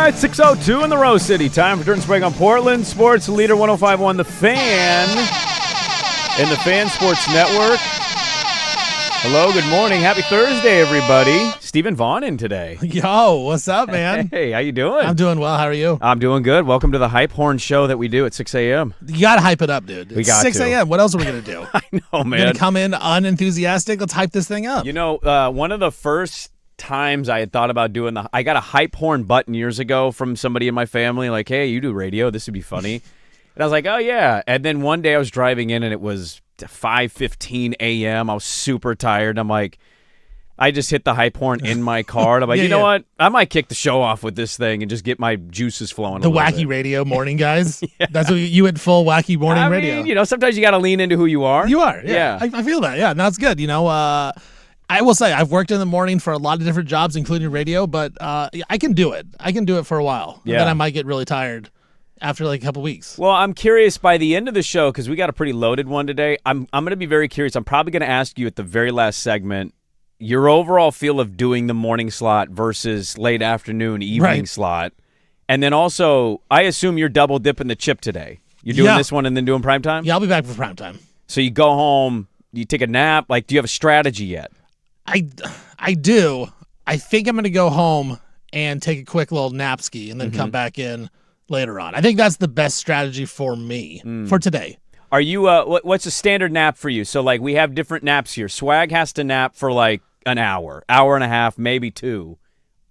right, 6:02 in the Rose City. Time for Dirt and Sprague on Portland Sports Leader 105.1 The Fan and the Fan Sports Network. Hello, good morning. Happy Thursday, everybody. Stephen Vaughn in today. Yo, what's up, man? Hey, how you doing? I'm doing well. How are you? I'm doing good. Welcome to the Hype Horn show that we do at 6 a.m. You got to hype it up, dude. We got 6 a.m. What else are we going to do? I know, man. Going to come in unenthusiastic? Let's hype this thing up. You know, one of the first times I had thought about doing I got a Hype Horn button years ago from somebody in my family, like, hey, you do radio, this would be funny. And I was like, oh, yeah. And then one day I was driving in and it was 5:15 a.m. I was super tired. I'm like, I just hit the Hype Horn in my car. And I'm like, you know what? I might kick the show off with this thing and just get my juices flowing. The wacky radio morning guys. Yeah. That's what you went full wacky morning radio. Mean, you know, sometimes you got to lean into who you are. You are. Yeah. I feel that. Yeah. No, it's good. You know, I will say I've worked in the morning for a lot of different jobs, including radio, but I can do it. I can do it for a while. Yeah. And then I might get really tired after like a couple weeks. Well, I'm curious by the end of the show, because we got a pretty loaded one today. I'm going to be very curious. I'm probably going to ask you at the very last segment your overall feel of doing the morning slot versus late afternoon, evening slot. And then also, I assume you're double dipping the chip today. You're doing this one and then doing primetime? Yeah, I'll be back for primetime. So you go home, you take a nap. Like, do you have a strategy yet? I do. I think I'm going to go home and take a quick little nap ski and then come back in later on. I think that's the best strategy for me for today. Are you what's a standard nap for you? So like we have different naps here. Swag has to nap for like an hour and a half, maybe 2.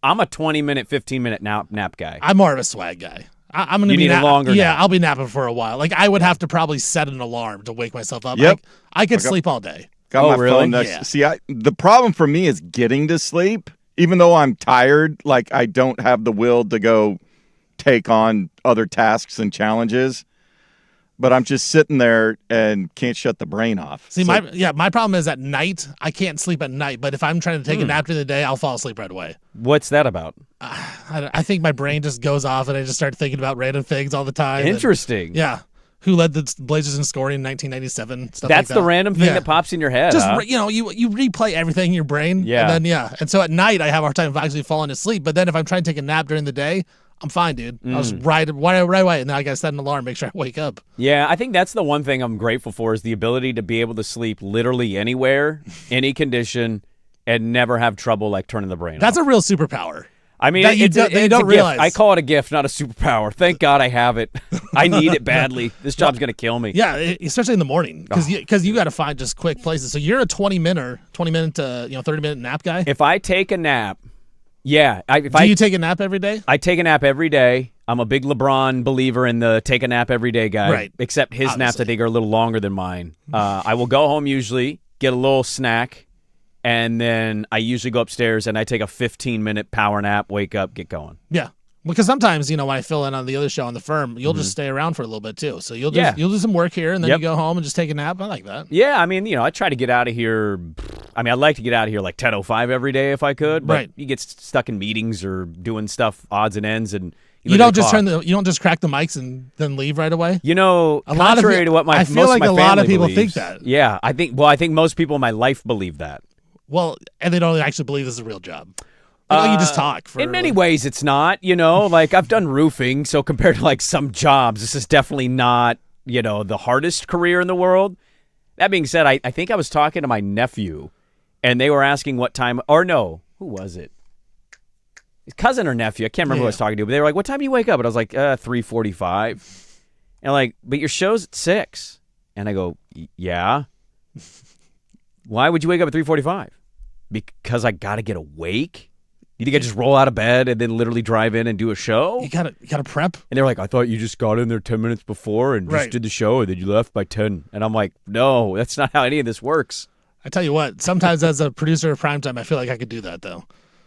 I'm a 20-minute, 15-minute nap guy. I'm more of a swag guy. I'm going to be a longer nap. I'll be napping for a while. Like I would have to probably set an alarm to wake myself up. Yep. I could sleep all day. Got my phone next. Yeah. See, the problem for me is getting to sleep. Even though I'm tired, like I don't have the will to go take on other tasks and challenges. But I'm just sitting there and can't shut the brain off. See, my problem is at night, I can't sleep at night. But if I'm trying to take a nap during the day, I'll fall asleep right away. What's that about? I think my brain just goes off and I just start thinking about random things all the time. Interesting. And, yeah. Who led the Blazers in scoring in 1997? Stuff That's like that. the random thing that pops in your head. Just you know, you replay everything in your brain. Yeah. And then and so at night I have a hard time actually falling asleep. But then if I'm trying to take a nap during the day, I'm fine, dude. I'll just right away, and then I got to set an alarm, make sure I wake up. Yeah, I think that's the one thing I'm grateful for is the ability to be able to sleep literally anywhere, any condition, and never have trouble like turning the brain off. That's a real superpower. I mean, it's a gift. I call it a gift, not a superpower. Thank God I have it. I need it badly. This job's going to kill me. Yeah, especially in the morning because you got to find just quick places. So you're a 20-minute, 30-minute nap guy? If I take a nap, yeah. Do you take a nap every day? I take a nap every day. I'm a big LeBron believer in the take a nap every day guy. Right. Except his naps, I think, are a little longer than mine. I will go home usually, get a little snack, and then I usually go upstairs and I take a 15-minute power nap, wake up, get going. Yeah. Because sometimes, when I fill in on the other show on the firm, you'll just stay around for a little bit too. So you'll do some work here and then you go home and just take a nap. I like that. Yeah, I mean, I try to get out of here. I mean, I'd like to get out of here like 10:05 every day if I could. But you get stuck in meetings or doing stuff, odds and ends, and you don't just crack the mics and then leave right away. Contrary to what I feel like a lot of people think that. Yeah, I think most people in my life believe that. Well, and they don't actually believe this is a real job. You just talk. In many ways, it's not. Like I've done roofing, so compared to like some jobs, this is definitely not the hardest career in the world. That being said, I think I was talking to my nephew, and they were asking what time. Or no, who was it? His cousin or nephew? I can't remember who I was talking to. But they were like, "What time do you wake up?" And I was like, 3:45. And like, but your show's at 6. And I go, yeah. Why would you wake up at 3:45? Because I got to get awake. You think I just roll out of bed and then literally drive in and do a show? You gotta prep. And they're like, I thought you just got in there 10 minutes before and just did the show and then you left by 10. And I'm like, no, that's not how any of this works. I tell you what, sometimes as a producer of Primetime, I feel like I could do that though.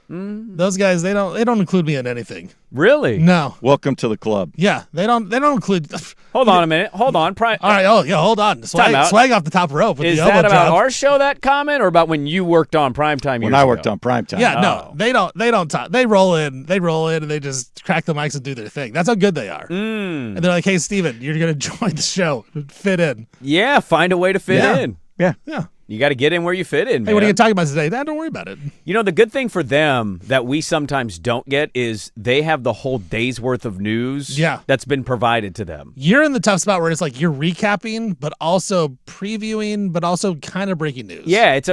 Those guys, they don't include me in anything. Really? No. Welcome to the club. Yeah, they don't include. Hold on a minute. Hold on. All right. Oh yeah. Hold on. Swag off the top rope. With Is the that about drop. our show? That comment, or about when you worked on Primetime? When I worked on Primetime. Yeah. No, they don't talk. They roll in, and they just crack the mics and do their thing. That's how good they are. And they're like, "Hey, Steven, you're gonna join the show. Fit in." Yeah. Find a way to fit in. Yeah. Yeah. You got to get in where you fit in, man. Hey, what are you talking about today? Nah, don't worry about it. You know, the good thing for them that we sometimes don't get is they have the whole day's worth of news that's been provided to them. You're in the tough spot where it's like you're recapping, but also previewing, but also kind of breaking news. Yeah, it's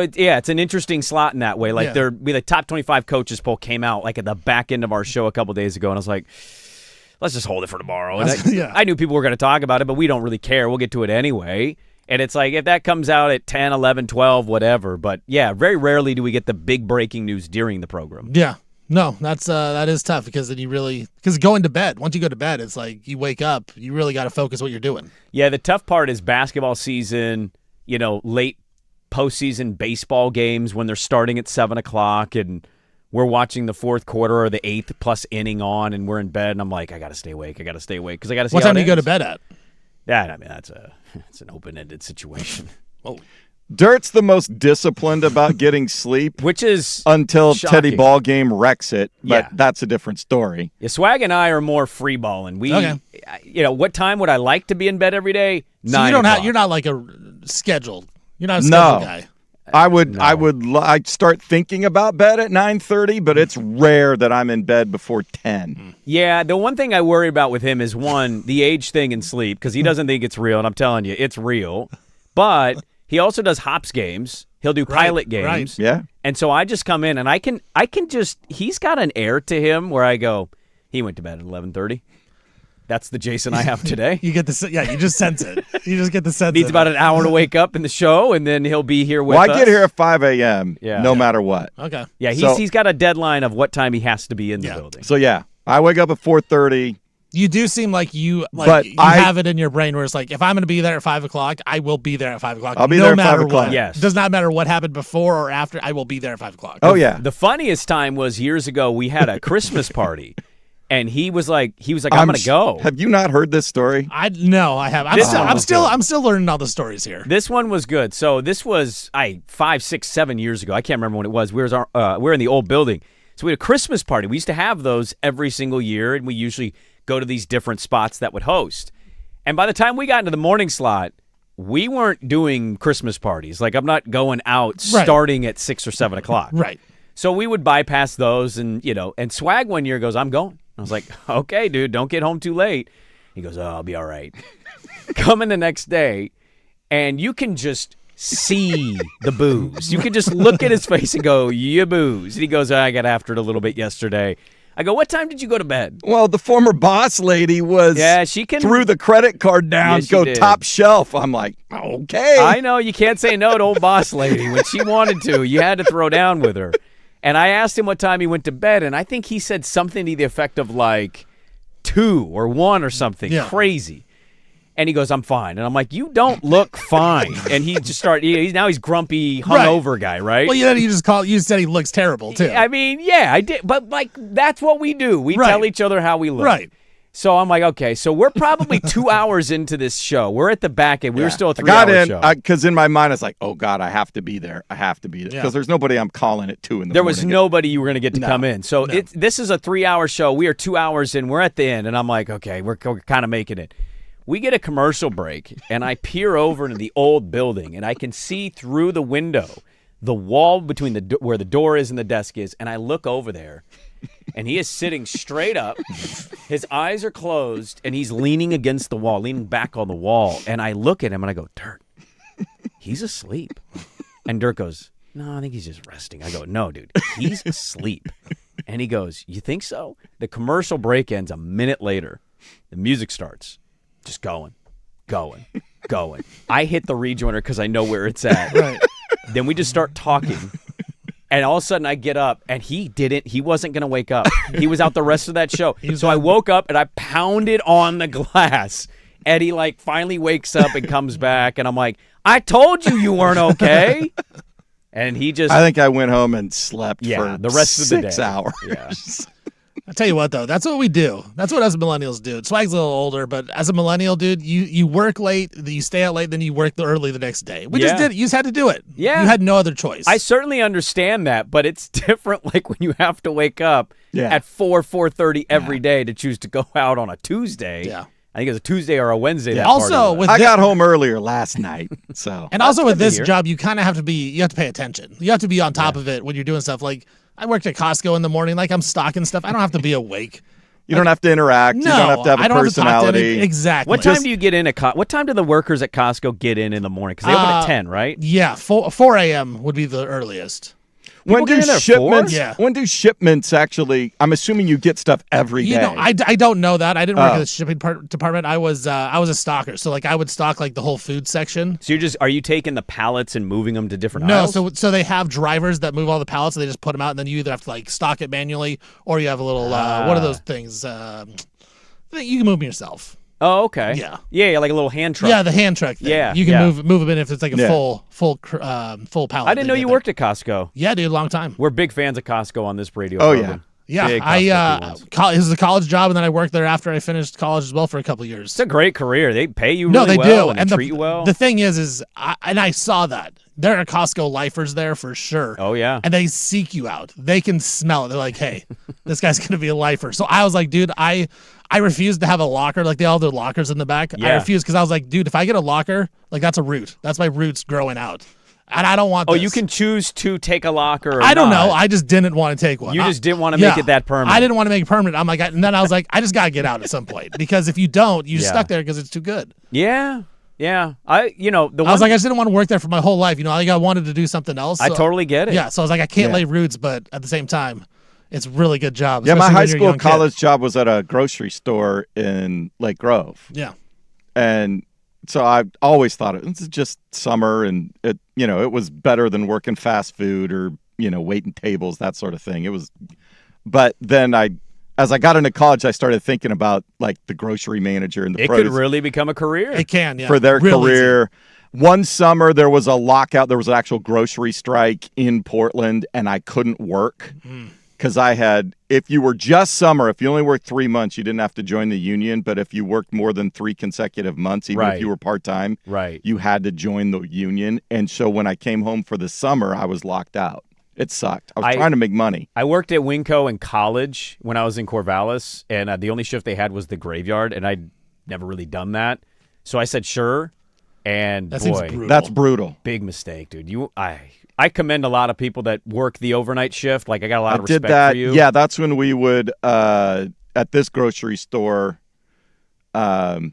an interesting slot in that way. Like the top 25 coaches poll came out like at the back end of our show a couple days ago, and I was like, let's just hold it for tomorrow. And I knew people were going to talk about it, but we don't really care. We'll get to it anyway. And it's like, if that comes out at 10, 11, 12, whatever. But, yeah, very rarely do we get the big breaking news during the program. Yeah. No, that is tough because then because going to bed, once you go to bed, it's like you wake up, you really got to focus what you're doing. Yeah, the tough part is basketball season, late postseason baseball games when they're starting at 7 o'clock and we're watching the fourth quarter or the eighth plus inning on and we're in bed and I'm like, I got to stay awake because I got to see what how time it do you go to ends. bed at? Yeah, I mean, it's an open-ended situation. Oh. Dirt's the most disciplined about getting sleep, Which is until shocking. Teddy Ballgame wrecks it, but Yeah. that's a different story. Yeah, Swag and I are more free balling. What time would I like to be in bed every day? So 9 you don't o'clock. you're not like a scheduled. You're not a scheduled guy. I'd start thinking about bed at 9:30, but it's rare that I'm in bed before 10. Yeah, the one thing I worry about with him is, one, the age thing in sleep, because he doesn't think it's real, and I'm telling you, it's real. But he also does hops games. He'll do pilot games. Right. Yeah. And so I just come in, and I can just, he's got an air to him where I go, he went to bed at 11:30. That's the Jason I have today. You get the you just sense it. You just get the sense. Needs about an hour to wake up in the show, and then he'll be here with us. I get here at 5 a.m. no matter what. Okay. Yeah, he's got a deadline of what time he has to be in the building. So, I wake up at 4:30. You do seem like you I have it in your brain where it's like, if I'm going to be there at 5 o'clock, I will be there at 5 o'clock. I'll be no there at matter 5 o'clock. What. Yes. It does not matter what happened before or after. I will be there at 5 o'clock. Oh, yeah. The funniest time was years ago. We had a Christmas party, and he was like, I'm going to go. Have you not heard this story? I have. I'm still learning all the stories here. This one was good. So this was 5, 6, 7 years ago. I can't remember when it was. We were in the old building. So we had a Christmas party. We used to have those every single year, and we usually go to these different spots that would host. And by the time we got into the morning slot, we weren't doing Christmas parties. Like, I'm not going out starting at 6 or 7 o'clock. Right. So we would bypass those, and Swag one year goes, I'm going. I was like, okay, dude, don't get home too late. He goes, I'll be all right. Coming the next day, and you can just see the booze. You can just look at his face and go, you booze. And he goes, I got after it a little bit yesterday. I go, what time did you go to bed? Well, the former boss lady was she can threw the credit card down, go top shelf. I'm like, okay. I know you can't say no to old boss lady. When she wanted to, you had to throw down with her. And I asked him what time he went to bed, and I think he said something to the effect of like 2 or 1 or something crazy. And he goes, I'm fine. And I'm like, you don't look fine. And he just started, he's grumpy, hungover guy, right? Well, you said he looks terrible, too. I mean, yeah, I did. But, like, that's what we do. We tell each other how we look. Right. So I'm like, okay, so we're probably 2 hours into this show. We're at the back end. We were still a 3-hour show. Because in my mind, it's like, oh, God, I have to be there. I have to be there. Because there's nobody I'm calling at 2 in the morning. There was nobody you were going to get to come in. So this is a 3-hour show. We are 2 hours in. We're at the end. And I'm like, okay, we're kind of making it. We get a commercial break, and I peer over into the old building, and I can see through the window the wall between where the door is and the desk is, and I look over there, and he is sitting straight up. His eyes are closed, and he's leaning against the wall, leaning back on the wall. And I look at him, and I go, Dirk, he's asleep. And Dirk goes, no, I think he's just resting. I go, no, dude, he's asleep. And he goes, you think so? The commercial break ends a minute later. The music starts. Just going. I hit the rejoiner because I know where it's at. Right. Then we just start talking. And all of a sudden I get up, and he wasn't going to wake up. He was out the rest of that show. So I woke up, and I pounded on the glass. And he, finally wakes up and comes back. And I'm like, I told you weren't okay. And he just... I think I went home and slept for the rest of the day. 6 hours. Yeah. I tell you what, though, that's what we do. That's what us millennials do. Swag's a little older, but as a millennial, dude, you work late, you stay out late, then you work early the next day. We just did it. You just had to do it. Yeah. You had no other choice. I certainly understand that, but it's different when you have to wake up at 4:30 every day to choose to go out on a Tuesday. Yeah. I think it was a Tuesday or a Wednesday. That Also, party was. with I got home earlier last night, so. And also with good to this hear. job, you kind of have to pay attention. You have to be on top of it when you're doing stuff. Like I worked at Costco in the morning, like I'm stocking stuff. I don't have to be awake. You don't have to interact. No, you don't have to have a I don't personality. have to talk to any, exactly. What time do you get in at what time do the workers at Costco get in the morning? Because they open at 10, right? Yeah, 4 a.m. would be the earliest. When People do get in at 4? shipments? Yeah. When do shipments actually? I'm assuming you get stuff every day. You know, I don't know that. I didn't work at the shipping department. I was a stalker, so like I would stock like the whole food section. So are you taking the pallets and moving them to different No, aisles? so they have drivers that move all the pallets, and they just put them out, and then you either have to like stock it manually, or you have a little what are those things? You can move them yourself. Oh, okay. Yeah. Yeah, like a little hand truck. Yeah, the hand truck thing. Yeah, you can yeah. move them in if it's like a Yeah. full pallet. I didn't know you worked at Costco. Yeah, dude, long time. We're big fans of Costco on this radio Oh, program. Yeah, Big I Costco fans. it was a college job, and then I worked there after I finished college as well for a couple of years. It's a great career. They pay you No, really they well do, and the, treat you well. The thing is I saw that there are Costco lifers there for sure. Oh, yeah. And they seek you out. They can smell it. They're like, hey, this guy's gonna be a lifer. So I was like, dude, I refused to have a locker. Like they all have their lockers in the back. I Yeah. refused because I was like, dude, if I get a locker, like that's a root. That's my roots growing out. And I don't want Oh, this. you can choose to take a locker or I don't not. know. I just didn't want to take one. You just didn't want to make it that permanent. I didn't want to make it permanent. I'm like, and then I was like, I just gotta get out at some point because if you don't, you're Yeah. stuck there because it's too good. Yeah. Yeah. I was like, I just didn't want to work there for my whole life. You know, like I wanted to do something else. I so- totally get it. Yeah, so I was like, I can't Yeah. lay roots, but at the same time, it's a really good job. Yeah, my especially high when you're a school young kid. college job was at a grocery store in Lake Grove. Yeah. And so I always thought this is just summer, and it was better than working fast food or waiting tables, that sort of thing. It was, but then as I got into college, I started thinking about like the grocery manager and the It produce could really become a career. It can, yeah. for their Real easy. career. One summer there was a lockout. There was an actual grocery strike in Portland, and I couldn't work because if you were just summer, if you only worked 3 months, you didn't have to join the union. But if you worked more than 3 consecutive months, even Right. if you were part-time, Right. you had to join the union. And so when I came home for the summer, I was locked out. It sucked. I was trying to make money. I worked at Winco in college when I was in Corvallis, and the only shift they had was the graveyard, and I'd never really done that. So I said, sure. And That seems boy, brutal. That's brutal. big mistake, dude. I commend a lot of people that work the overnight shift. Like I got a lot of did respect that. for you. Yeah, that's when we would at this grocery store.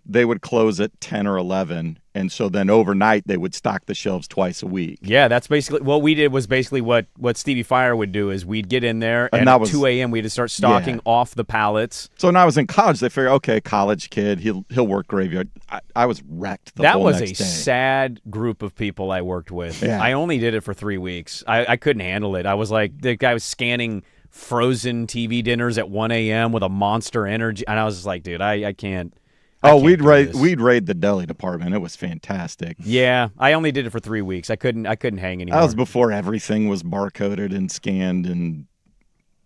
They would close at 10 or 11, and so then overnight they would stock the shelves twice a week. Yeah, that's basically what we did. Was basically what Stevie Fire would do is we'd get in there and that at was- 2 a.m. we had to start stocking off the pallets. So when I was in college, they figured, okay, college kid, he'll work graveyard. I was wrecked. That whole was next a day. sad group of people I worked with. Yeah. I only did it for 3 weeks. I couldn't handle it. I was like, the guy was scanning frozen TV dinners at 1 a.m. with a Monster Energy, and I was just like, dude, I can't. Oh, can't we'd do raid this. the deli department. It was fantastic. Yeah, I only did it for 3 weeks. I couldn't hang anymore. That was before everything was barcoded and scanned, and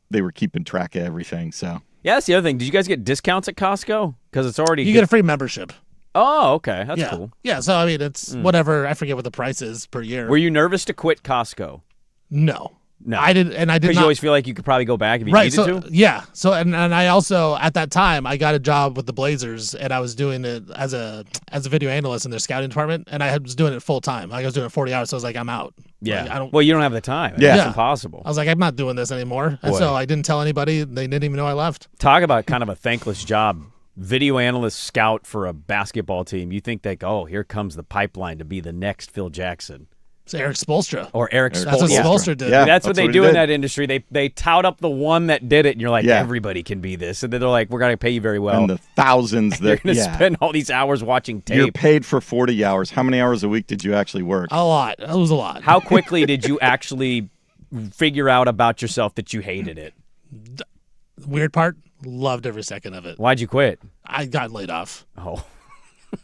they were keeping track of everything. So Yeah, that's the other thing. Did you guys get discounts at Costco? Because it's already You get a free membership. Oh, okay, that's yeah. cool. Yeah, so I mean, it's whatever. I forget what the price is per year. Were you nervous to quit Costco? No. No. I did, and I did Because not. you always feel like you could probably go back if you Right, needed so to. yeah, so and I also at that time I got a job with the Blazers, and I was doing it as a video analyst in their scouting department, and I was doing it full time. Like I was doing it 40 hours, so I was like, I'm out. Yeah. Like, I don't. Well, you don't have the time. Yeah. It's Yeah. impossible. I was like, I'm not doing this anymore, and Boy. so I didn't tell anybody. They didn't even know I left. Talk about kind of a thankless job. Video analyst scout for a basketball team. You think that, oh, here comes the pipeline to be the next Phil Jackson. It's Eric Spoelstra. Or Eric That's what Spoelstra. Spoelstra did. Yeah. That's what they he do in did. that industry. They tout up the one that did it, and you're like, Yeah. everybody can be this. And then they're like, we're going to pay you very well. And the thousands You're that going to spend all these hours watching you're tape. paid for 40 hours. How many hours a week did you actually work? A lot. It was a lot. How quickly did you actually figure out about yourself that you hated it? Weird part. Loved every second of it. Why'd you quit? I got laid off. Oh,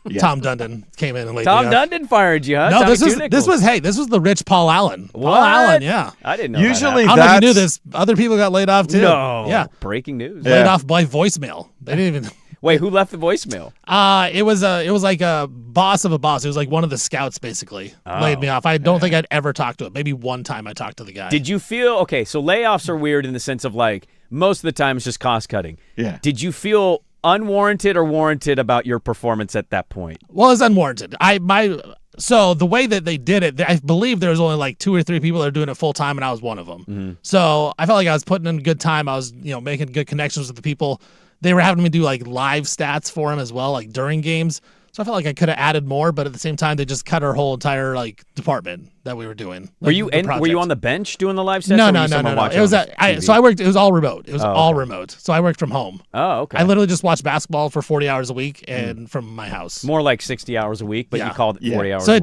Yeah. Tom Dundon came in and laid Tom me off. Dundon fired you, huh? No, Tommy this Two Nickels. was the rich Paul Allen. Paul What? Allen, yeah. I didn't know. Usually I don't know if you knew That's- this. Other people got laid off too. No. Yeah. Breaking news. Yeah. Laid off by voicemail. They didn't even. Wait, who left the voicemail? It was like a boss of a boss. It was like one of the scouts basically laid me off. I don't think I'd ever talked to him. Maybe one time I talked to the guy. Did you feel okay? So layoffs are weird in the sense of like most of the time it's just cost cutting. Yeah. Did you feel unwarranted or warranted about your performance at that point? Well, it's unwarranted. So the way that they did it, I believe there was only like 2 or 3 people that are doing it full time, and I was one of them. Mm-hmm. So I felt like I was putting in good time. I was, making good connections with the people. They were having me do like live stats for them as well, like during games. So I felt like I could have added more, but at the same time, they just cut our whole entire like department that we were doing. Were you on the bench doing the live sets? No. It was so I worked. It was all remote. It was all remote. So I worked from home. Oh, okay. I literally just watched basketball for 40 hours a week and from my house. More like 60 hours a week, but you called it 40 hours so a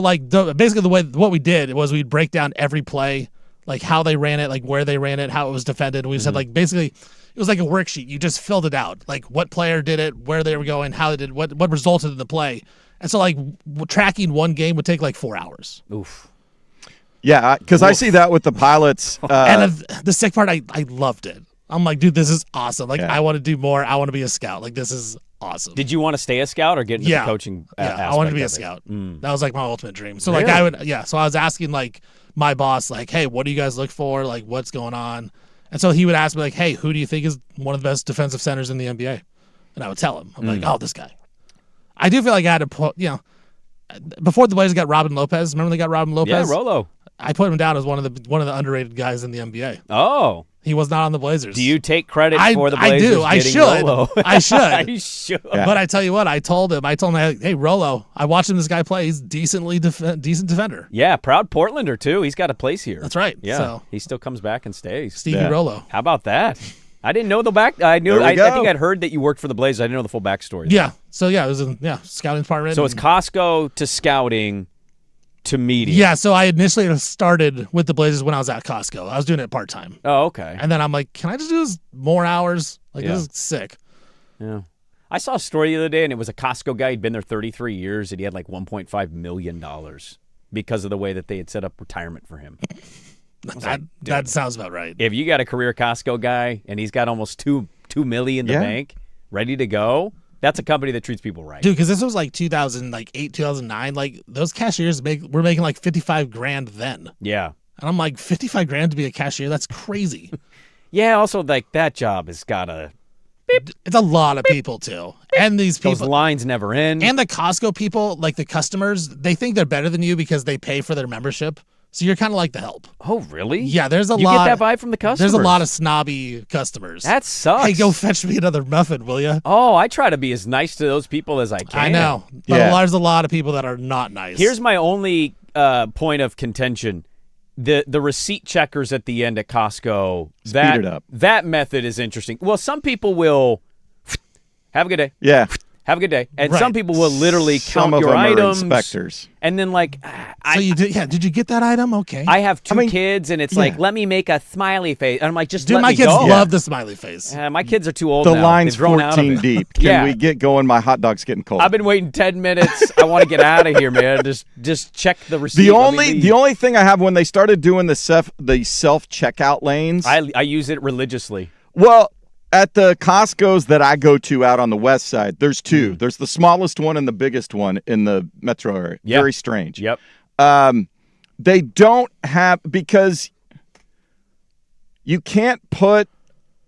week. Basically the way what we did was we'd break down every play, like how they ran it, like where they ran it, how it was defended. We said like basically it was like a worksheet. You just filled it out, like what player did it, where they were going, how they did, what resulted in the play. And so like tracking one game would take like 4 hours. Oof. Yeah, because I see that with the pilots. And the sick part, I loved it. I'm like, dude, this is awesome. Like, I want to do more. I want to be a scout. Like, this is awesome. Did you want to stay a scout or get into the coaching aspect? I wanted to be a scout. That was like my ultimate dream. So like so I was asking like my boss, like, hey, what do you guys look for? Like, what's going on? And so he would ask me like, hey, who do you think is one of the best defensive centers in the NBA? And I would tell him. I'm like, oh, this guy. I do feel like I had to put, before the Blazers got Robin Lopez. Remember they got Robin Lopez? Yeah, Rolo. I put him down as one of the underrated guys in the NBA. Oh. He was not on the Blazers. Do you take credit for the I Blazers do. I getting should. Rolo? I should. I should. Yeah. But I tell you what, I told him, hey, Rolo, I watched this guy play. He's decent defender. Yeah, proud Portlander, too. He's got a place here. That's right. Yeah, so, he still comes back and stays. Stevie Rolo. How about that? I didn't know the back. I think I'd heard that you worked for the Blazers. I didn't know the full backstory. Yeah. So, it was scouting department. So it's Costco to scouting to media. Yeah, so I initially started with the Blazers when I was at Costco. I was doing it part-time. Oh, okay. And then I'm like, can I just do this more hours? Like, this is sick. Yeah. I saw a story the other day, and it was a Costco guy. He'd been there 33 years, and he had like $1.5 million because of the way that they had set up retirement for him. That sounds about right. If you got a career Costco guy, and he's got almost $2 million in the bank, ready to go, that's a company that treats people right. Dude, because this was like 2008, 2009. Like, those cashiers were making like $55,000 then. Yeah. And I'm like, $55,000 to be a cashier? That's crazy. Yeah, also, like, that job has got to... It's a lot of people, too. And these people... Those lines never end. And the Costco people, like the customers, they think they're better than you because they pay for their membership. So you're kind of like the help. Oh, really? Yeah, there's a lot. You get that vibe from the customers. There's a lot of snobby customers. That sucks. Hey, go fetch me another muffin, will you? Oh, I try to be as nice to those people as I can. I know. But there's a lot of people that are not nice. Here's my only point of contention. The receipt checkers at the end at Costco. Speed it up. That method is interesting. Well, some people will have a good day. Yeah. Have a good day. And some people will literally count your items. Inspectors. And then like did you get that item? Okay. I have two kids and it's like, let me make a smiley face. And I'm like, just let my me kids go. love the smiley face. My kids are too old the now. line's They've grown out of 14 it. deep. Can we get going? My hot dog's getting cold. I've been waiting 10 minutes. I want to get out of here, man. Just check the receipt. The only thing I have when they started doing the self checkout lanes, I use it religiously. Well, at the Costco's that I go to out on the west side, there's two. There's the smallest one and the biggest one in the metro area. Yep. Very strange. Yep. They don't have, because you can't put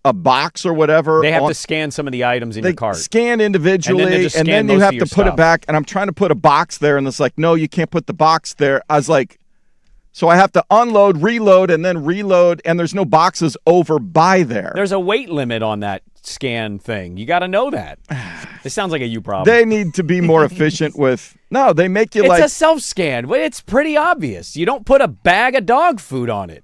a box or whatever. They have to scan some of the items in your cart. Scan individually, and then you have to put it back. And I'm trying to put a box there, and it's like, no, you can't put the box there. I was like, so I have to unload, reload, and then reload, and there's no boxes over by there. There's a weight limit on that scan thing. You got to know that. This sounds like a you problem. They need to be more efficient with. No, they make you It's a self-scan. It's pretty obvious. You don't put a bag of dog food on it.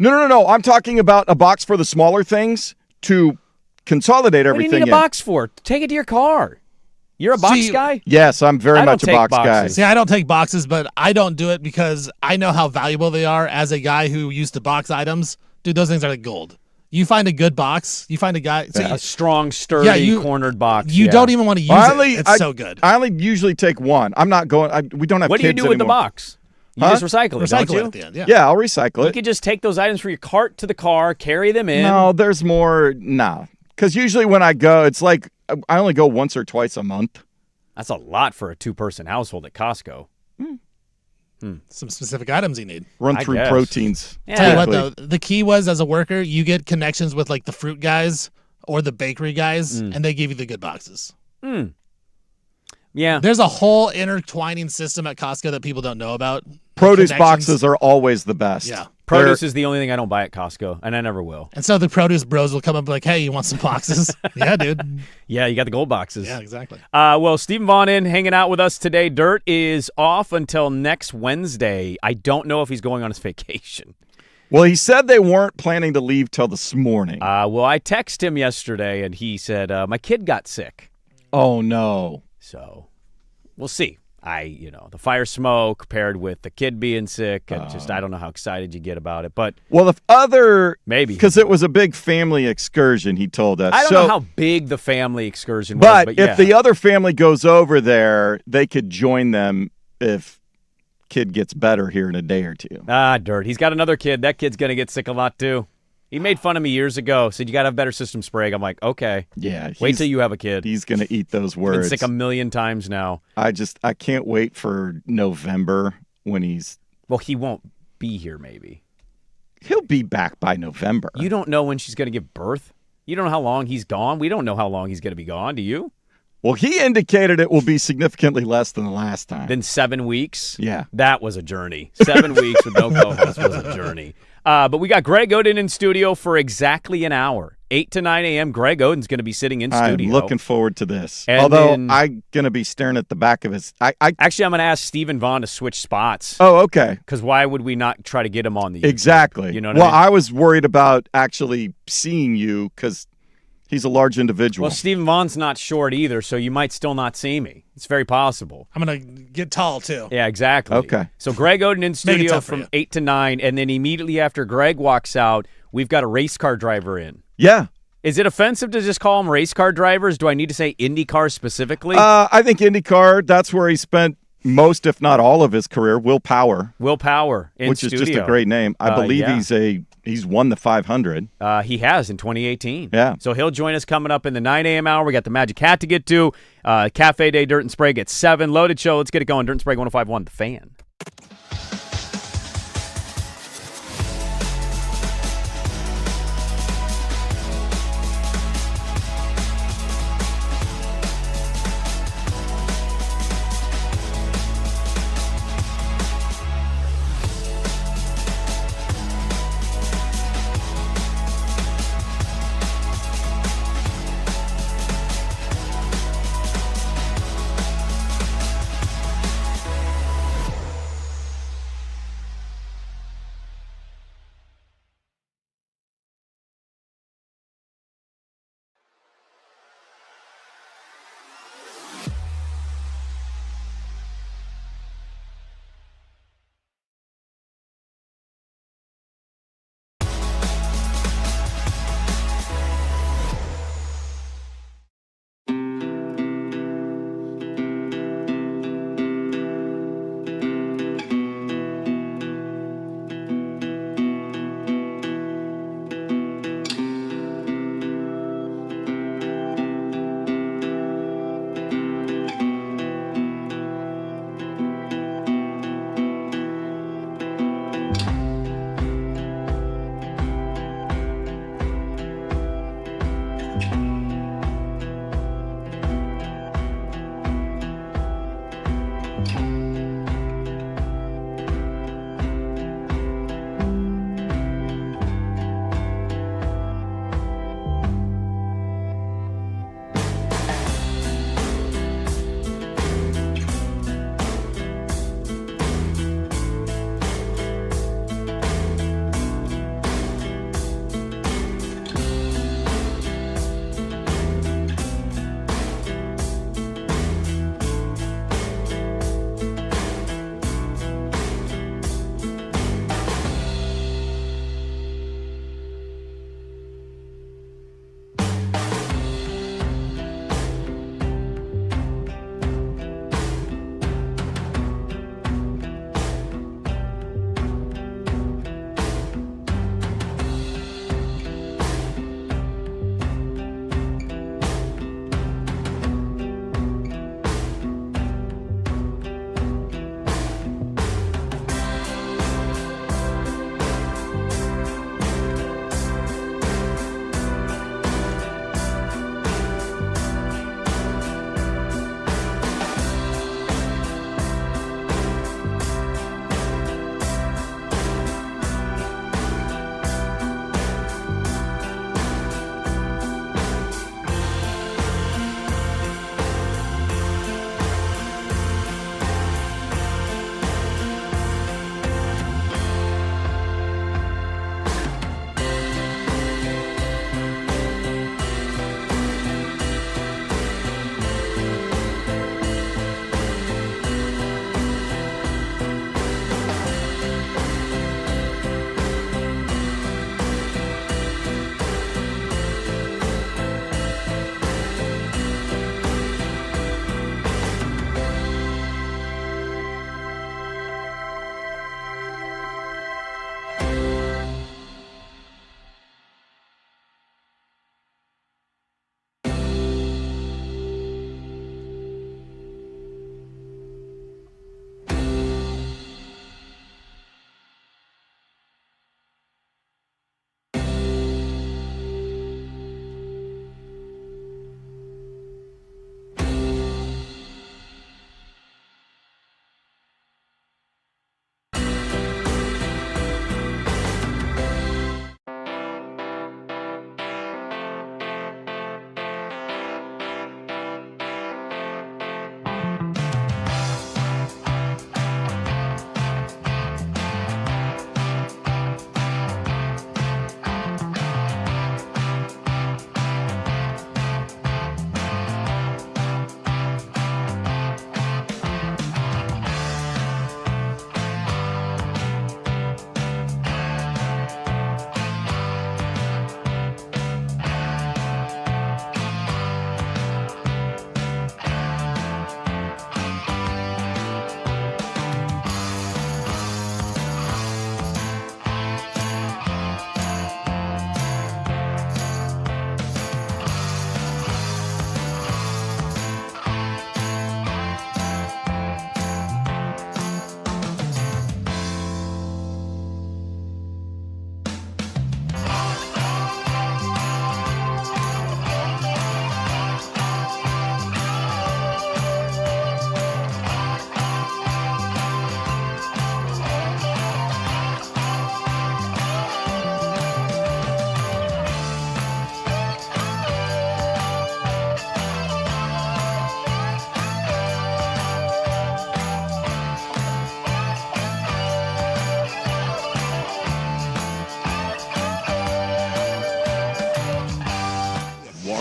No. I'm talking about a box for the smaller things to consolidate everything. What do you need a box for? Take it to your car. You're a box guy? Yes, I'm very much a box guy. See, I don't take boxes, but I don't do it because I know how valuable they are as a guy who used to box items. Dude, those things are like gold. You find a good box, you find a guy. So a strong, sturdy, cornered box. You don't even want to use it. It's so good. I only usually take one. I'm not going. We don't have What kids do you do with the anymore. box? You just recycle it, don't you? At the end, yeah, I'll recycle it. You could just take those items from your cart to the car, carry them in. No, there's more. No. Because usually when I go, it's like I only go once or twice a month. That's a lot for a two-person household at Costco. Some specific items you need. Run through proteins. Yeah. Tell you what, though, the key was as a worker, you get connections with like the fruit guys or the bakery guys, and they give you the good boxes. Yeah. There's a whole intertwining system at Costco that people don't know about. Produce boxes are always the best. Yeah. Produce is the only thing I don't buy at Costco, and I never will. And so the produce bros will come up and be like, hey, you want some boxes? Yeah, dude. Yeah, you got the gold boxes. Yeah, exactly. Well, Stephen Vaughn in hanging out with us today. Dirt is off until next Wednesday. I don't know if he's going on his vacation. Well, he said they weren't planning to leave till this morning. Well, I texted him yesterday, and he said, my kid got sick. Oh, no. So we'll see. The fire smoke paired with the kid being sick, and I don't know how excited you get about it. But maybe because it was a big family excursion, he told us. I don't know how big the family excursion was, but yeah. if the other family goes over there, they could join them if kid gets better here in a day or two. Dirt. He's got another kid. That kid's gonna get sick a lot too. He made fun of me years ago. Said you got to have better system, Sprague. I'm like, okay. Yeah. Wait till you have a kid. He's gonna eat those words. Been sick a million times now. I can't wait for November when he's. Well, he won't be here. Maybe he'll be back by November. You don't know when she's gonna give birth. You don't know how long he's gone. We don't know how long he's gonna be gone. Do you? Well, he indicated it will be significantly less than the last time. Then 7 weeks? Yeah. That was a journey. 7 weeks with no co-host was a journey. But we got Greg Oden in studio for exactly an hour. 8 to 9 a.m. Greg Oden's going to be sitting in studio. I'm looking forward to this. And although I'm going to be staring at the back of his... Actually, I'm going to ask Stephen Vaughn to switch spots. Oh, okay. Because why would we not try to get him on the... Exactly. You know what I mean? I was worried about actually seeing you because... he's a large individual. Well, Stephen Vaughn's not short either, so you might still not see me. It's very possible. I'm going to get tall, too. Yeah, exactly. Okay. So Greg Oden in studio from 8 to 9, and then immediately after Greg walks out, we've got a race car driver in. Yeah. Is it offensive to just call them race car drivers? Do I need to say IndyCar specifically? I think IndyCar, that's where he spent most, if not all, of his career. Will Power. Will Power in which studio. is just a great name. I believe yeah. he's won the 500. He has in 2018. Yeah. So he'll join us coming up in the 9 a.m. hour. We got the Magic Hat to get to. Cafe Day, Dirt and Sprague at 7. Loaded show. Let's get it going. Dirt and Sprague 105.1, The Fan.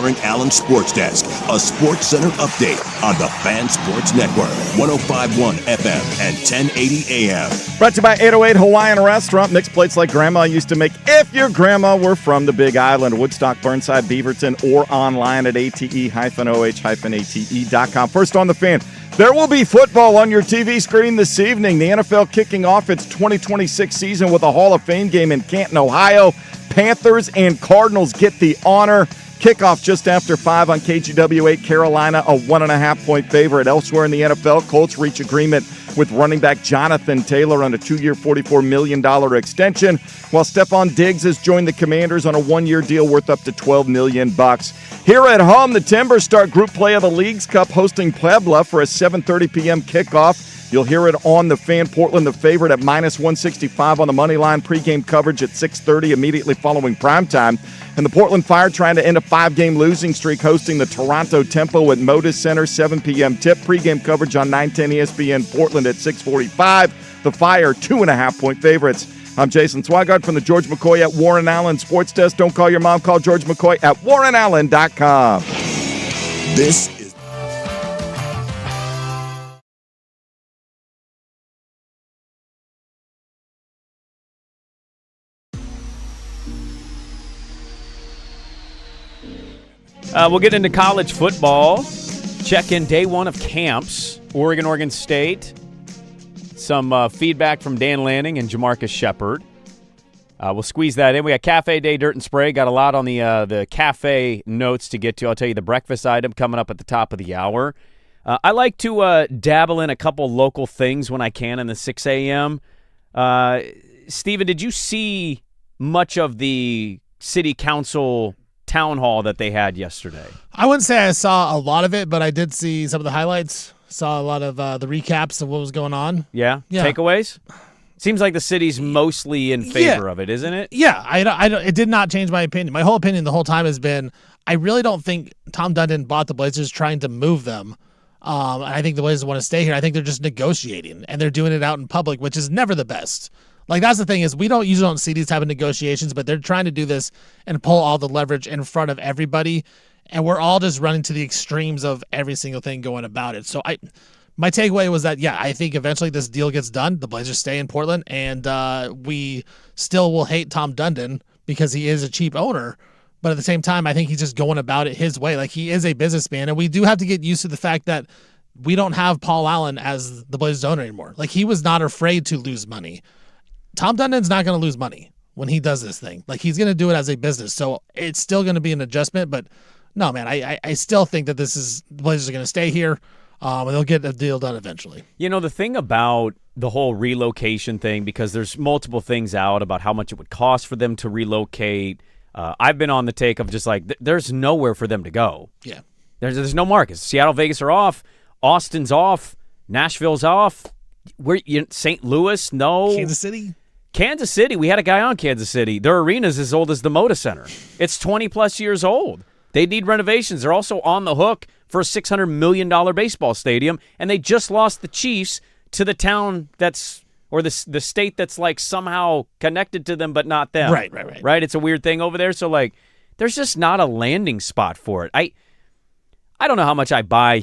Warren Allen Sports Desk, a Sports Center update on the Fan Sports Network, 105.1 FM and 1080 AM. Brought to you by 808 Hawaiian Restaurant. Mixed plates like Grandma used to make if your grandma were from the Big Island. Woodstock, Burnside, Beaverton, or online at ate-oh-ate.com. First on the Fan. There will be football on your TV screen this evening. The NFL kicking off its 2026 season with a Hall of Fame game in Canton, Ohio. Panthers and Cardinals get the honor. Kickoff just after 5 on KGW8. Carolina, a 1.5-point favorite. Elsewhere in the NFL, Colts reach agreement with running back Jonathan Taylor on a 2-year, $44 million extension, while Stephon Diggs has joined the Commanders on a 1-year deal worth up to $12 million. Here at home, the Timbers start group play of the Leagues Cup, hosting Puebla for a 7:30 p.m. kickoff. You'll hear it on the Fan. Portland, the favorite at -165 on the money line. Pregame coverage at 6:30 immediately following primetime. And the Portland Fire trying to end a 5-game losing streak, hosting the Toronto Tempo at Moda Center, 7 p.m. tip. Pregame coverage on 910 ESPN Portland at 6:45. The Fire, 2.5-point favorites. I'm Jason Swigard from the George McCoy at Warren Allen Sports Desk. Don't call your mom, call George McCoy at warrenallen.com. This is We'll get into college football. Check in day one of camps. Oregon State. Some feedback from Dan Lanning and Jamarcus Shepard. We'll squeeze that in. We got Cafe Day, Dirt and Sprague. Got a lot on the cafe notes to get to. I'll tell you the breakfast item coming up at the top of the hour. I like to dabble in a couple local things when I can in the 6 a.m. Steven, did you see much of the city council town hall that they had yesterday? I wouldn't say I saw a lot of it, but I did see some of the highlights. Saw a lot of the recaps of what was going on. Yeah? Takeaways? Seems like the city's mostly in favor of it, isn't it? Yeah, it did not change my opinion. My whole opinion the whole time has been I really don't think Tom Dundon bought the Blazers trying to move them. I think the Blazers want to stay here. I think they're just negotiating, and they're doing it out in public, which is never the best. Like, that's the thing is we usually don't see these type of negotiations, but they're trying to do this and pull all the leverage in front of everybody, and we're all just running to the extremes of every single thing going about it. So my takeaway was that, I think eventually this deal gets done. The Blazers stay in Portland, and we still will hate Tom Dundon because he is a cheap owner. But at the same time, I think he's just going about it his way. Like, he is a businessman, and we do have to get used to the fact that we don't have Paul Allen as the Blazers owner anymore. Like, he was not afraid to lose money. Tom Dundon's not going to lose money when he does this thing. Like, he's going to do it as a business. So it's still going to be an adjustment. But no, man, I still think that the Blazers are going to stay here, and they'll get a deal done eventually. You know, the thing about the whole relocation thing, because there's multiple things out about how much it would cost for them to relocate. I've been on the take of just like, there's nowhere for them to go. Yeah. There's no markets. Seattle, Vegas are off. Austin's off. Nashville's off. St. Louis, no. Kansas City, we had a guy on Kansas City. Their arena's as old as the Moda Center. It's 20-plus years old. They need renovations. They're also on the hook for a $600 million baseball stadium, and they just lost the Chiefs to the town or the state that's like somehow connected to them but not them. Right. Right? It's a weird thing over there. So, like, there's just not a landing spot for it. I don't know how much I buy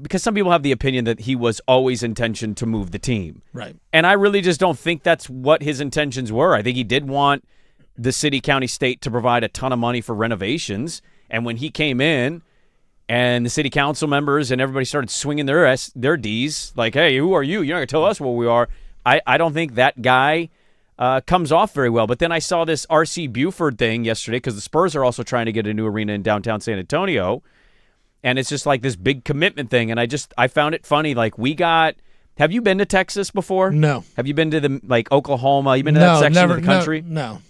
because some people have the opinion that he was always intentioned to move the team. Right. And I really just don't think that's what his intentions were. I think he did want the city, county, state to provide a ton of money for renovations. And when he came in and the city council members and everybody started swinging their Ds, like, hey, who are you? You're not going to tell us what we are. I don't think that guy comes off very well. But then I saw this R.C. Buford thing yesterday because the Spurs are also trying to get a new arena in downtown San Antonio. And it's just like this big commitment thing. And I found it funny. Like, have you been to Texas before? No. Have you been to Oklahoma? You been to that section of the country? No.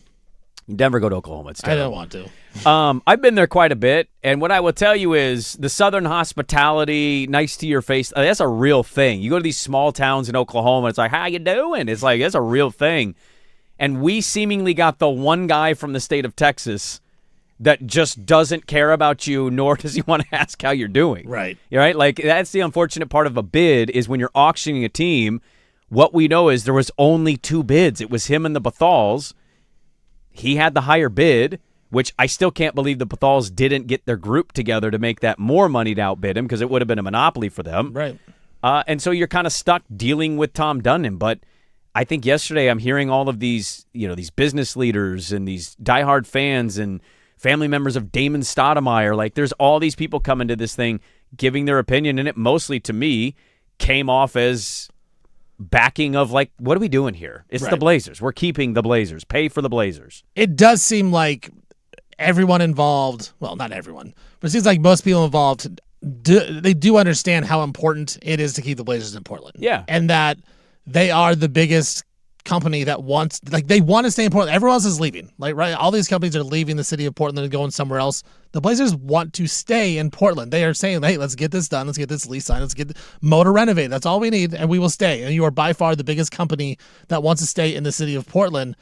You never go to Oklahoma. It's terrible. I don't want to. I've been there quite a bit. And what I will tell you is the Southern hospitality, nice to your face, that's a real thing. You go to these small towns in Oklahoma, it's like, how you doing? It's like, that's a real thing. And we seemingly got the one guy from the state of Texas that just doesn't care about you, nor does he want to ask how you're doing. Right. Right? Like, that's the unfortunate part of a bid is when you're auctioning a team, what we know is there was only 2 bids. It was him and the Bethals. He had the higher bid. which I still can't believe the Pathals didn't get their group together to make that more money to outbid him, because it would have been a monopoly for them. Right. And so you're kind of stuck dealing with Tom Dundon. But I think yesterday I'm hearing all of these, these business leaders and these diehard fans and family members of Damon Stoudemire. Like, there's all these people coming to this thing giving their opinion, and it mostly, to me, came off as backing of, like, what are we doing here? It's the Blazers. We're keeping the Blazers. Pay for the Blazers. It does seem like everyone involved, well, not everyone, but it seems like most people involved, they do understand how important it is to keep the Blazers in Portland. Yeah. And that they are the biggest company that wants, like, they want to stay in Portland. Everyone else is leaving. Like, right, all these companies are leaving the city of Portland and going somewhere else. The Blazers want to stay in Portland. They are saying, hey, let's get this done. Let's get this lease signed. Let's get motor renovated. That's all we need, and we will stay. And you are by far the biggest company that wants to stay in the city of Portland.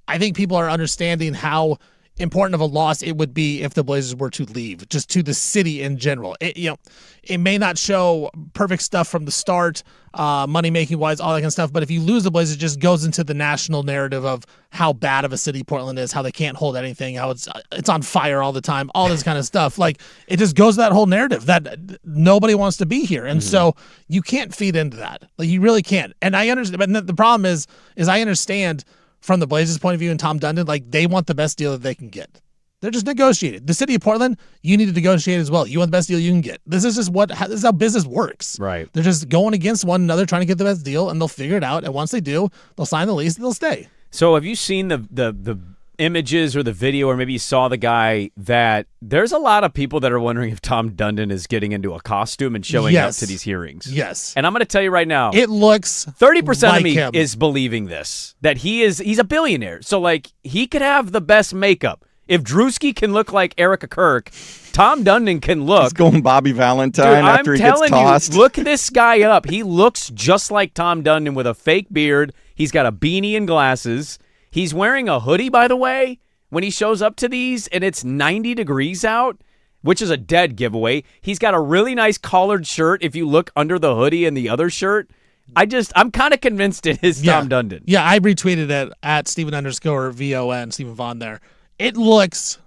I think people are understanding how important of a loss it would be if the Blazers were to leave, just to the city in general. It may not show perfect stuff from the start, money-making wise, all that kind of stuff, but if you lose the Blazers, it just goes into the national narrative of how bad of a city Portland is, how they can't hold anything, how it's on fire all the time, all this kind of stuff. Like, it just goes to that whole narrative that nobody wants to be here. And so you can't feed into that. Like, you really can't. And I understand, but the problem is I understand from the Blazers' point of view and Tom Dundon, like, they want the best deal that they can get. They're just negotiating. The city of Portland, you need to negotiate as well. You want the best deal you can get. This is just this is how business works. Right. They're just going against one another, trying to get the best deal, and they'll figure it out. And once they do, they'll sign the lease and they'll stay. So have you seen the images or the video, or maybe you saw the guy, that there's a lot of people that are wondering if Tom Dundon is getting into a costume and showing up to these hearings? Yes. And I'm going to tell you right now, it looks 30% like of me him. is believing this, that he's a billionaire. So, like, he could have the best makeup. If Drewski can look like Erica Kirk, Tom Dundon can look. He's going Bobby Valentine after he gets tossed. You, look this guy up. He looks just like Tom Dundon with a fake beard. He's got a beanie and glasses. He's wearing a hoodie, by the way, when he shows up to these, and it's 90 degrees out, which is a dead giveaway. He's got a really nice collared shirt if you look under the hoodie and the other shirt. I'm kind of convinced it is Tom Dundon. Yeah, I retweeted it at Steven_VON, Stephen Vaughn there. It looks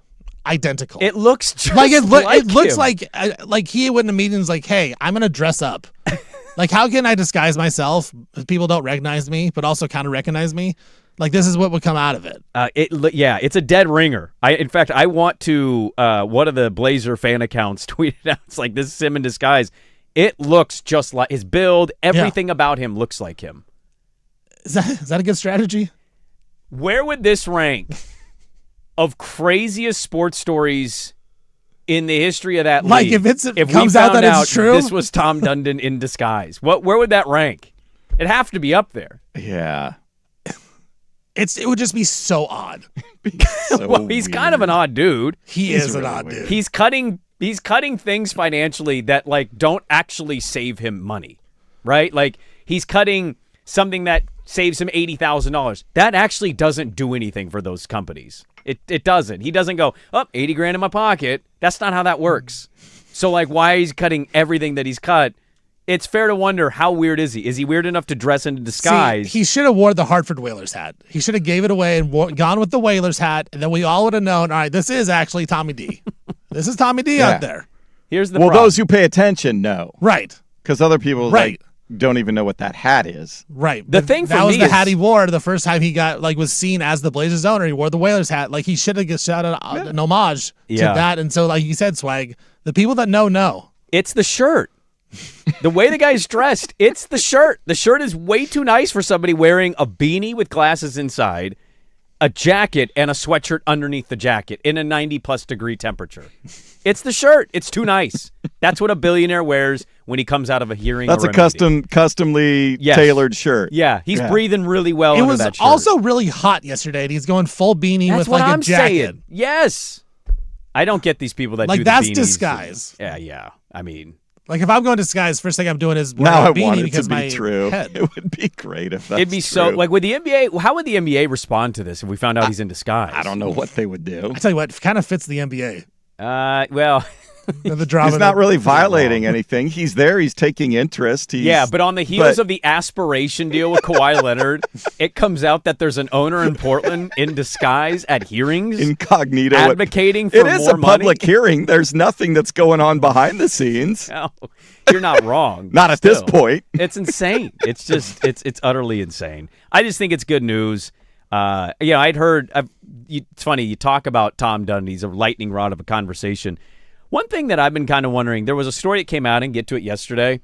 identical. It looks just it looks him. like he went in a meeting like, hey, I'm going to dress up. Like, how can I disguise myself if people don't recognize me, but also kind of recognize me? Like, this is what would come out of it. It's a dead ringer. In fact, I want to, one of the Blazer fan accounts tweeted out, it's like, this is him in disguise. It looks just like his build. Everything about him looks like him. Is that a good strategy? Where would this rank of craziest sports stories in the history of that league? Like, if comes out that it's true, this was Tom Dundon in disguise. Where would that rank? It'd have to be up there. Yeah. It would just be so odd. Well, he's kind of an odd dude. He's really an odd weird. dude. He's cutting things financially that, like, don't actually save him money, right? Like, he's cutting something that saves him $80,000. That actually doesn't do anything for those companies. It doesn't. He doesn't go, $80,000 in my pocket. That's not how that works. So, like, why is he cutting everything that he's cut? It's fair to wonder, how weird is he? Is he weird enough to dress in disguise? See, he should have worn the Hartford Whalers hat. He should have gave it away and gone with the Whalers hat, and then we all would have known, all right, this is actually Tommy D. This is Tommy D out there. Here's the problem. Those who pay attention know. Right. Because other people don't even know what that hat is. Right. The thing for that was me the is, hat he wore the first time he was seen as the Blazers owner. He wore the Whalers hat. Like, he should have just shouted an homage to that. And so, like you said, Swag, the people that know. It's the shirt. The way the guy's dressed, it's the shirt. The shirt is way too nice for somebody wearing a beanie with glasses inside, a jacket, and a sweatshirt underneath the jacket in a 90-plus degree temperature. It's the shirt. It's too nice. That's what a billionaire wears when he comes out of a hearing. That's or a customly tailored shirt. Yeah, he's breathing really well under that shirt. It was also really hot yesterday, and he's going full beanie with like a jacket. Saying. Yes. I don't get these people that do the that's beanies. disguise. Yeah. I mean, like, if I'm going to disguise, first thing I'm doing is wearing now a I beanie want it because to be my true. head. It would be great if that's it'd be true. so, like, with the NBA, how would the NBA respond to this if we found out he's in disguise? I don't know what they would do. I tell you what, it kind of fits the NBA. Well, The drama. He's not really violating anything. He's there. He's taking interest. But on the heels of the aspiration deal with Kawhi Leonard, it comes out that there's an owner in Portland in disguise at hearings, incognito, advocating for more money. It is a public hearing. There's nothing that's going on behind the scenes. No, you're not wrong. Not at this point. It's insane. It's just it's utterly insane. I just think it's good news. I'd heard. It's funny you talk about Tom Dundee. He's a lightning rod of a conversation. One thing that I've been kind of wondering. There was a story that came out, and get to it yesterday.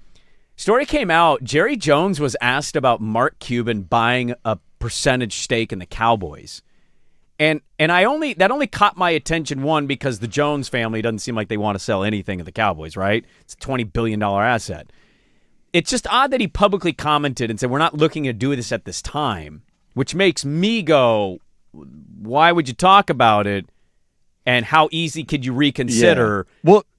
Story came out. Jerry Jones was asked about Mark Cuban buying a percentage stake in the Cowboys, and that only caught my attention, one, because the Jones family doesn't seem like they want to sell anything of the Cowboys. Right? It's a $20 billion asset. It's just odd that he publicly commented and said we're not looking to do this at this time. Which makes me go, why would you talk about it? And how easy could you reconsider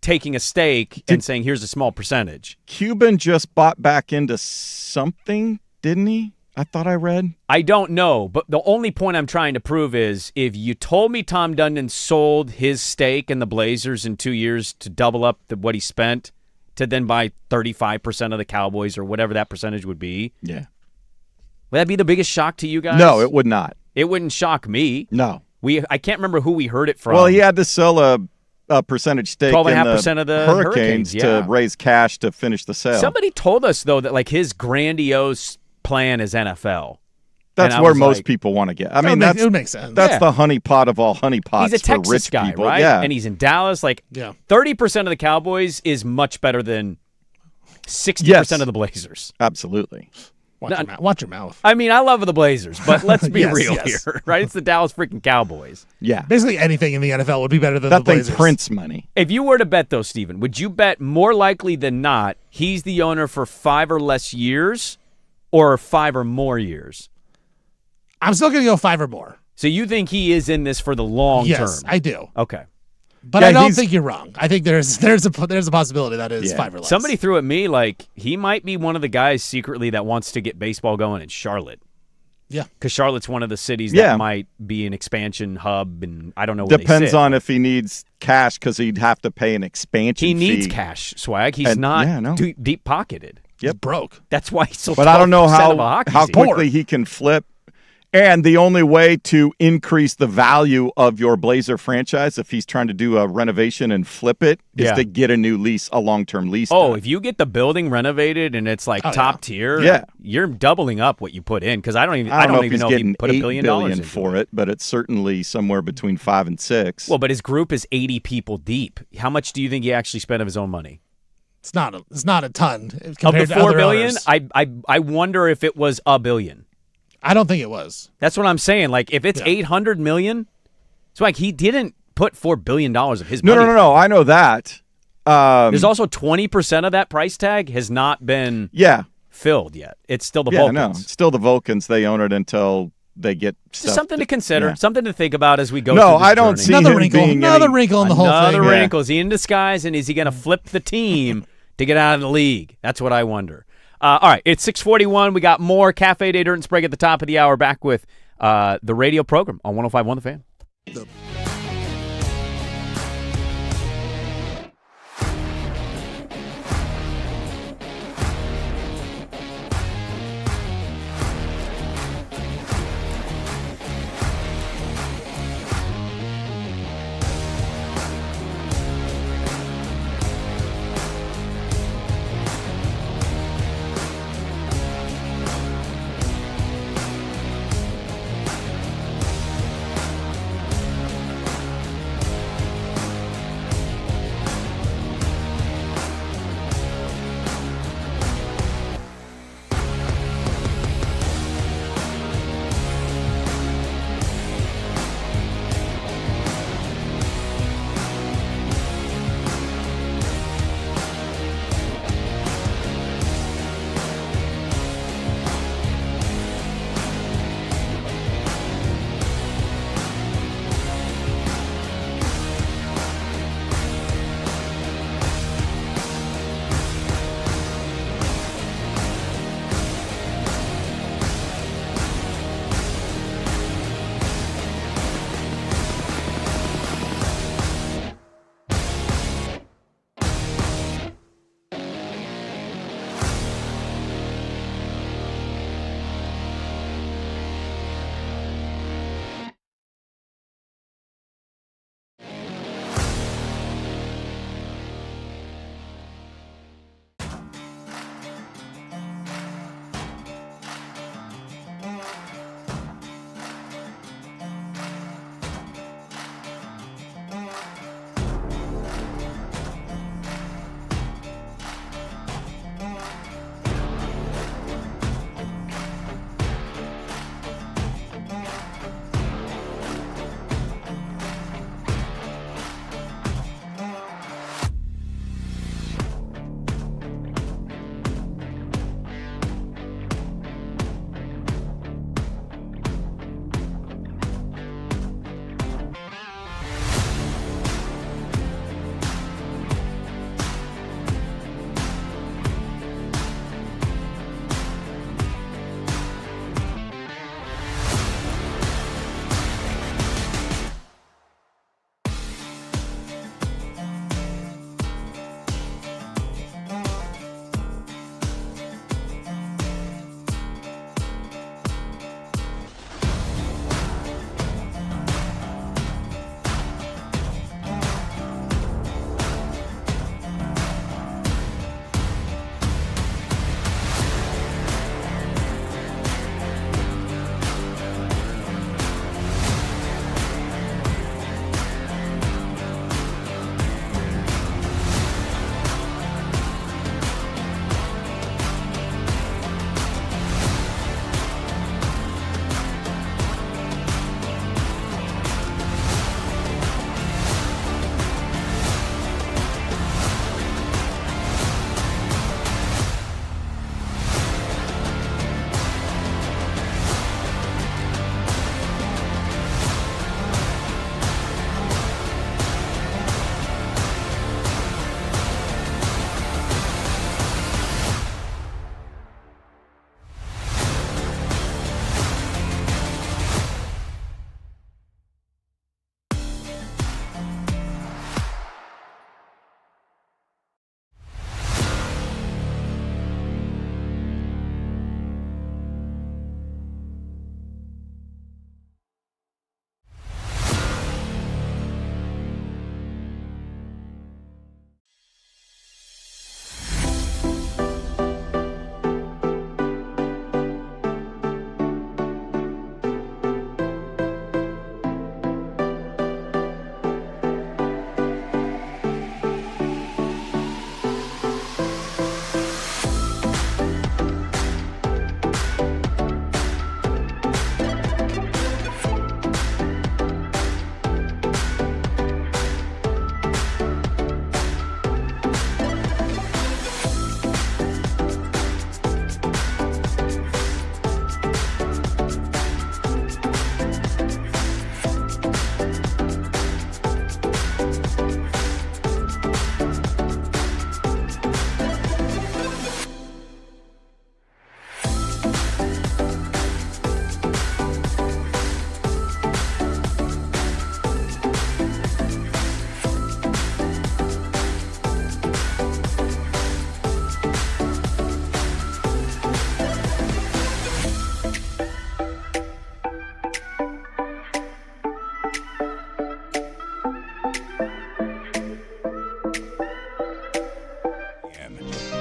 taking a stake and saying, here's a small percentage? Cuban just bought back into something, didn't he? I thought I read. I don't know, but the only point I'm trying to prove is if you told me Tom Dundon sold his stake in the Blazers in 2 years to double up what he spent to then buy 35% of the Cowboys or whatever that percentage would be. Yeah. Would that be the biggest shock to you guys? No, it would not. It wouldn't shock me. No. I can't remember who we heard it from. Well, he had to sell a percentage stake 12.5% of the Hurricanes to raise cash to finish the sale. Somebody told us, though, that like his grandiose plan is NFL. That's where most people want to get. I mean, it would make sense. That's the honeypot of all honeypots. He's a Texas for rich guy, people. right? Yeah. And he's in Dallas. 30% of the Cowboys is much better than 60% of the Blazers. Absolutely. Watch your mouth. I mean, I love the Blazers, but let's be real here, right? It's the Dallas freaking Cowboys. Yeah. Basically anything in the NFL would be better than that the Blazers. That thing prints money. If you were to bet, though, Steven, would you bet more likely than not he's the owner for 5 or less years or 5 or more years? I'm still going to go 5 or more. So you think he is in this for the long term? Yes, I do. Okay. But I don't think you're wrong. I think there's a possibility that is 5 or less. Somebody threw at me like he might be one of the guys secretly that wants to get baseball going in Charlotte. Yeah. Because Charlotte's one of the cities that might be an expansion hub, and I don't know where Depends they sit. on if he needs cash because he'd have to pay an expansion He fee. needs cash, Swag. He's not deep-pocketed. He's broke. That's why he's so But I don't know how team. quickly he can flip. And the only way to increase the value of your Blazer franchise, if he's trying to do a renovation and flip it, is to get a new lease, a long-term lease. Oh, if you get the building renovated and it's like top tier, you're doubling up what you put in. Because I don't even know if he put $1 billion for it, but it's certainly somewhere between 5 and 6. Well, but his group is 80 people deep. How much do you think he actually spent of his own money? It's not a ton of compared the to $4 other billion. owners. I wonder if it was $1 billion. I don't think it was. That's what I'm saying. Like, if it's $800 million, it's like he didn't put $4 billion of his money. No. I know that. There's also 20% of that price tag has not been filled yet. It's still the Vulcans. No, it's still the Vulcans. They own it until they get stuff. Something to consider, something to think about as we go. No, through this I don't journey. see another him wrinkle. being Another wrinkle in the whole thing. Another wrinkle. Is he in disguise, and is he going to flip the team to get out of the league? That's what I wonder. All right, it's 6:41. We got more Cafe Day Dirt and Sprague at the top of the hour. Back with the radio program on 105.1 The Fan.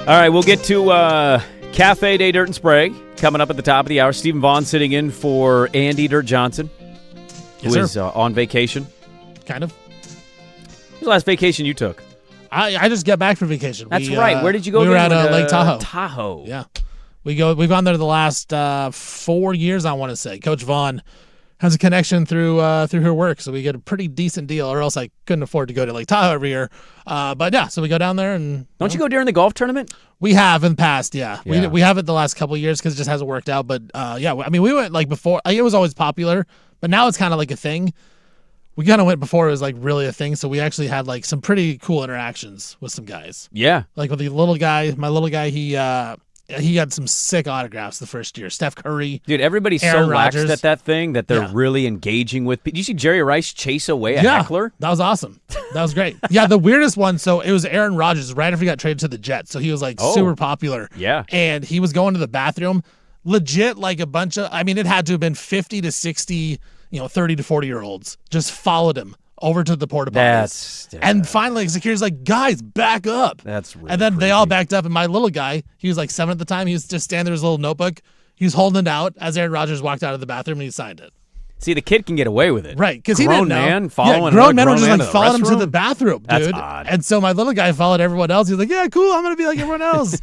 right, we'll get to Cafe Day Dirt and Sprague coming up at the top of the hour. Stephen Vaughn sitting in for Andy Dirt Johnson, who is on vacation. Kind of. When's the last vacation you took? I just got back from vacation. That's right. Where did you go? We were at Lake Tahoe. Tahoe. Yeah. We've gone there the last 4 years, I want to say. Coach Vaughn has a connection through her work, so we get a pretty decent deal, or else I couldn't afford to go to Lake Tahoe every year. But yeah, so we go down there and don't you go during the golf tournament? We have in the past, yeah. We haven't the last couple of years because it just hasn't worked out. But yeah, I mean, we went like before. It was always popular, but now it's kind of like a thing. We kind of went before it was like really a thing, so we actually had like some pretty cool interactions with some guys. Yeah, like with the little guy, my little guy, he got some sick autographs the first year. Steph Curry, dude, everybody's Aaron so Rodgers. laxed at that thing that they're really engaging with. Did you see Jerry Rice chase away a heckler? That was awesome. That was great. Yeah, the weirdest one. So it was Aaron Rodgers right after he got traded to the Jets, so he was like super popular. Yeah, and he was going to the bathroom, legit like a bunch of. I mean, it had to have been 50 to 60. 30 to 40-year-olds just followed him over to the porta potties. And finally, security's like, guys, back up. That's really And then creepy. they all backed up, and my little guy, he was like 7 at the time, he was just standing there with his little notebook. He was holding it out as Aaron Rodgers walked out of the bathroom, and he signed it. See, the kid can get away with it. Right, because he didn't know. Man following grown men were just man like following him to restroom? the bathroom, dude. That's odd. And so my little guy followed everyone else. He was like, yeah, cool, I'm going to be like everyone else.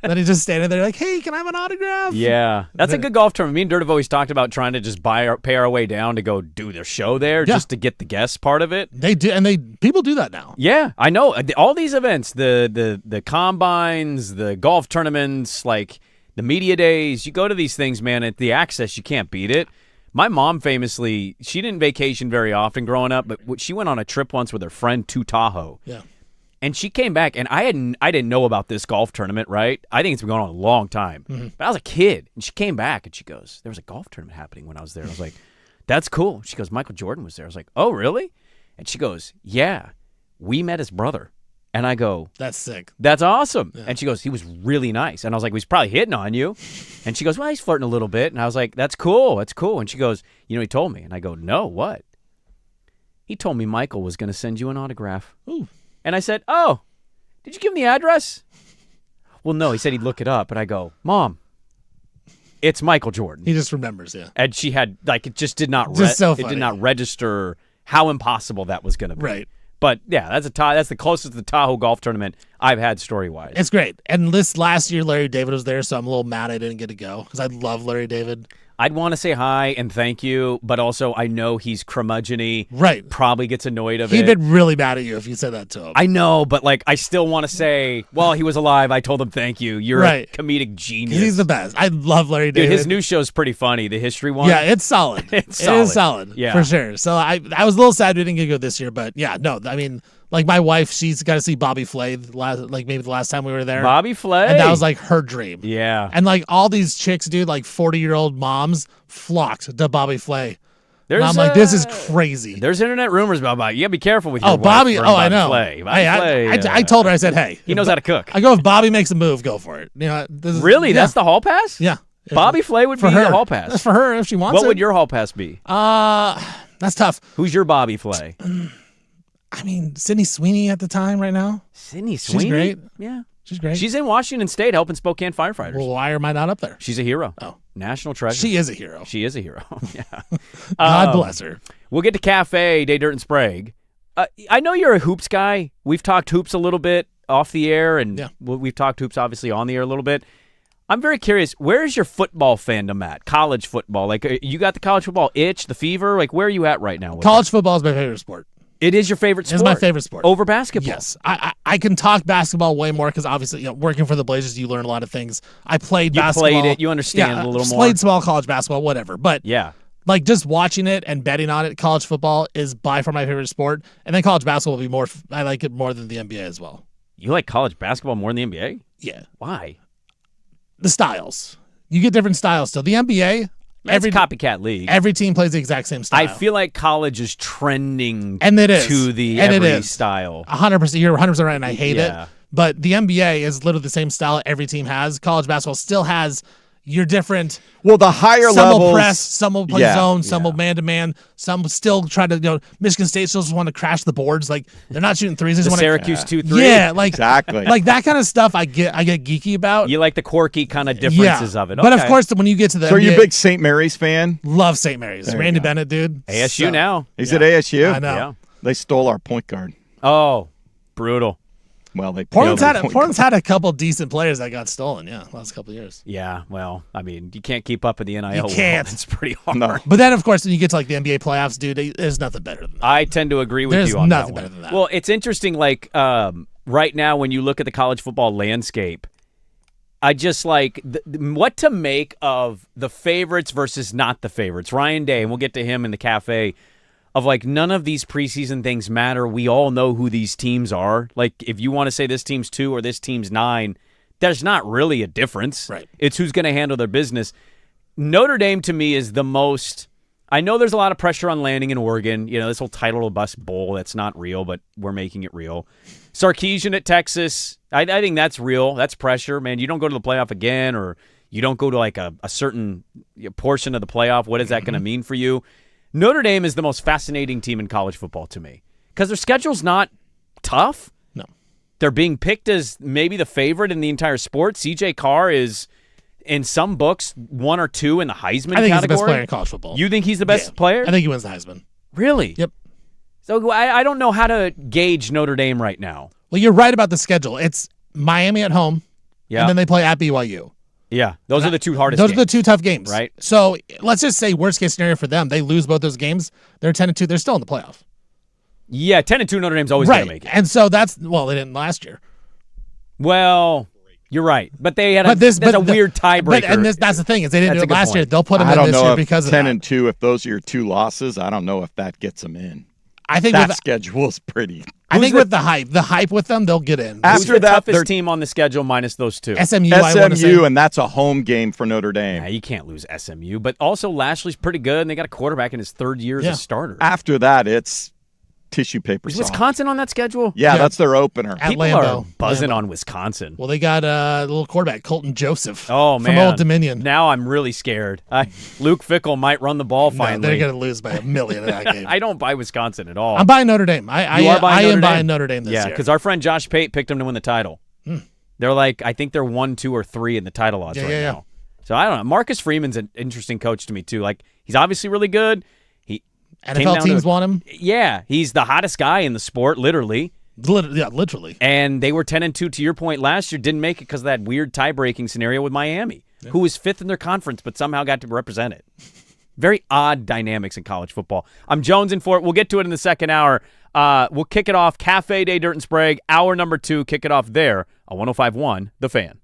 Then he's just standing there like, hey, can I have an autograph? Yeah, that's a good golf tournament. Me and Dirt have always talked about trying to just pay our way down to go do their show there just to get the guest part of it. They do, and people do that now. Yeah, I know. All these events, the combines, the golf tournaments, like the media days, you go to these things, man, at the access, you can't beat it. My mom famously, she didn't vacation very often growing up, but she went on a trip once with her friend to Tahoe. Yeah. And she came back, and I didn't know about this golf tournament, right? I think it's been going on a long time. Mm-hmm. But I was a kid, and she came back, and she goes, there was a golf tournament happening when I was there. I was like, that's cool. She goes, Michael Jordan was there. I was like, oh, really? And she goes, yeah, we met his brother. And I go, that's sick. That's awesome. Yeah. And she goes, he was really nice. And I was like, well, he's probably hitting on you. And she goes, well, he's flirting a little bit. And I was like, that's cool. That's cool. And she goes, he told me. And I go, no, what? He told me Michael was going to send you an autograph. Ooh. And I said, oh, did you give him the address? Well, no. He said he'd look it up. And I go, Mom, it's Michael Jordan. He just remembers, yeah. And she had, like, it just did not, it did not register how impossible that was going to be. Right. But yeah, that's the closest to the Tahoe golf tournament I've had story-wise. It's great. And last year, Larry David was there, so I'm a little mad I didn't get to go because I love Larry David. I'd want to say hi and thank you, but also I know he's curmudgeon-y. Right. Probably gets annoyed of it. He'd been really mad at you if you said that to him. I know, but like I still want to say, well, he was alive. I told him thank you. You're a comedic genius. He's the best. I love Larry David. Dude, his new show's pretty funny, the history one. Yeah, it's solid. It is solid. Yeah. For sure. So I was a little sad we didn't get to go this year, but yeah, no, I mean, like my wife, she's got to see Bobby Flay maybe the last time we were there. Bobby Flay? And that was like her dream. Yeah. And like all these chicks, dude, like 40-year-old moms flocked to Bobby Flay. And I'm like, this is crazy. There's internet rumors about Bobby. You gotta be careful with your wife. Bobby. I know. Flay. I told her, I said, hey. He knows how to cook. I go, if Bobby makes a move, go for it. Really? Yeah. That's the hall pass? Yeah. Bobby Flay would be the hall pass. That's for her if she wants it. What would your hall pass be? That's tough. Who's your Bobby Flay? I mean, Sydney Sweeney at the time right now. Sydney Sweeney? She's great. Yeah. She's great. She's in Washington State helping Spokane firefighters. Well, why am I not up there? She's a hero. Oh. National treasure. She is a hero. She is a hero. Yeah. God bless her. We'll get to Cafe Day Dirt and Sprague. I know you're a hoops guy. We've talked hoops a little bit off the air, and we've talked hoops obviously on the air a little bit. I'm very curious, where's your football fandom at? College football. Like, you got the college football itch, the fever? Like, where are you at right now? College football is my favorite sport. It is your favorite sport? It's my favorite sport. Over basketball? Yes. I can talk basketball way more because obviously, working for the Blazers, you learn a lot of things. I played basketball. You played it. You understand a little more. Played small college basketball, whatever. But like just watching it and betting on it, college football is by far my favorite sport. And then college basketball will be more, I like it more than the NBA as well. You like college basketball more than the NBA? Yeah. Why? The styles. You get different styles still. The NBA, every copycat league. Every team plays the exact same style. I feel like college is trending and it is. To the every style. 100%. You're 100% right, and I hate it. But the NBA is literally the same style every team has. College basketball still has, you're different. Well, the higher some levels, will press, some will play zone, some will man-to-man, some will still try to, Michigan State still just want to crash the boards. Like, they're not shooting threes. They just want Syracuse 2-3? Yeah, like, exactly. like that kind of stuff I get geeky about. You like the quirky kind of differences of it. But, of Okay. course, when you get to the So are you NBA, a big St. Mary's fan? love St. Mary's. Randy Bennett, dude. ASU now. He's at ASU? I know. Yeah. They stole our point guard. Oh, brutal. Well, they Portland's failed their point Portland's guard. had a couple decent players that got stolen, last couple of years. Yeah, well, I mean, you can't keep up with the NIL. You can't. World. It's pretty hard. No. But then, of course, when you get to like the NBA playoffs, dude, there's nothing better than that. I tend to agree with There's you on that nothing one. better than that. Well, it's interesting, like, right now when you look at the college football landscape, I just like what to make of the favorites versus not the favorites. Ryan Day, and we'll get to him in the cafe, of like none of these preseason things matter. We all know who these teams are. Like if you want to say this team's 2 or this team's 9, there's not really a difference. Right. It's who's going to handle their business. Notre Dame to me is the most. I know there's a lot of pressure on landing in Oregon. This whole title of bus bowl, that's not real, but we're making it real. Sarkisian at Texas, I think that's real. That's pressure, man. You don't go to the playoff again, or you don't go to like a certain portion of the playoff. What is that going to mean for you? Notre Dame is the most fascinating team in college football to me because their schedule's not tough. No. They're being picked as maybe the favorite in the entire sport. CJ Carr is, in some books, 1 or 2 in the Heisman category. I think he's the best player in college football. You think he's the best player? I think he wins the Heisman. Really? Yep. So I don't know how to gauge Notre Dame right now. Well, you're right about the schedule. It's Miami at home, Yeah. and then they play at BYU. Yeah. Those are the 2 hardest Those games. are the 2 tough games. Right. So let's just say worst case scenario for them, they lose both those games. They're 10-2. They're still in the playoff. Yeah, 10-2 Notre Dame's always going to make it. And so they didn't last year. Well, you're right. But they had a weird tiebreaker. That's the thing is they didn't That's do a it good last year. point. They'll put them I in don't this know year if because of 10 that. and 2, if those are your 2 losses, I don't know if that gets them in. I think That with schedule is pretty. with the hype with them, they'll get in. Who's After the that, they're toughest team on the schedule minus those 2? SMU, I want to say. SMU, and that's a home game for Notre Dame. Yeah, you can't lose SMU. But also Lashley's pretty good, and they got a quarterback in his 3rd year as a starter. After that, it's tissue paper Is soft. Wisconsin on that schedule? Yeah, that's their opener. At People Lambeau. are buzzing on Wisconsin. Well, they got a little quarterback, Colton Joseph. Oh, man. From Old Dominion. Now I'm really scared. Luke Fickell might run the ball No, finally. they're going to lose by a million in that game. I don't buy Wisconsin at all. I'm buying Notre Dame. I am buying Notre Dame this year. because our friend Josh Pate picked them to win the title. They're like, I think they're 1, 2, or 3 in the title odds now. So I don't know. Marcus Freeman's an interesting coach to me too. Like he's obviously really good. NFL teams want him. Yeah, he's the hottest guy in the sport, literally. Literally. And they were 10-2 to your point last year. Didn't make it because of that weird tie-breaking scenario with Miami, who was 5th in their conference but somehow got to represent it. Very odd dynamics in college football. I'm Jones in for it. We'll get to it in the second hour. We'll kick it off. Cafe Day, Dirt and Sprague, hour number 2. Kick it off there on 105.1 The Fan.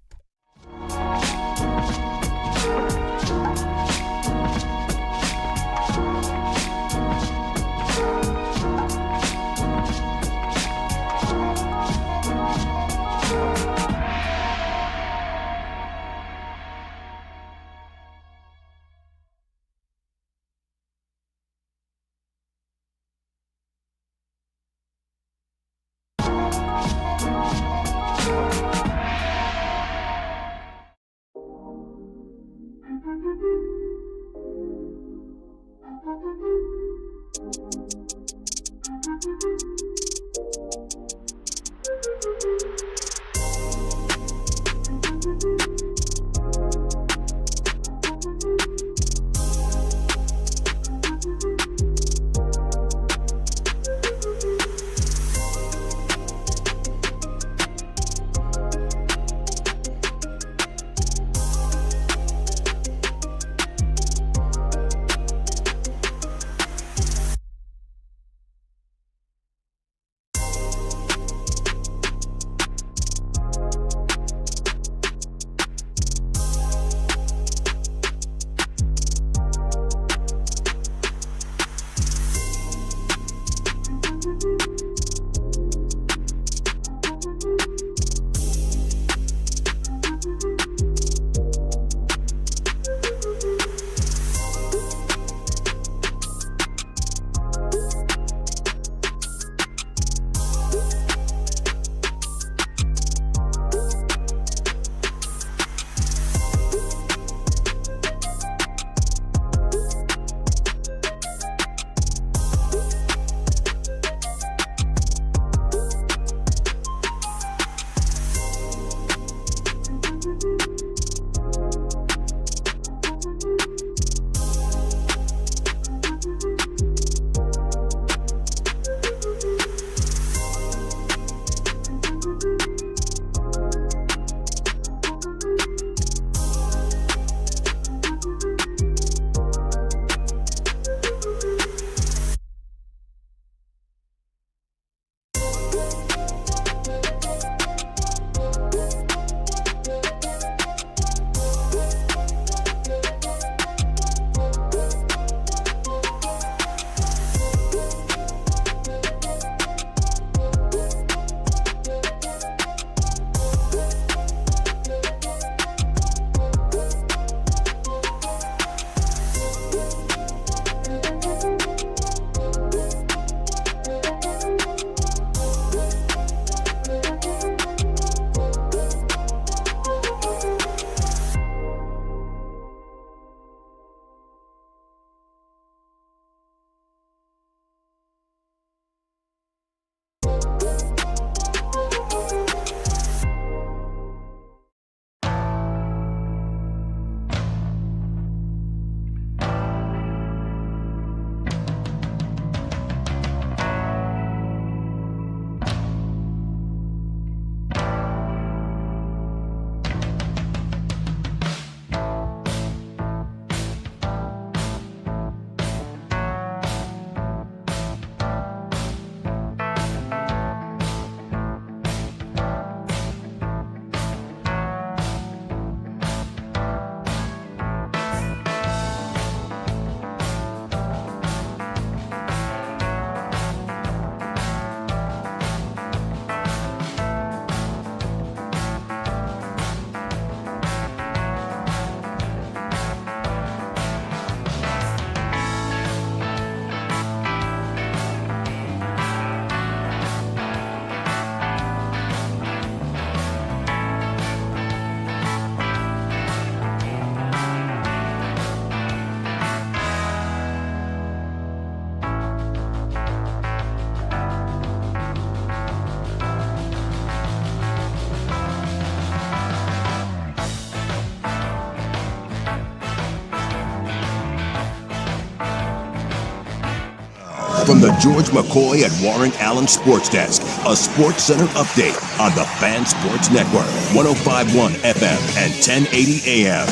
From the George McCoy and Warren Allen Sports Desk, a Sports Center update on the Fan Sports Network, 105.1 FM and 1080 AM.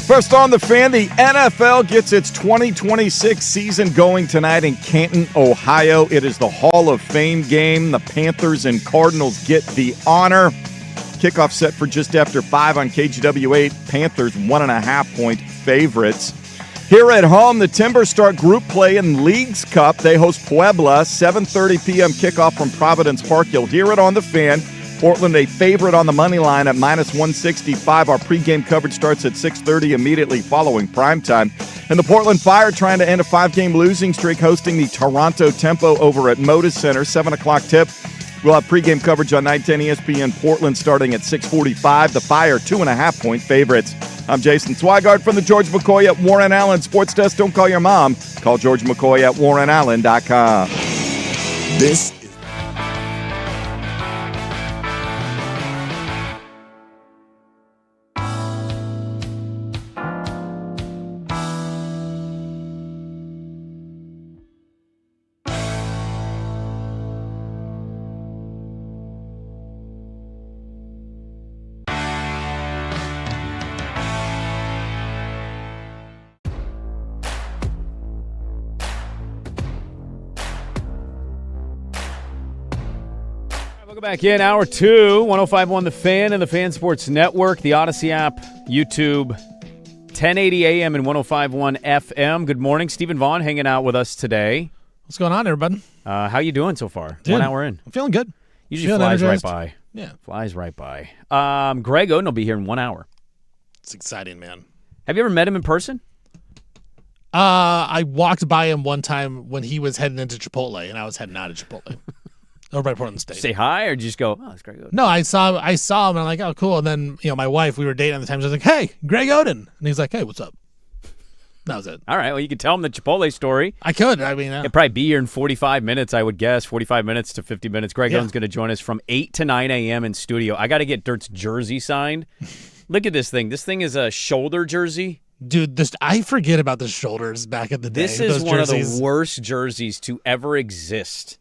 First on the Fan, the NFL gets its 2026 season going tonight in Canton, Ohio. It is the Hall of Fame game. The Panthers and Cardinals get the honor. Kickoff set for just after 5 on KGW8. Panthers 1.5-point favorites. Here at home, the Timbers start group play in Leagues Cup. They host Puebla, 7:30 p.m. kickoff from Providence Park. You'll hear it on the Fan. Portland a favorite on the money line at -165. Our pregame coverage starts at 6:30 immediately following primetime. And the Portland Fire trying to end a 5-game losing streak, hosting the Toronto Tempo over at Moda Center. 7 o'clock tip. We'll have pregame coverage on 910 ESPN Portland starting at 6:45. The Fire 2.5-point favorites. I'm Jason Swigard from the George McCoy at Warren Allen Sports Desk. Don't call your mom. Call George McCoy at warrenallen.com. This Welcome back in Hour 2, 105.1 The Fan and the Fan Sports Network, the Odyssey app, YouTube, 1080 AM and 105.1 FM. Good morning. Stephen Vaughn hanging out with us today. What's going on, everybody? How you doing so far? Dude, 1 hour in. I'm feeling good. Usually Feeling flies energized. right by. Yeah. Flies right by. Greg Oden will be here in 1 hour. It's exciting, man. Have you ever met him in person? I walked by him one time when he was heading into Chipotle, and I was heading out of Chipotle. Over by Portland State. Say hi, or did you just go, oh, it's Greg Oden? No, I saw him, and I'm like, oh, cool. And then, my wife, we were dating at the time. She was like, hey, Greg Oden. And he's like, hey, what's up? That was it. All right, well, you could tell him the Chipotle story. I could. I mean, He'll probably be here in 45 minutes, I would guess, 45 minutes to 50 minutes. Greg Yeah. Oden's going to join us from 8 to 9 a.m. in studio. I got to get Dirt's jersey signed. Look at this thing. This thing is a shoulder jersey. dude, I forget about the shoulders back in the day. This is those one jerseys. of the worst jerseys to ever exist.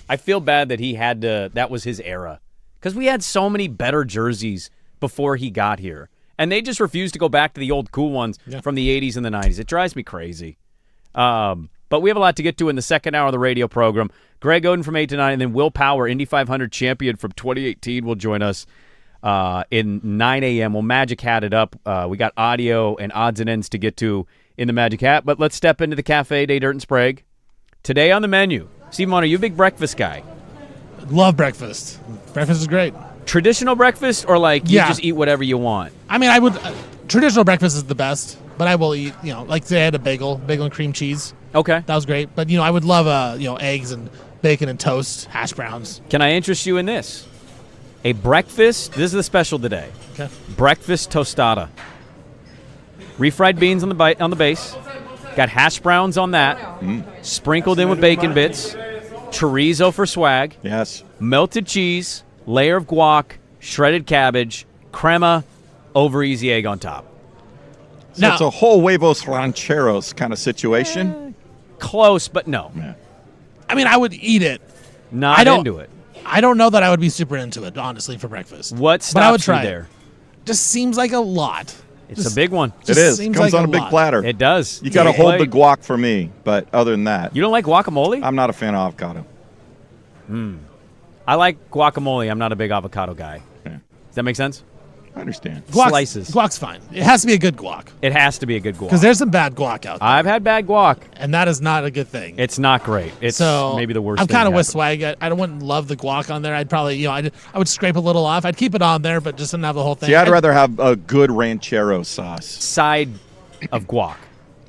I feel bad that he had to, that was his era. Because we had so many better jerseys before he got here. And they just refused to go back to the old cool ones from the 80s and the 90s. It drives me crazy. But we have a lot to get to in the second hour of the radio program. Greg Oden from 8 to 9, and then Will Power, Indy 500 champion from 2018, will join us in 9 a.m. We'll Magic Hat it up. We got audio and odds and ends to get to in the Magic Hat. But let's step into the Cafe Day, Dirt and Sprague. Today on the menu, Steve Mon, are you a big breakfast guy? Love breakfast. Breakfast is great. Traditional breakfast or like you Yeah. just eat whatever you want? I mean, I would. Traditional breakfast is the best, but I will eat, like today I had a bagel and cream cheese. Okay. That was great. But, I would love, eggs and bacon and toast, hash browns. Can I interest you in this? A breakfast, this is the special today. Okay. Breakfast tostada. Refried beans on the base. Got hash browns on that. Sprinkled in with bacon bits. Chorizo for swag. Yes. Melted cheese. Layer of guac. Shredded cabbage. Crema. Over easy egg on top. So Now- it's a whole huevos rancheros kind of situation. Close, but no. Yeah. I mean, I would eat it. Not I don't- into it. I don't know that I would be super into it, honestly, for breakfast. What stops But I would you try there? it. Just seems like a lot. It's a big one. It Just is. seems Comes like on a a big lot. platter. It does. You got to It's hold the like- guac for me, but other than that, You don't like guacamole? I'm not a fan of avocado. I like guacamole. I'm not a big avocado guy. Yeah. Does that make sense? I understand. Slices. Guac's fine. It has to be a good guac. It has to be a good guac. Because there's some bad guac out there, I've had bad guac. and that is not a good thing. It's not great. It's So maybe the worst I'm thing kind of to with happen. swag. I wouldn't love the guac on there. I'd probably, I would scrape a little off. I'd keep it on there, but just not have the whole thing. See, I'd rather have a good ranchero sauce. Side of guac.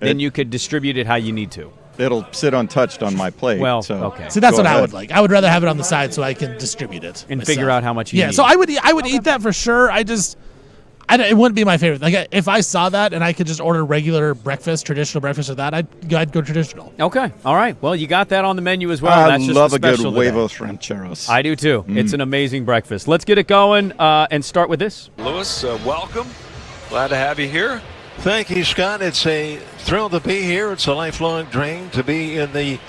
Then you could distribute it how you need to. It'll sit untouched on my plate. Well, so okay. See, that's go what I ahead. would like. I would rather have it on the side so I can distribute it And myself. figure out how much you Yeah, need. so I would eat that for sure. It wouldn't be my favorite. Like if I saw that and I could just order regular breakfast, traditional breakfast or that, I'd go traditional. Okay. All right. Well, you got that on the menu as well. I That's just love the a good special today. huevos rancheros. I do too. It's an amazing breakfast. Let's get it going and start with this. Lewis, welcome. Glad to have you here. Thank you, Scott. It's a thrill to be here. It's a lifelong dream to be in the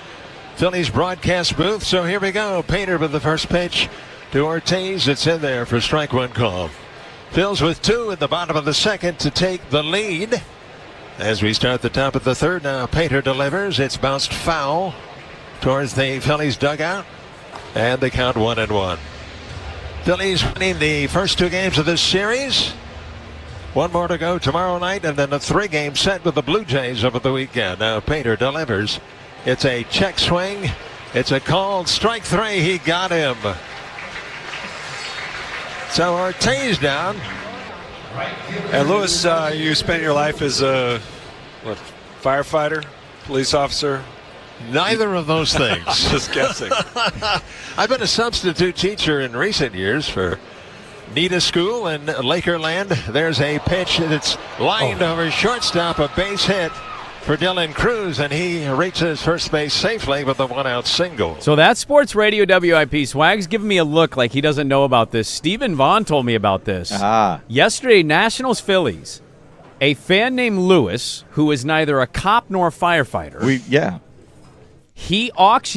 Phillies broadcast booth. So here we go. Painter with the first pitch to Ortiz. It's in there for strike one call. Phils with 2 in the bottom of the second to take the lead. As we start the top of the third now, Painter delivers. It's bounced foul towards the Phillies dugout. And they count 1-1. Phillies winning the first 2 games of this series. 1 more to go tomorrow night, and then a 3-game set with the Blue Jays over the weekend. Now Painter delivers. It's a check swing. It's a called strike 3. He got him. So Ortiz down. And Lewis, you spent your life as a firefighter, police officer? Neither of those things. Just guessing. I've been a substitute teacher in recent years for Nita School in Lakerland. There's a pitch that's lined over shortstop, a base hit for Dylan Cruz, and he reaches first base safely with a 1-out single. So that's Sports Radio WIP. Swag's giving me a look like he doesn't know about this. Stephen Vaughn told me about this. Yesterday, Nationals Phillies, a fan named Lewis, who is neither a cop nor a firefighter. He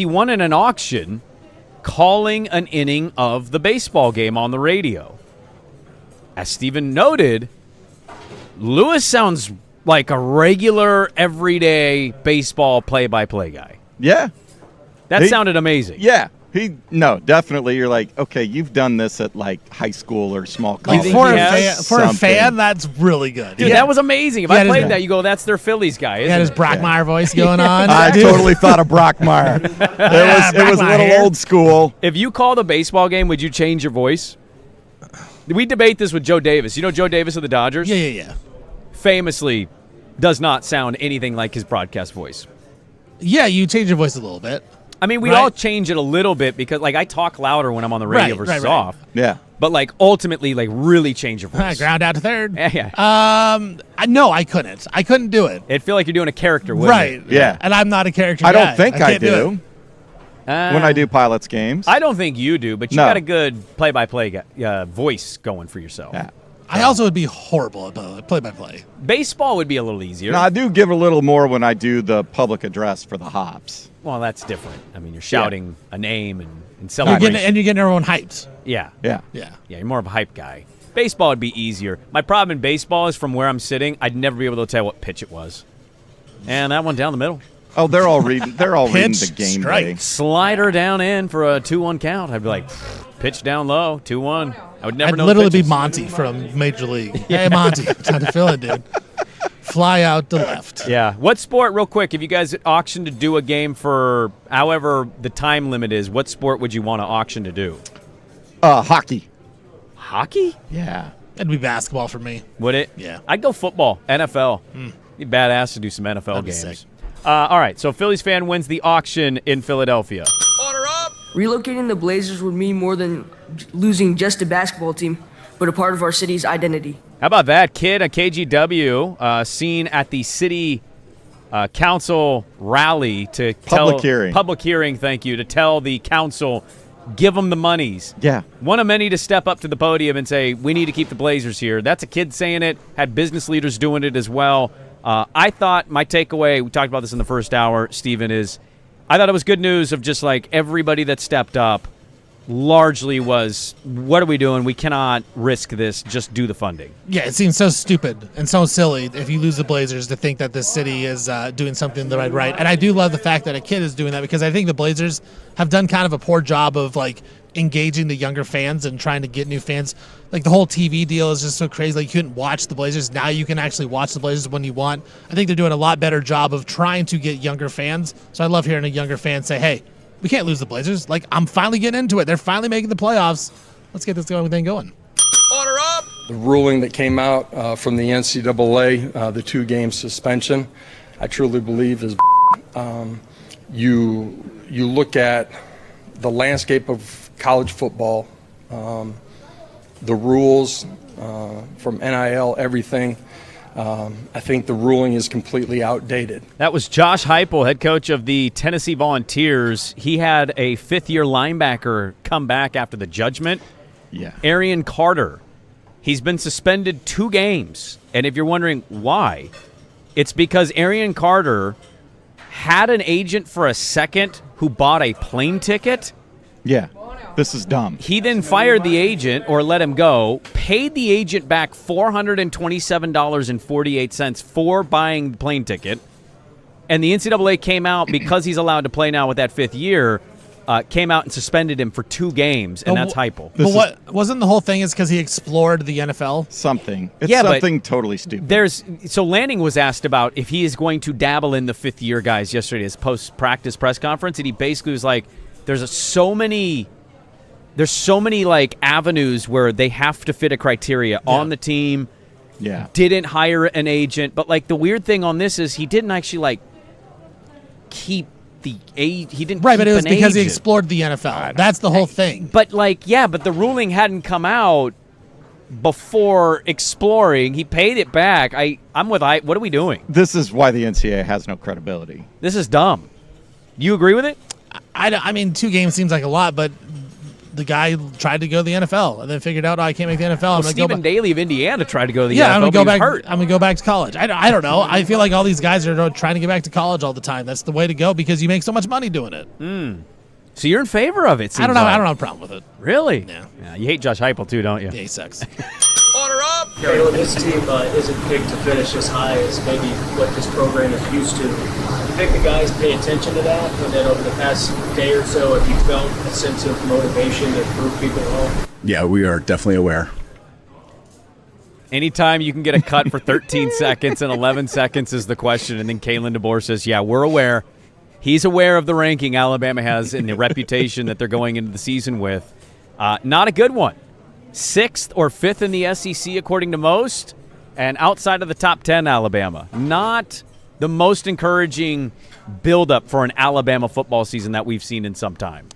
won in an auction calling an inning of the baseball game on the radio. As Stephen noted, Lewis sounds like a regular, everyday baseball play-by-play guy. Yeah. That sounded amazing. Yeah. Definitely. You're like, okay, you've done this at like high school or small college. For a fan, that's really good. Dude, that was amazing. If I played that, you go, that's their Phillies guy. He had his Brockmeyer voice going on. I totally thought of Brockmeyer. It was a little old school. If you called a baseball game, would you change your voice? We debate this with Joe Davis. You know Joe Davis of the Dodgers? Yeah. Famously does not sound anything like his broadcast voice. Yeah, you change your voice a little bit. I mean, we all change it a little bit because, like, I talk louder when I'm on the radio versus off. Yeah. But, like, ultimately, like, really change your voice. Ground out to third. Yeah. No, I couldn't. I couldn't do it. It'd feel like you're doing a character, wouldn't it? Yeah. And I'm not a character I guy. don't think I do. When I do pilots games. I don't think you do, but you got a good play-by-play voice going for yourself. Yeah. I also would be horrible at play-by-play. Baseball would be a little easier. No, I do give a little more when I do the public address for the hops. Well, that's different. I mean, you're shouting a name and celebration. You're getting everyone hyped. Yeah. Yeah. You're more of a hype guy. Baseball would be easier. My problem in baseball is from where I'm sitting, I'd never be able to tell what pitch it was. And that one down the middle. Oh, they're all reading the game day. Slider down in for a 2-1 count. I'd be like, pitch down low, 2-1. I would never know. I'd literally be Monty from Major League. Hey, Monty, time to fill it, dude. Fly out to left. Yeah. What sport, real quick, if you guys auction to do a game for however the time limit is, what sport would you want to auction to do? Hockey. Hockey? Yeah. It'd be basketball for me. Would it? Yeah. I'd go football, NFL. Be badass to do some NFL That'd be games. sick. All right, so Phillies fan wins the auction in Philadelphia. Order up! Relocating the Blazers would mean more than losing just a basketball team, but a part of our city's identity. How about that? Kid, a KGW, seen at the city council rally to Public hearing. Public hearing, thank you, to tell the council, give them the monies. Yeah. One of many to step up to the podium and say, we need to keep the Blazers here. That's a kid saying it, had business leaders doing it as well. I thought my takeaway, we talked about this in the first hour, Stephen, is I thought it was good news of just like everybody that stepped up largely was, what are we doing? We cannot risk this. Just do the funding. Yeah, it seems so stupid and so silly if you lose the Blazers to think that this city is doing something the right. And I do love the fact that a kid is doing that because I think the Blazers have done kind of a poor job of like engaging the younger fans and trying to get new fans. Like the whole TV deal is just so crazy. Like you couldn't watch the Blazers. Now you can actually watch the Blazers when you want. I think they're doing a lot better job of trying to get younger fans. So I love hearing a younger fan say, hey, we can't lose the Blazers. Like, I'm finally getting into it. They're finally making the playoffs. Let's get this thing going. Order up! The ruling that came out from the NCAA, the 2-game suspension, I truly believe is you look at the landscape of college football, the rules from NIL, everything. I think the ruling is completely outdated. That was Josh Heupel, head coach of the Tennessee Volunteers. He had a fifth-year linebacker come back after the judgment. Yeah. Arian Carter. He's been suspended 2 games. And if you're wondering why, it's because Arian Carter had an agent for a second who bought a plane ticket. Yeah, this is dumb. He then fired the agent or let him go, paid the agent back $427.48 for buying the plane ticket, and the NCAA came out, because he's allowed to play now with that 5th year, came out and suspended him for 2 games, and that's Heupel. But what wasn't the whole thing is because he explored the NFL? Something. It's something totally stupid. So Lanning was asked about if he is going to dabble in the 5th year guys yesterday at his post-practice press conference, and he basically was like, there's so many like avenues where they have to fit a criteria on the team. Yeah. Didn't hire an agent, but like the weird thing on this is he didn't actually like keep he didn't right, keep but it was an because he agent. explored the NFL. That's the whole thing. But but the ruling hadn't come out before exploring. He paid it back. I'm with what are we doing? This is why the NCAA has no credibility. This is dumb. You agree with it? I mean, 2 games seems like a lot, but the guy tried to go to the NFL and then figured out, I can't make the NFL. Well, Stephen Daly of Indiana tried to go to the NFL. I'm gonna hurt. I'm gonna go back to college. I don't know. I feel like all these guys are trying to get back to college all the time. That's the way to go because you make so much money doing it. So you're in favor of it? I don't know. I don't have a problem with it. Really? Yeah. You hate Josh Heupel too, don't you? Yeah, he sucks. Order up! Caleb, this team isn't picked to finish as high as maybe what this program is used to. You think the guys pay attention to that? And then over the past day or so, have you felt a sense of motivation to prove people wrong? Yeah, we are definitely aware. Anytime you can get a cut for 13 seconds and 11 seconds is the question, and then Kalen DeBoer says, yeah, we're aware. He's aware of the ranking Alabama has and the reputation that they're going into the season with. Not a good one. 6th or 5th in the SEC, according to most, and outside of the top 10, Alabama. Not the most encouraging buildup for an Alabama football season that we've seen in some time.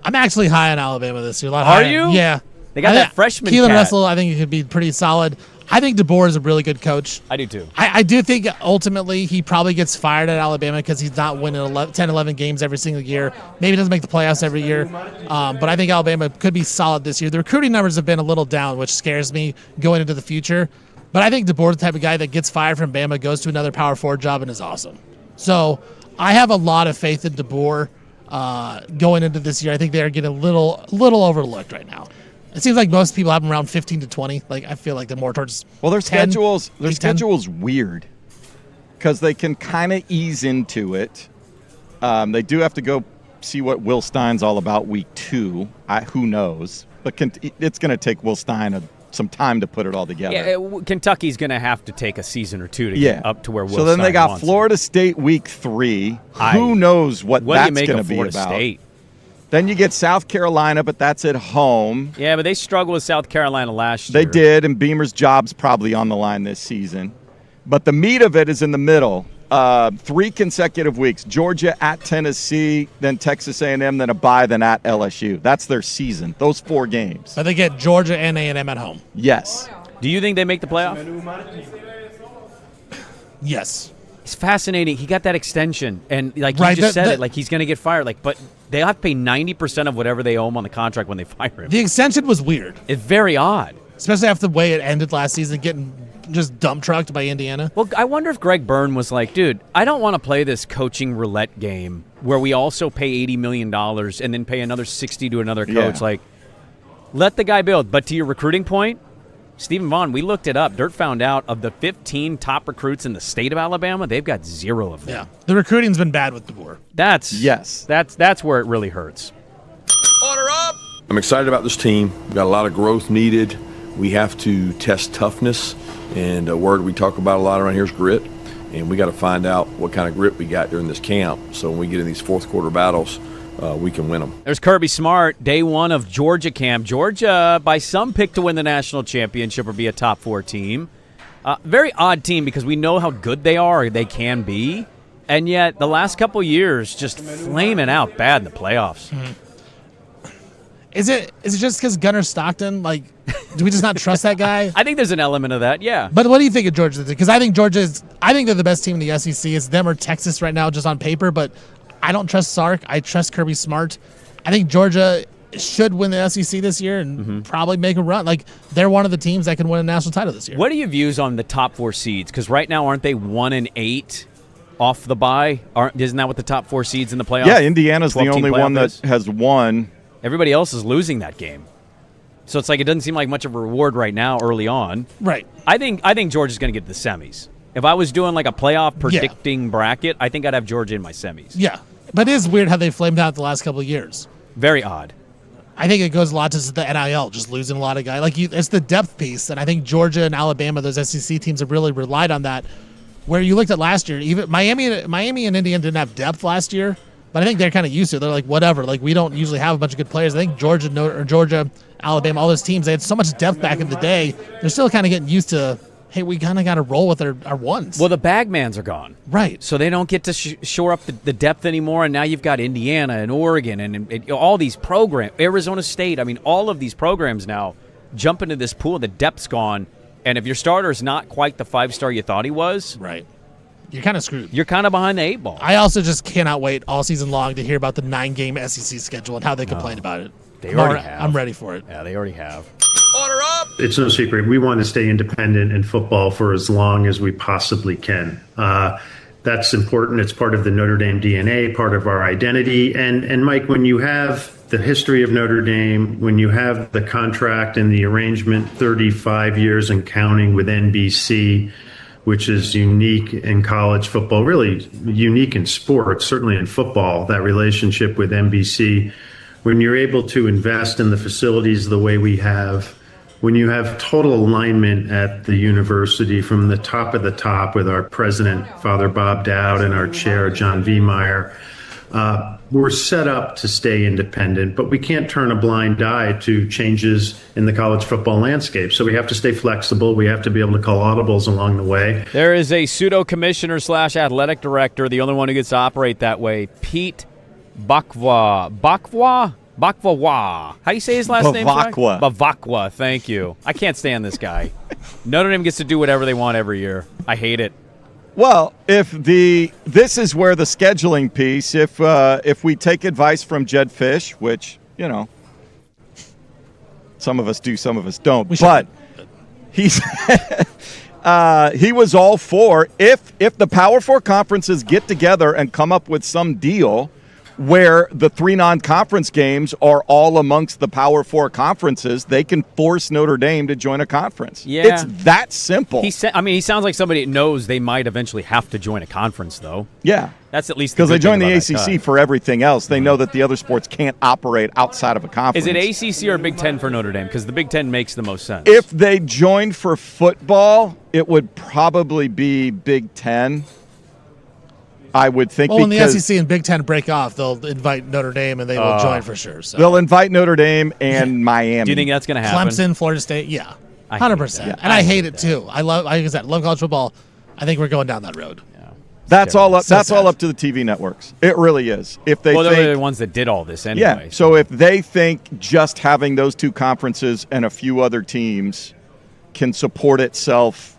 I'm actually high on Alabama this year. Are you? Yeah. They got that freshman Keelan cat. Russell, I think he could be pretty solid. I think DeBoer is a really good coach. I do too. I do think ultimately he probably gets fired at Alabama because he's not winning 10, 11 games every single year. Maybe doesn't make the playoffs every year. But I think Alabama could be solid this year. The recruiting numbers have been a little down, which scares me going into the future. But I think DeBoer's the type of guy that gets fired from Bama, goes to another Power 4 job, and is awesome. So I have a lot of faith in DeBoer going into this year. I think they're getting a little overlooked right now. It seems like most people have them around 15 to 20. Like I feel like they're more towards their 10, schedule's weird because they can kind of ease into it. They do have to go see what Will Stein's all about week 2. Who knows? But it's going to take Will Stein some time to put it all together. Yeah, Kentucky's going to have to take a season or 2 to get up to where Will Stein So then they got wants Florida State week 3. Who knows what that's going to be Florida about? State? Then you get South Carolina, but that's at home. Yeah, but they struggled with South Carolina last year. They did, and Beamer's job's probably on the line this season. But the meat of it is in the middle. 3 consecutive weeks. Georgia at Tennessee, then Texas A&M, then a bye, then at LSU. That's their season, those 4 games. But they get Georgia and A&M at home. Yes. Do you think they make the playoff? Yes. It's fascinating. He got that extension, and like you just said it, like he's going to get fired. Like, but they have to pay 90% of whatever they owe him on the contract when they fire him. The extension was weird. It's very odd, especially after the way it ended last season, getting just dump trucked by Indiana. Well, I wonder if Greg Byrne was like, dude, I don't want to play this coaching roulette game where we also pay $80 million and then pay another $60 to another coach. Yeah. Like, let the guy build. But to your recruiting point, Stephen Vaughn, we looked it up. Dirt found out of the 15 top recruits in the state of Alabama, they've got 0 of them. Yeah, the recruiting's been bad with DeBoer. That's where it really hurts. Order up! I'm excited about this team. We've got a lot of growth needed. We have to test toughness, and a word we talk about a lot around here is grit. And we got to find out what kind of grit we got during this camp, so when we get in these fourth quarter battles, we can win them. There's Kirby Smart, day 1 of Georgia camp. Georgia, by some, picked to win the national championship or be a top 4 team. Very odd team because we know how good they are or they can be, and yet the last couple years just flaming out bad in the playoffs. Mm-hmm. Is it just because Gunnar Stockton? Like, do we just not trust that guy? I think there's an element of that, yeah. But what do you think of Georgia? Because I think they're the best team in the SEC. It's them or Texas right now, just on paper. But I don't trust Sark. I trust Kirby Smart. I think Georgia should win the SEC this year and probably make a run. Like, they're one of the teams that can win a national title this year. What are your views on the top 4 seeds? Because right now, aren't they 1 and 8? off the bye. Isn't that what the top 4 seeds in the playoffs? Yeah, Indiana's the only one that has won. Everybody else is losing that game. So it's like it doesn't seem like much of a reward right now early on. Right. I think Georgia's going to get to the semis. If I was doing like a playoff predicting bracket, I think I'd have Georgia in my semis. Yeah. But it is weird how they flamed out the last couple of years. Very odd. I think it goes a lot to the NIL, just losing a lot of guys. It's the depth piece, and I think Georgia and Alabama, those SEC teams, have really relied on that. Where you looked at last year, even Miami and Indiana didn't have depth last year, but I think they're kind of used to it. They're like, whatever. Like, we don't usually have a bunch of good players. I think Georgia, Alabama, all those teams, they had so much depth back in the day. They're still kind of getting used to, hey, we kind of got to roll with our ones. Well, the bagmans are gone. Right. So they don't get to shore up the depth anymore, and now you've got Indiana and Oregon and all these programs, Arizona State. I mean, all of these programs now jump into this pool. The depth's gone, and if your starter is not quite the 5-star you thought he was, right, you're kind of screwed. You're kind of behind the 8 ball. I also just cannot wait all season long to hear about the 9-game SEC schedule and how they complain about it. They already have. I'm ready for it. Yeah, they already have. Order up! It's no secret. We want to stay independent in football for as long as we possibly can. That's important. It's part of the Notre Dame DNA, part of our identity. And Mike, when you have the history of Notre Dame, when you have the contract and the arrangement, 35 years and counting with NBC, which is unique in college football, really unique in sports, certainly in football, that relationship with NBC. When you're able to invest in the facilities the way we have, when you have total alignment at the university from the top of the top with our president, Father Bob Dowd, and our chair, John V. Meyer, we're set up to stay independent, but we can't turn a blind eye to changes in the college football landscape. So we have to stay flexible. We have to be able to call audibles along the way. There is a pseudo-commissioner / athletic director, the only one who gets to operate that way, Pete Bakwa. How do you say his last name? Bavakwa, thank you. I can't stand this guy. Notre Dame gets to do whatever they want every year. I hate it. Well, this is where the scheduling piece, if we take advice from Jed Fish, which, some of us do, some of us don't, but he's he was all for if the Power 4 conferences get together and come up with some deal where the 3 non-conference games are all amongst the Power 4 conferences, they can force Notre Dame to join a conference. Yeah. It's that simple. He sounds like somebody that knows they might eventually have to join a conference, though. Yeah. That's at least because they join the ACC for everything else. They know that the other sports can't operate outside of a conference. Is it ACC or Big Ten for Notre Dame? Because the Big Ten makes the most sense. If they joined for football, it would probably be Big Ten. I would think. Well, when the SEC and Big Ten break off, they'll invite Notre Dame and they will join for sure. So. They'll invite Notre Dame and Miami. Do you think that's going to happen? Clemson, Florida State, 100%. And I hate it too. I love college football. I think we're going down that road. Yeah. That's all up. That's all up to the TV networks. It really is. If they they're the ones that did all this anyway. Yeah. So if they think just having those 2 conferences and a few other teams can support itself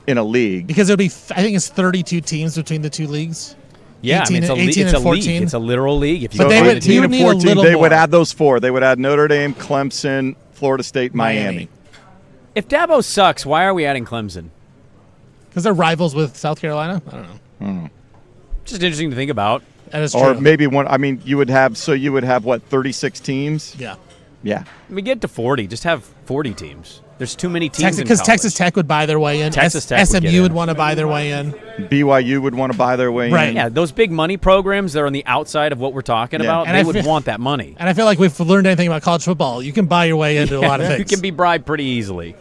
in a league, because it'll be, I think it's 32 teams between the 2 leagues. Yeah, 18 it's a league. It's a literal league. If you but they would, 18 and 14, they would add those 4. They would add Notre Dame, Clemson, Florida State, Miami. If Dabo sucks, why are we adding Clemson? Because they're rivals with South Carolina. I don't know. Just interesting to think about. That is true. Or maybe one. I mean, you would have what, 36 teams? Yeah. Yeah. We get to 40. Just have 40 teams. There's too many teams because Texas Tech would buy their way in. Texas Tech SMU would want to buy their way in. BYU would want to buy their way in. Right. Yeah, those big money programs that are on the outside of what we're talking about, and they would want that money. And I feel like we've learned anything about college football. You can buy your way into a lot of things. You can be bribed pretty easily.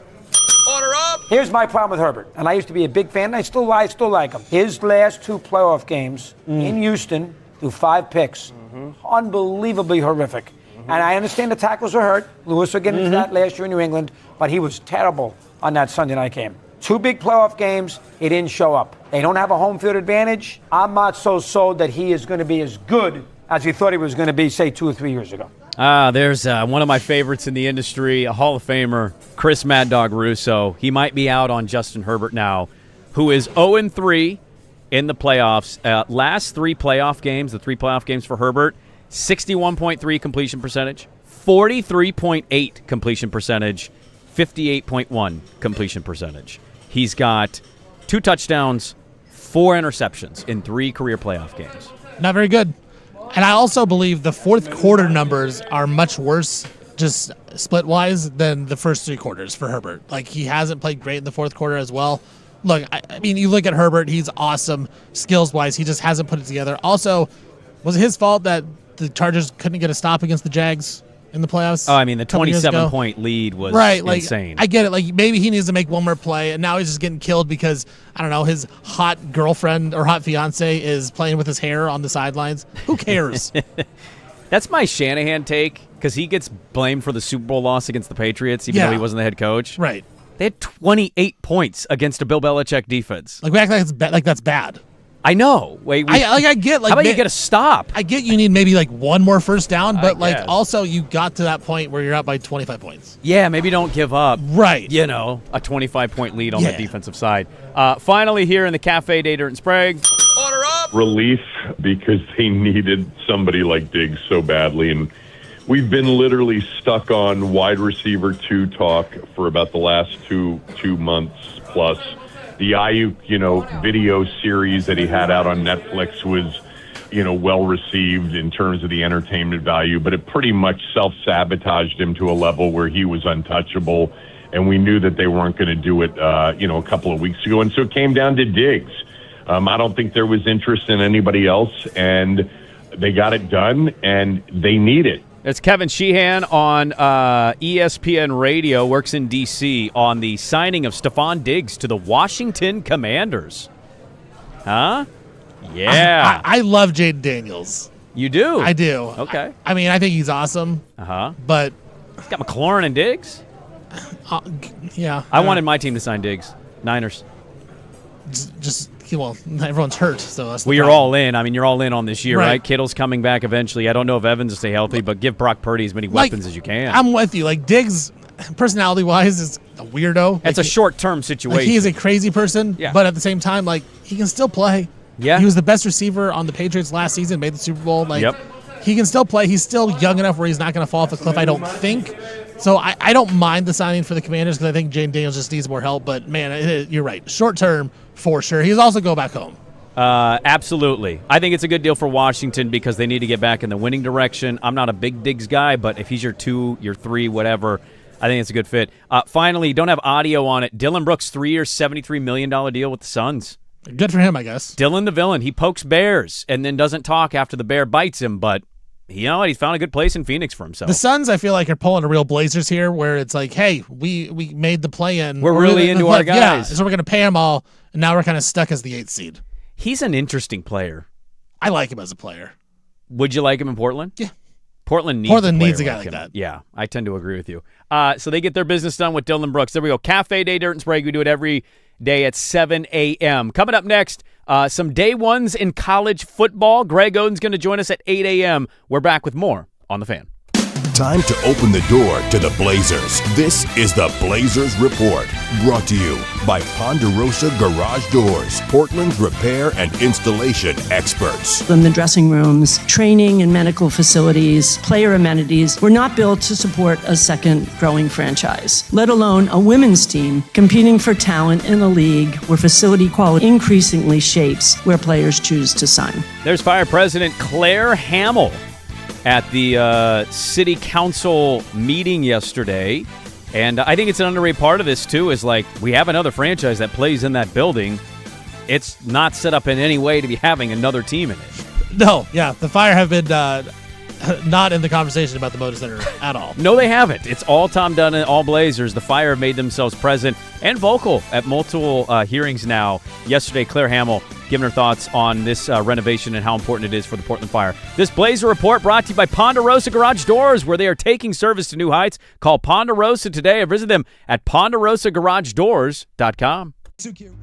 Order up! Here's my problem with Herbert, and I used to be a big fan, and I still like him. His last 2 playoff games in Houston through 5 picks, unbelievably horrific. And I understand the tackles are hurt. Lewis will get into that last year in New England, but he was terrible on that Sunday night game. 2 big playoff games, he didn't show up. They don't have a home field advantage. I'm not so sold that he is going to be as good as we thought he was going to be, say, 2 or 3 years ago. There's one of my favorites in the industry, a Hall of Famer, Chris Mad Dog Russo. He might be out on Justin Herbert now, who is 0-3 in the playoffs. Last 3 playoff games, the 3 playoff games for Herbert, 61.3 completion percentage, 43.8 completion percentage, 58.1 completion percentage. He's got 2 touchdowns, 4 interceptions in 3 career playoff games. Not very good. And I also believe the fourth quarter numbers are much worse, just split-wise, than the first 3 quarters for Herbert. Like, he hasn't played great in the fourth quarter as well. Look, I mean, you look at Herbert, he's awesome skills-wise. He just hasn't put it together. Also, was it his fault that the Chargers couldn't get a stop against the Jags in the playoffs? Oh, I mean, the 27-point lead was insane. I get it. Like, maybe he needs to make one more play, and now he's just getting killed because, I don't know, his hot girlfriend or hot fiance is playing with his hair on the sidelines. Who cares? That's my Shanahan take, because he gets blamed for the Super Bowl loss against the Patriots, even though he wasn't the head coach. Right. They had 28 points against a Bill Belichick defense. Like, we act like that's bad. I know. I get, like, how about you get a stop? I get you need maybe like one more first down, but like also you got to that point where you're up by 25 points. Yeah, maybe don't give up. Right. You know, a 25-point lead on the defensive side. Finally, here in the Cafe Day, Dirt and Sprague. Order up! Relief, because they needed somebody like Diggs so badly, and we've been literally stuck on wide receiver 2 talk for about the last two months plus. The Ayuk, video series that he had out on Netflix was, well received in terms of the entertainment value, but it pretty much self-sabotaged him to a level where he was untouchable, and we knew that they weren't going to do it, a couple of weeks ago. And so it came down to Diggs. I don't think there was interest in anybody else, and they got it done, and they need it. It's Kevin Sheehan on ESPN Radio, works in D.C., on the signing of Stephon Diggs to the Washington Commanders. Huh? Yeah. I love Jaden Daniels. You do? I do. Okay. I mean, I think he's awesome. Uh-huh. But he's got McLaurin and Diggs. Yeah. I wanted my team to sign Diggs. Niners. Well, everyone's hurt, so that's you're all in. I mean, you're all in on this year, right? Kittle's coming back eventually. I don't know if Evans will stay healthy, but give Brock Purdy as many weapons as you can. I'm with you. Like, Diggs, personality-wise, is a weirdo. It's a short-term situation. Like, he is a crazy person, but at the same time, like, he can still play. Yeah. He was the best receiver on the Patriots last season, made the Super Bowl. Like, he can still play. He's still young enough where he's not going to fall off a cliff, I don't think. So I don't mind the signing for the Commanders because I think Jaden Daniels just needs more help. But, man, you're right. Short-term, for sure. He's also go back home. Absolutely. I think it's a good deal for Washington because they need to get back in the winning direction. I'm not a big Diggs guy, but if he's your 2, your 3, whatever, I think it's a good fit. Finally, don't have audio on it. Dylan Brooks, 3-year, $73 million deal with the Suns. Good for him, I guess. Dylan the villain. He pokes bears and then doesn't talk after the bear bites him, but you know what? He's found a good place in Phoenix for himself. The Suns, I feel like, are pulling a real Blazers here where it's like, hey, we made the play-in. We're really into our guys. Yeah, so we're going to pay them all, and now we're kind of stuck as the 8th seed. He's an interesting player. I like him as a player. Would you like him in Portland? Yeah. Portland needs a guy like that. Yeah, I tend to agree with you. So they get their business done with Dylan Brooks. There we go. Cafe Day, Dirt and Sprague. We do it every day at 7 a.m. Coming up next, some day ones in college football. Greg Oden's going to join us at 8 a.m. We're back with more on The Fan. Time to open the door to the Blazers. This is the Blazers Report, brought to you by Ponderosa Garage Doors, Portland's repair and installation experts. In the dressing rooms, training and medical facilities, player amenities were not built to support a second growing franchise, let alone a women's team competing for talent in a league where facility quality increasingly shapes where players choose to sign. There's Fire President Claire Hamill at the city council meeting yesterday. And I think it's an underrated part of this, too, is like we have another franchise that plays in that building. It's not set up in any way to be having another team in it. No, yeah. The Fire have been not in the conversation about the Moda Center at all. No, they haven't. It's all Tom Dunn and all Blazers. The Fire have made themselves present and vocal at multiple hearings now. Yesterday, Claire Hamill giving her thoughts on this renovation and how important it is for the Portland Fire. This Blazer Report brought to you by Ponderosa Garage Doors, where they are taking service to new heights. Call Ponderosa today or visit them at ponderosagaragedoors.com. Too cute.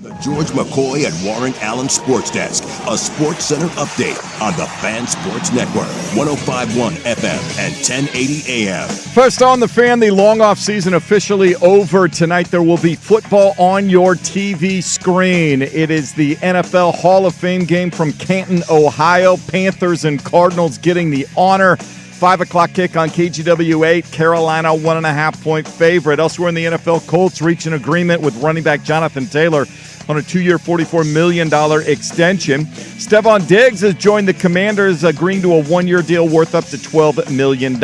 The George McCoy and Warren Allen Sports Desk, a Sports Center update on the Fan Sports Network, 105.1 FM and 1080 AM. First on the Fan, the long off season officially over tonight. There will be football on your TV screen. It is the NFL Hall of Fame game from Canton, Ohio. Panthers and Cardinals getting the honor. 5 o'clock kick on KGW 8. Carolina 1.5-point favorite. Elsewhere in the NFL, Colts reach an agreement with running back Jonathan Taylor on a 2-year, $44 million extension. Stephon Diggs has joined the Commanders, agreeing to a 1-year deal worth up to $12 million.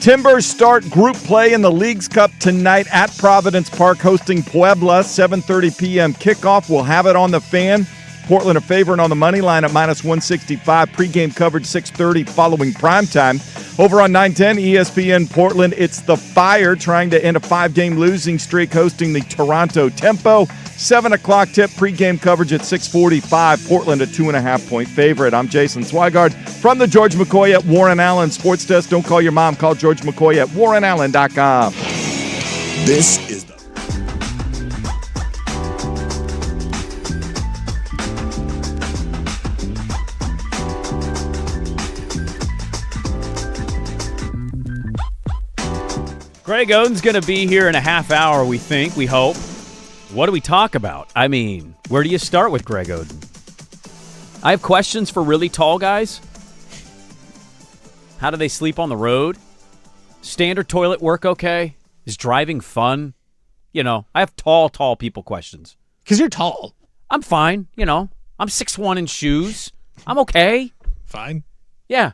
Timbers start group play in the Leagues Cup tonight at Providence Park, hosting Puebla. 7:30 p.m. kickoff. We'll have it on the Fan. Portland a favorite on the money line at -165. Pre-game coverage 6:30 following primetime. Over on 910 ESPN Portland, it's the Fire trying to end a 5-game losing streak, hosting the Toronto Tempo. 7 o'clock tip, pre-game coverage at 6:45. Portland a 2.5-point favorite. I'm Jason Swigard from the George McCoy at Warren Allen Sports Desk. Don't call your mom. Call George McCoy at warrenallen.com. This is the Greg Oden's going to be here in a half hour, we think, we hope. What do we talk about? I mean, where do you start with Greg Oden? I have questions for really tall guys. How do they sleep on the road? Standard toilet work okay? Is driving fun? You know, I have tall people questions. Because you're tall. I'm fine, you know. I'm 6'1" in shoes. I'm okay. Fine. Yeah.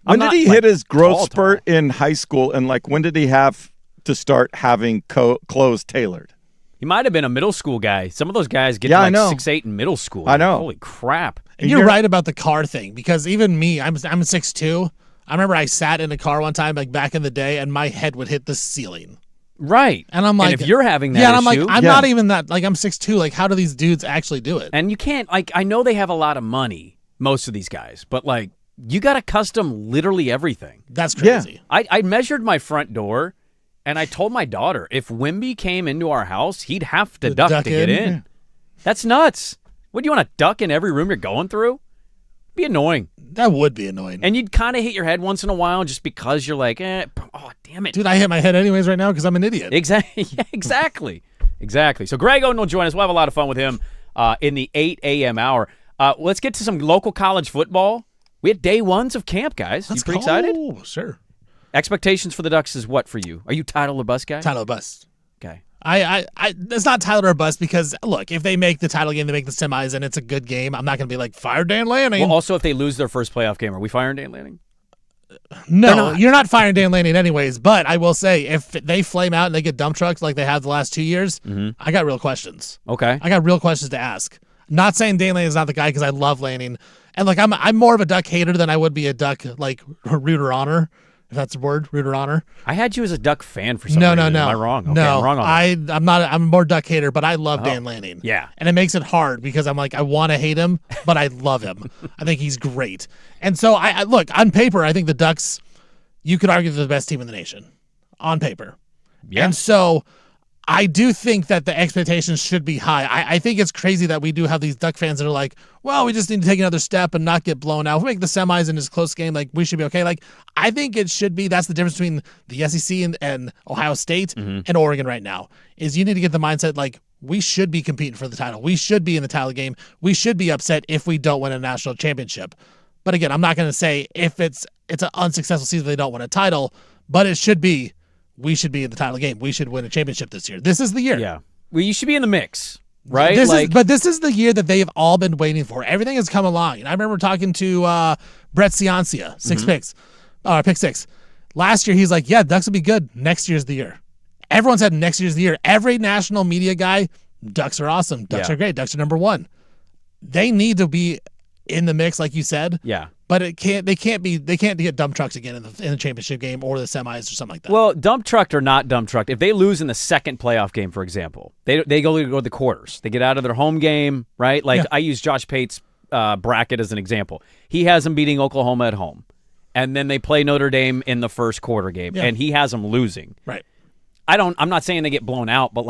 When did he hit his growth spurt in high school, and when did he have to start having clothes tailored? He might have been a middle school guy. Some of those guys get to 6'8" in middle school. I know. Holy crap. And you're right about the car thing, because even me, I'm 6'2". I remember I sat in a car one time, back in the day, and my head would hit the ceiling. Right. And I'm like, and if you're having that and I'm issue, I'm not even that, I'm 6'2". How do these dudes actually do it? And you can't, I know they have a lot of money, most of these guys, but you got to custom literally everything. That's crazy. Yeah. I measured my front door, and I told my daughter, if Wimby came into our house, he'd have to duck to get in. Yeah. That's nuts. What, do you want to duck in every room you're going through? Be annoying. That would be annoying. And you'd kind of hit your head once in a while just because you're like, oh, damn it. Dude, I hit my head anyways right now because I'm an idiot. Exactly. Yeah, exactly. So Greg Oden will join us. We'll have a lot of fun with him in the 8 a.m. hour. Let's get to some local college football. We had day ones of camp, guys. You pretty excited? Oh, sure. Expectations for the Ducks is what for you? Are you title or bust guy? Title or bust. Okay. It's not title or bust because, look, if they make the title game, they make the semis, and it's a good game, I'm not going to be like, fire Dan Lanning. Well, also, if they lose their first playoff game, are we firing Dan Lanning? No, you're not firing Dan Lanning anyways, but I will say, if they flame out and they get dump trucks like they have the last 2 years, I got real questions. Okay. I got real questions to ask. Not saying Dan Lanning is not the guy because I love Lanning. And, I'm more of a Duck hater than I would be a Duck, rooter honor, if that's the word, rooter honor. I had you as a Duck fan for some reason. No. Am I wrong? Okay, no, I'm wrong on that. I'm not. I'm more Duck hater, but I love Dan Lanning. Yeah. And it makes it hard because I'm I want to hate him, but I love him. I think he's great. And so, I look, on paper, I think the Ducks, you could argue they're the best team in the nation. On paper. Yeah. And so, I do think that the expectations should be high. I think it's crazy that we do have these Duck fans that are like, well, we just need to take another step and not get blown out. If we make the semis in this close game, we should be okay. I think it should be. That's the difference between the SEC and Ohio State and Oregon right now, is you need to get the mindset, we should be competing for the title. We should be in the title game. We should be upset if we don't win a national championship. But again, I'm not going to say if it's an unsuccessful season, they don't win a title, but it should be. We should be in the title game. We should win a championship this year. This is the year. Yeah. Well, you should be in the mix, right? This is the year that they have all been waiting for. Everything has come along. And I remember talking to Brett Ciancia, pick six. Last year, he's like, yeah, Ducks will be good. Next year's the year. Everyone said next year's the year. Every national media guy, Ducks are awesome. Ducks are great. Ducks are number one. They need to be in the mix, like you said. Yeah. But they can't get dump trucks again in the championship game or the semis or something like that. Well, dump trucked or not dump trucked, if they lose in the second playoff game, for example, they go to the quarters. They get out of their home game, right? I use Josh Pate's bracket as an example. He has them beating Oklahoma at home, and then they play Notre Dame in the first quarter game, and he has them losing. Right. I'm not saying they get blown out, but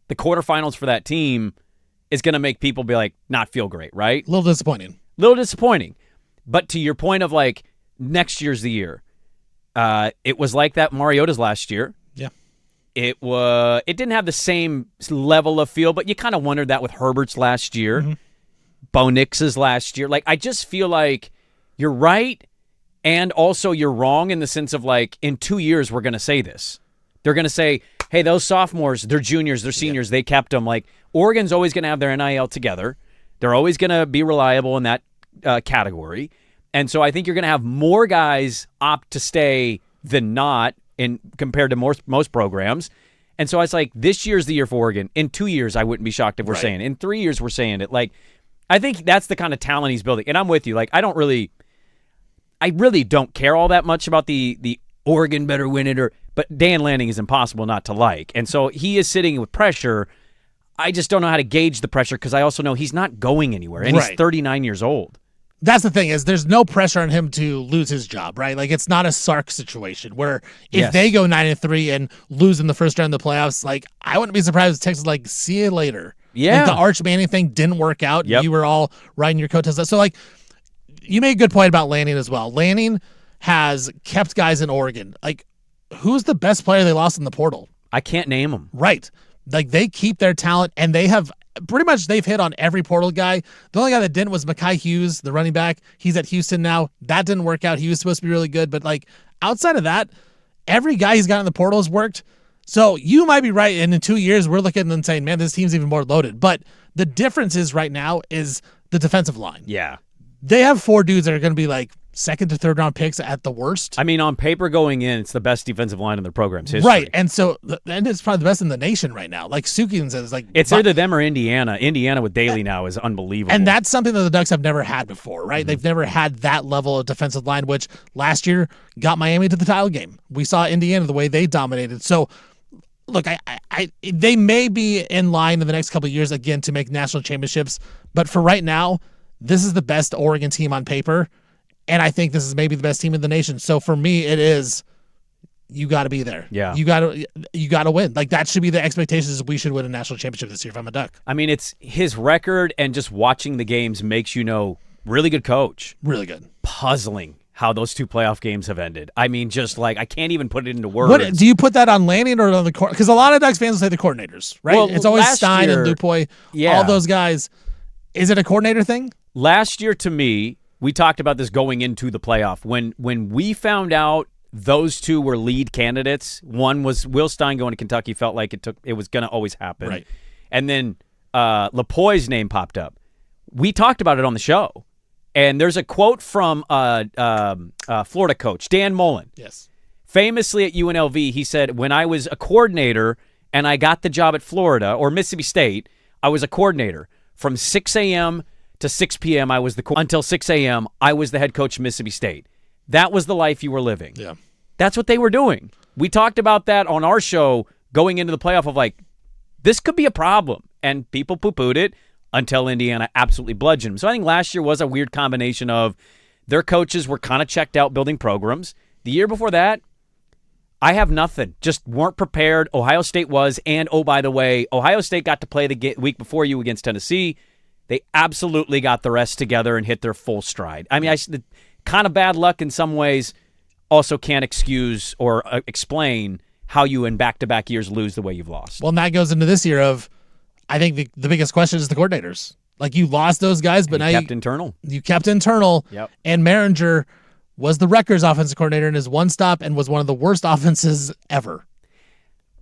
the quarterfinals for that team, is going to make people be like, not feel great, right? A little disappointing. But to your point of like, next year's the year. It was like that Mariota's last year. Yeah. It didn't have the same level of feel, but you kind of wondered that with Herbert's last year. Mm-hmm. Bo Nix's last year. Like, I just feel like you're right, and also you're wrong in the sense of like, in 2 years, we're going to say this. They're going to say, hey, those sophomores, they're juniors, they're seniors, they kept them. Like, Oregon's always going to have their NIL together. They're always going to be reliable in that category. And so I think you're going to have more guys opt to stay than not compared to most programs. And so it's like, this year's the year for Oregon. In 2 years, I wouldn't be shocked if we're saying it. In 3 years, we're saying it. Like, I think that's the kind of talent he's building. And I'm with you. Like, I really don't care all that much about the Oregon better win it, but Dan Lanning is impossible not to like. And so he is sitting with pressure. I just don't know how to gauge the pressure because I also know he's not going anywhere, and he's 39 years old. That's the thing is there's no pressure on him to lose his job, right? Like, it's not a Sark situation where if they go 9-3 and lose in the first round of the playoffs, like, I wouldn't be surprised if Texas like, see you later. Yeah. Like, the Arch Manning thing didn't work out. Yep. You were all riding your coattails. So, like, you made a good point about Lanning as well. Lanning has kept guys in Oregon. Like, who's the best player they lost in the portal? I can't name them. Right. Like, they keep their talent, and they have pretty much they've hit on every portal guy. The only guy that didn't was Mekhi Hughes, the running back. He's at Houston now. That didn't work out. He was supposed to be really good, but like outside of that, every guy he's got in the portal has worked. So you might be right, and in 2 years we're looking and saying, man, this team's even more loaded. But the difference is right now is the defensive line. Yeah. They have 4 dudes that are going to be like second to third round picks at the worst. I mean, on paper going in, it's the best defensive line in their program's history. Right, and so and it's probably the best in the nation right now. Like Sukins is like it's either them or Indiana. Indiana with Daly now is unbelievable, and that's something that the Ducks have never had before. Right, Mm-hmm. They've never had that level of defensive line, which last year got Miami to the title game. We saw Indiana the way they dominated. So. Look, they may be in line in the next couple of years again to make national championships, but for right now, this is the best Oregon team on paper, and I think this is maybe the best team in the nation. So for me, it is you got to be there. Yeah, you got to win. Like that should be the expectations. We should win a national championship this year if I'm a Duck. I mean, it's his record, and just watching the games makes you know really good coach, really good, puzzling. How those 2 playoff games have ended. I mean, just like, I can't even put it into words. What do you put that on Lanning or on the court? Because a lot of Ducks fans will say the coordinators, right? Well, it's always Stein year, and Dupoy, yeah. all those guys. Is it a coordinator thing? Last year, to me, we talked about this going into the playoff. When we found out those 2 were lead candidates, one was Will Stein going to Kentucky, felt like it was going to always happen. Right. And then Lapoy's name popped up. We talked about it on the show. And there's a quote from Florida coach, Dan Mullen. Yes. Famously at UNLV, he said, when I was a coordinator and I got the job at Florida or Mississippi State, I was a coordinator. From 6 a.m. to 6 p.m., until 6 a.m., I was the head coach of Mississippi State. That was the life you were living. Yeah. That's what they were doing. We talked about that on our show going into the playoff of like, this could be a problem. And people poo-pooed it. Until Indiana absolutely bludgeoned them. So I think last year was a weird combination of their coaches were kind of checked out building programs. The year before that, I have nothing. Just weren't prepared. Ohio State was. And, oh, by the way, Ohio State got to play the week before you against Tennessee. They absolutely got the rest together and hit their full stride. I mean, the kind of bad luck in some ways also can't excuse or explain how you in back-to-back years lose the way you've lost. Well, and that goes into this year of I think the biggest question is the coordinators. Like you lost those guys, but now you kept internal. You kept internal. Yep. And Maringer was the Rutgers offensive coordinator in his one stop and was one of the worst offenses ever.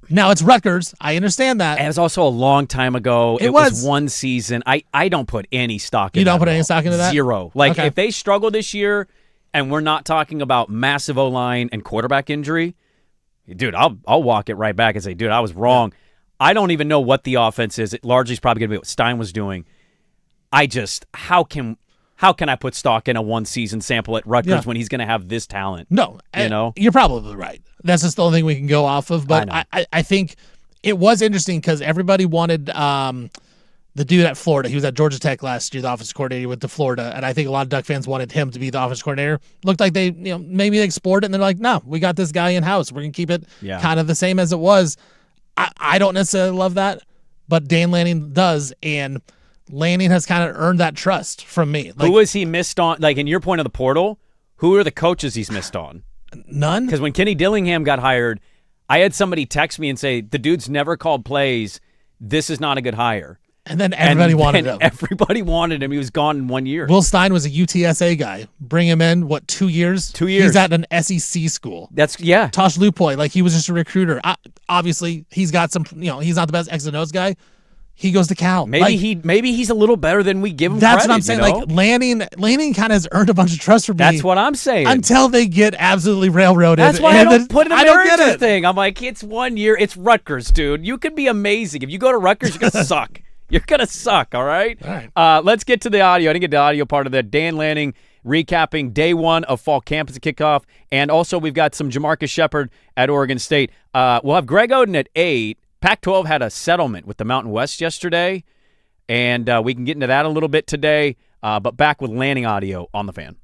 Now it's Rutgers. I understand that. And it was also a long time ago. It was one season. I don't put any stock in that. You don't put any stock into that? Zero. Like okay. If they struggle this year and we're not talking about massive O-line and quarterback injury, dude, I'll walk it right back and say, dude, I was wrong. Yeah. I don't even know what the offense is. It largely is probably going to be what Stein was doing. How can I put stock in a one-season sample at Rutgers when he's going to have this talent? No. You're probably right. That's just the only thing we can go off of. But I think it was interesting because everybody wanted the dude at Florida. He was at Georgia Tech last year, the offensive coordinator, went to Florida. And I think a lot of Duck fans wanted him to be the offensive coordinator. Looked like they, maybe they explored it and they're like, no, we got this guy in-house. We're going to keep it kind of the same as it was. I don't necessarily love that, but Dan Lanning does. And Lanning has kind of earned that trust from me. Like, who has he missed on? Like, in your point of the portal, who are the coaches he's missed on? None. Because when Kenny Dillingham got hired, I had somebody text me and say, the dude's never called plays. This is not a good hire. And then everybody wanted him. Everybody wanted him. He was gone in 1 year. Will Stein was a UTSA guy. Bring him in, 2 years? 2 years. He's at an SEC school. Yeah. Tosh Lupoy, like he was just a recruiter. Obviously, he's got some, he's not the best X and O's guy. He goes to Cal. Maybe he's a little better than we give him That's credit, what I'm saying. Like Lanning kind of has earned a bunch of trust from me. That's what I'm saying. Until they get absolutely railroaded. That's why I don't put it in the Rutgers thing. I'm like, it's 1 year. It's Rutgers, dude. You could be amazing. If you go to Rutgers, you're going to suck. You're going to suck, all right? All right. Let's get to the audio. I didn't get the audio part of that. Dan Lanning recapping day one of fall camp as a kickoff. And also we've got some Jamarcus Shepard at Oregon State. We'll have Greg Oden at 8. Pac-12 had a settlement with the Mountain West yesterday. And we can get into that a little bit today, but back with Lanning audio on the Fan.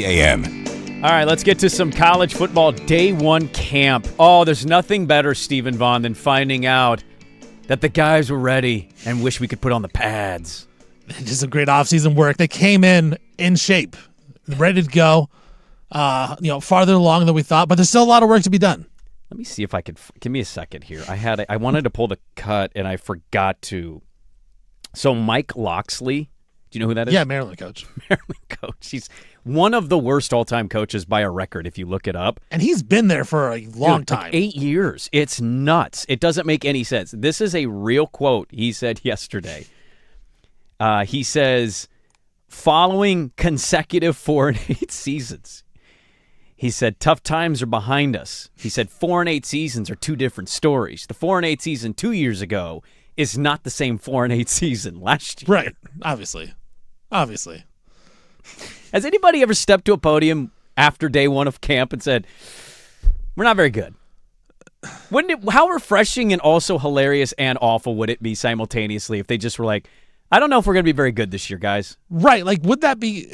a.m. All right, let's get to some college football day one camp. Oh, there's nothing better, Stephen Vaughn, than finding out that the guys were ready and wish we could put on the pads. Just some great offseason work. They came in shape, ready to go, farther along than we thought, but there's still a lot of work to be done. Let me see if I could. Give me a second here. I wanted to pull the cut, and I forgot to. So Mike Loxley, do you know who that is? Yeah, Maryland coach. Maryland coach. He's one of the worst all-time coaches by a record if you look it up. And he's been there for a long time. Like 8 years. It's nuts. It doesn't make any sense. This is a real quote he said yesterday. He says, following consecutive 4-8 seasons, he said, tough times are behind us. He said 4-8 seasons are two different stories. The 4-8 season 2 years ago is not the same 4-8 season last year. Right. Obviously. Has anybody ever stepped to a podium after day one of camp and said, we're not very good? How refreshing and also hilarious and awful would it be simultaneously if they just were like, I don't know if we're going to be very good this year, guys. Right. Like, would that be,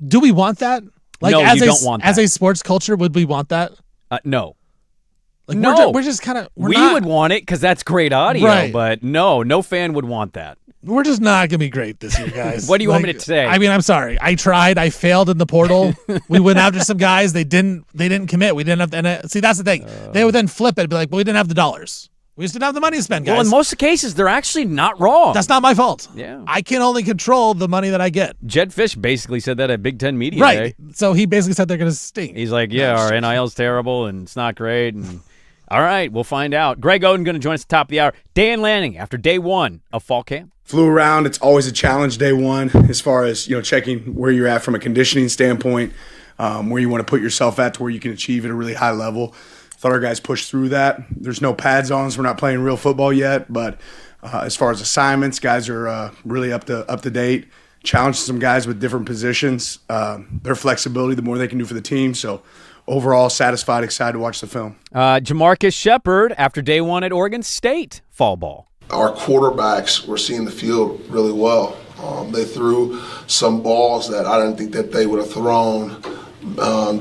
do we want that? Like, no, you don't want that. As a sports culture, would we want that? No. Like, no. We're just kind of, we would want it because that's great audio, right. But no fan would want that. We're just not going to be great this year, guys. What do you want me to say? I mean, I'm sorry. I tried. I failed in the portal. We went after some guys. They didn't commit. We didn't have to. See, that's the thing. They would then flip it and be like, well, we didn't have the dollars. We just didn't have the money to spend, guys. Well, in most cases, they're actually not wrong. That's not my fault. Yeah. I can only control the money that I get. Jed Fish basically said that at Big Ten Media Day. Right. So he basically said they're going to stink. He's like, yeah, our NIL's terrible and it's not great. And all right, we'll find out. Greg Oden going to join us at the top of the hour. Dan Lanning after day one of fall camp. Flew around. It's always a challenge day one as far as, checking where you're at from a conditioning standpoint, where you want to put yourself at to where you can achieve at a really high level. Thought our guys pushed through that. There's no pads on, so we're not playing real football yet. But as far as assignments, guys are really up to date. Challenged some guys with different positions. Their flexibility, the more they can do for the team. So overall, satisfied, excited to watch the film. Jamarcus Shepard after day one at Oregon State fall ball. Our quarterbacks were seeing the field really well. They threw some balls that I didn't think that they would have thrown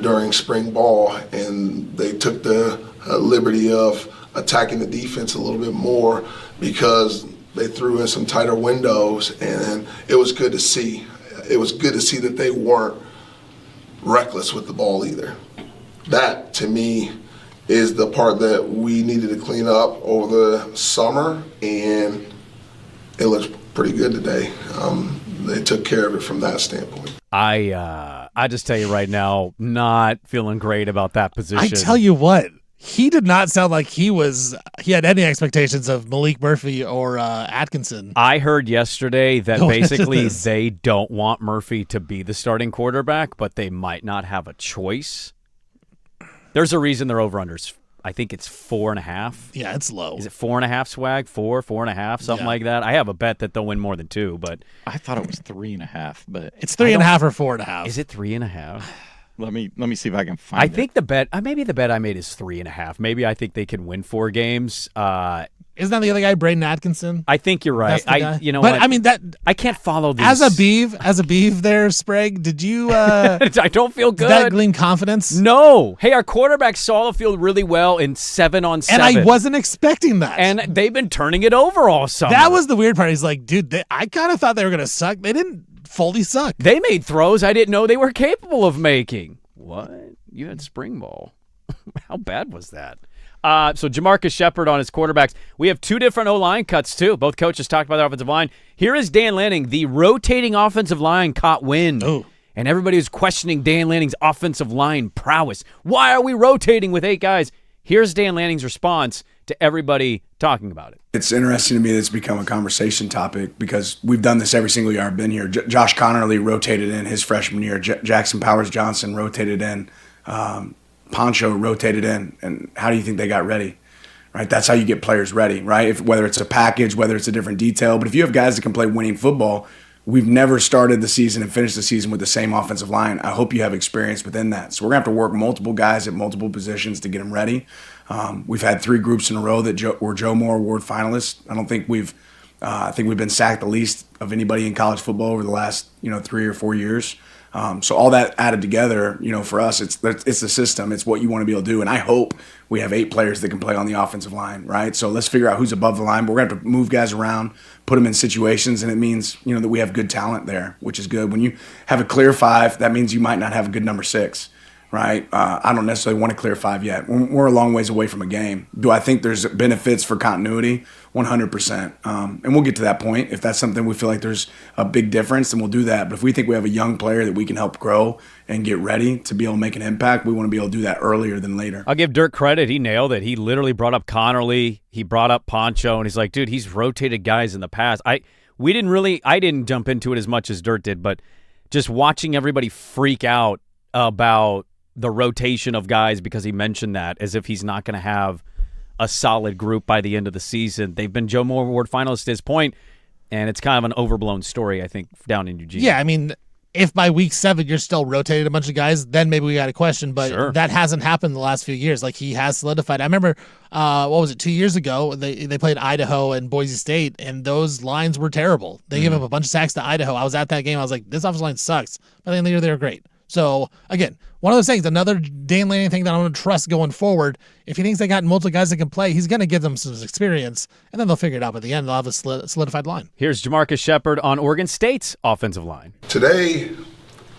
during spring ball, and they took the liberty of attacking the defense a little bit more because they threw in some tighter windows, and it was good to see. It was good to see that they weren't reckless with the ball either. That, to me, is the part that we needed to clean up over the summer, and it looks pretty good today. They took care of it from that standpoint. I just tell you right now, not feeling great about that position. I tell you what, he did not sound like he had any expectations of Malik Murphy or Atkinson. I heard yesterday that basically they don't want Murphy to be the starting quarterback, but they might not have a choice. There's a reason they're over-unders. I think it's 4.5. Yeah, it's low. Is it 4.5, Swag? 4.5, something like that? I have a bet that they'll win more than 2, but I thought it was 3.5, but it's 3.5 or 4.5. Is it 3.5? Let me see if I can find I think the bet, maybe the bet I made is 3.5. Maybe I think they can win 4 games. Isn't that the other guy, Braden Atkinson? I think you're right. You know, but what? I mean that I can't follow these. As a beef there, Sprague. Did you? I don't feel good. Did that glean confidence? No. Hey, our quarterback saw the field really well in 7-on-7, and I wasn't expecting that. And they've been turning it over all summer. That was the weird part. He's like, dude, I kind of thought they were gonna suck. They didn't fully suck. They made throws I didn't know they were capable of making. What? You had spring ball. How bad was that? So Jamarcus Shepard on his quarterbacks. We have 2 different O-line cuts, too. Both coaches talked about their offensive line. Here is Dan Lanning. The rotating offensive line caught wind. Oh. And everybody was questioning Dan Lanning's offensive line prowess. Why are we rotating with 8 guys? Here's Dan Lanning's response to everybody talking about it. It's interesting to me that it's become a conversation topic because we've done this every single year I've been here. Josh Connerly rotated in his freshman year. Jackson Powers-Johnson rotated in. Poncho rotated in, and how do you think they got ready? Right, that's how you get players ready, right? Whether it's a package, whether it's a different detail, but if you have guys that can play winning football, we've never started the season and finished the season with the same offensive line. I hope you have experience within that. So we're gonna have to work multiple guys at multiple positions to get them ready. We've had 3 groups in a row that were Joe Moore Award finalists. I think we've been sacked the least of anybody in college football over the last 3 or 4 years. So all that added together, for us, it's the system. It's what you want to be able to do. And I hope we have 8 players that can play on the offensive line, right? So let's figure out who's above the line. But we're going to have to move guys around, put them in situations, and it means, that we have good talent there, which is good. When you have a clear 5, that means you might not have a good number 6. Right? I don't necessarily want to clear 5 yet. We're a long ways away from a game. Do I think there's benefits for continuity? 100%. And we'll get to that point. If that's something we feel like there's a big difference, then we'll do that. But if we think we have a young player that we can help grow and get ready to be able to make an impact, we want to be able to do that earlier than later. I'll give Dirk credit. He nailed it. He literally brought up Connerly. He brought up Poncho, and he's like, dude, he's rotated guys in the past. I didn't jump into it as much as Dirk did, but just watching everybody freak out about the rotation of guys because he mentioned that as if he's not going to have a solid group by the end of the season. They've been Joe Moore Award finalists at this point, and it's kind of an overblown story, I think, down in Eugene. Yeah, I mean, if by week 7 you're still rotating a bunch of guys, then maybe we got a question, but that hasn't happened the last few years. Like, he has solidified. I remember, 2 years ago, they played Idaho and Boise State, and those lines were terrible. They gave up a bunch of sacks to Idaho. I was at that game. I was like, this offensive line sucks. By the end of the year, they were great. So, again, one of those things, another Dan Lanning thing that I'm going to trust going forward. If he thinks they got multiple guys that can play, he's going to give them some experience, and then they'll figure it out. By the end, they'll have a solidified line. Here's Jamarcus Shepard on Oregon State's offensive line. Today,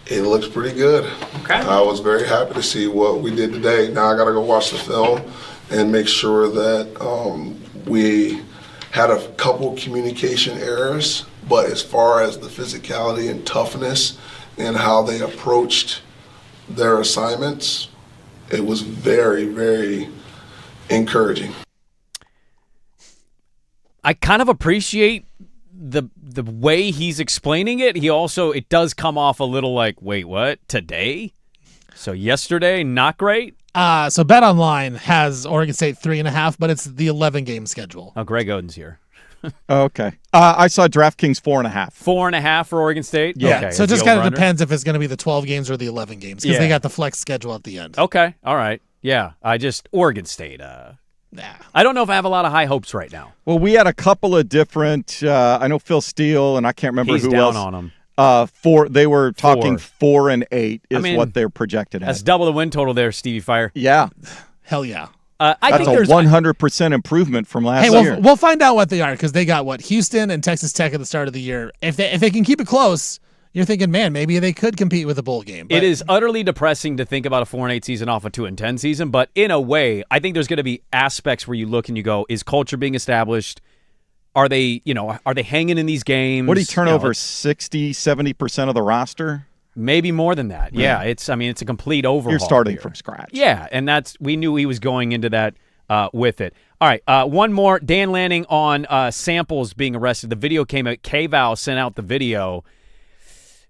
it looks pretty good. Okay. I was very happy to see what we did today. Now I got to go watch the film and make sure that we had a couple communication errors, but as far as the physicality and toughness and how they approached their assignments, it was very, very encouraging. I kind of appreciate the way he's explaining it. It does come off a little like, wait, what? Today? So yesterday, not great? So BetOnline has Oregon State 3.5, but it's the 11-game schedule. Oh, Greg Oden's here. Okay. I saw DraftKings 4.5. 4.5 for Oregon State? Yeah. Okay. So it just kind of depends if it's going to be the 12 games or the 11 games because they got the flex schedule at the end. Okay. All right. Yeah. Oregon State. I don't know if I have a lot of high hopes right now. Well, we had a couple of different, I know Phil Steele, and I can't remember who else. He's down on them. They were talking 4 and 8 is what they're projected at. That's double the win total there, Stevie Fire. Yeah. Hell yeah. I think there's 100% improvement from last year. We'll find out what they are because they got Houston and Texas Tech at the start of the year. If they can keep it close, you're thinking, man, maybe they could compete with a bowl game. But it is utterly depressing to think about a 4-8 season off a 2-10 season, but in a way, I think there's going to be aspects where you look and you go, is culture being established? Are they hanging in these games? What do you turn over 60, 70% of the roster? Maybe more than that. Yeah, it's a complete overhaul. You're starting from scratch. Yeah, and we knew he was going into that with it. All right, one more. Dan Lanning on Samples being arrested. The video came out. K-Val sent out the video.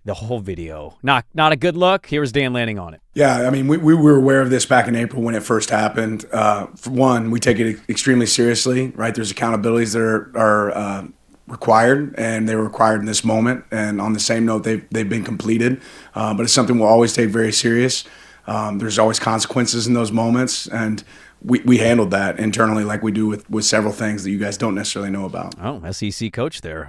The whole video. Not a good look. Here was Dan Lanning on it. Yeah, I mean, we were aware of this back in April when it first happened. For one, we take it extremely seriously, right? There's accountabilities that are required, and they were required in this moment. And on the same note, they've been completed. But it's something we'll always take very serious. There's always consequences in those moments, and we handled that internally like we do with several things that you guys don't necessarily know about. Oh, SEC coach there.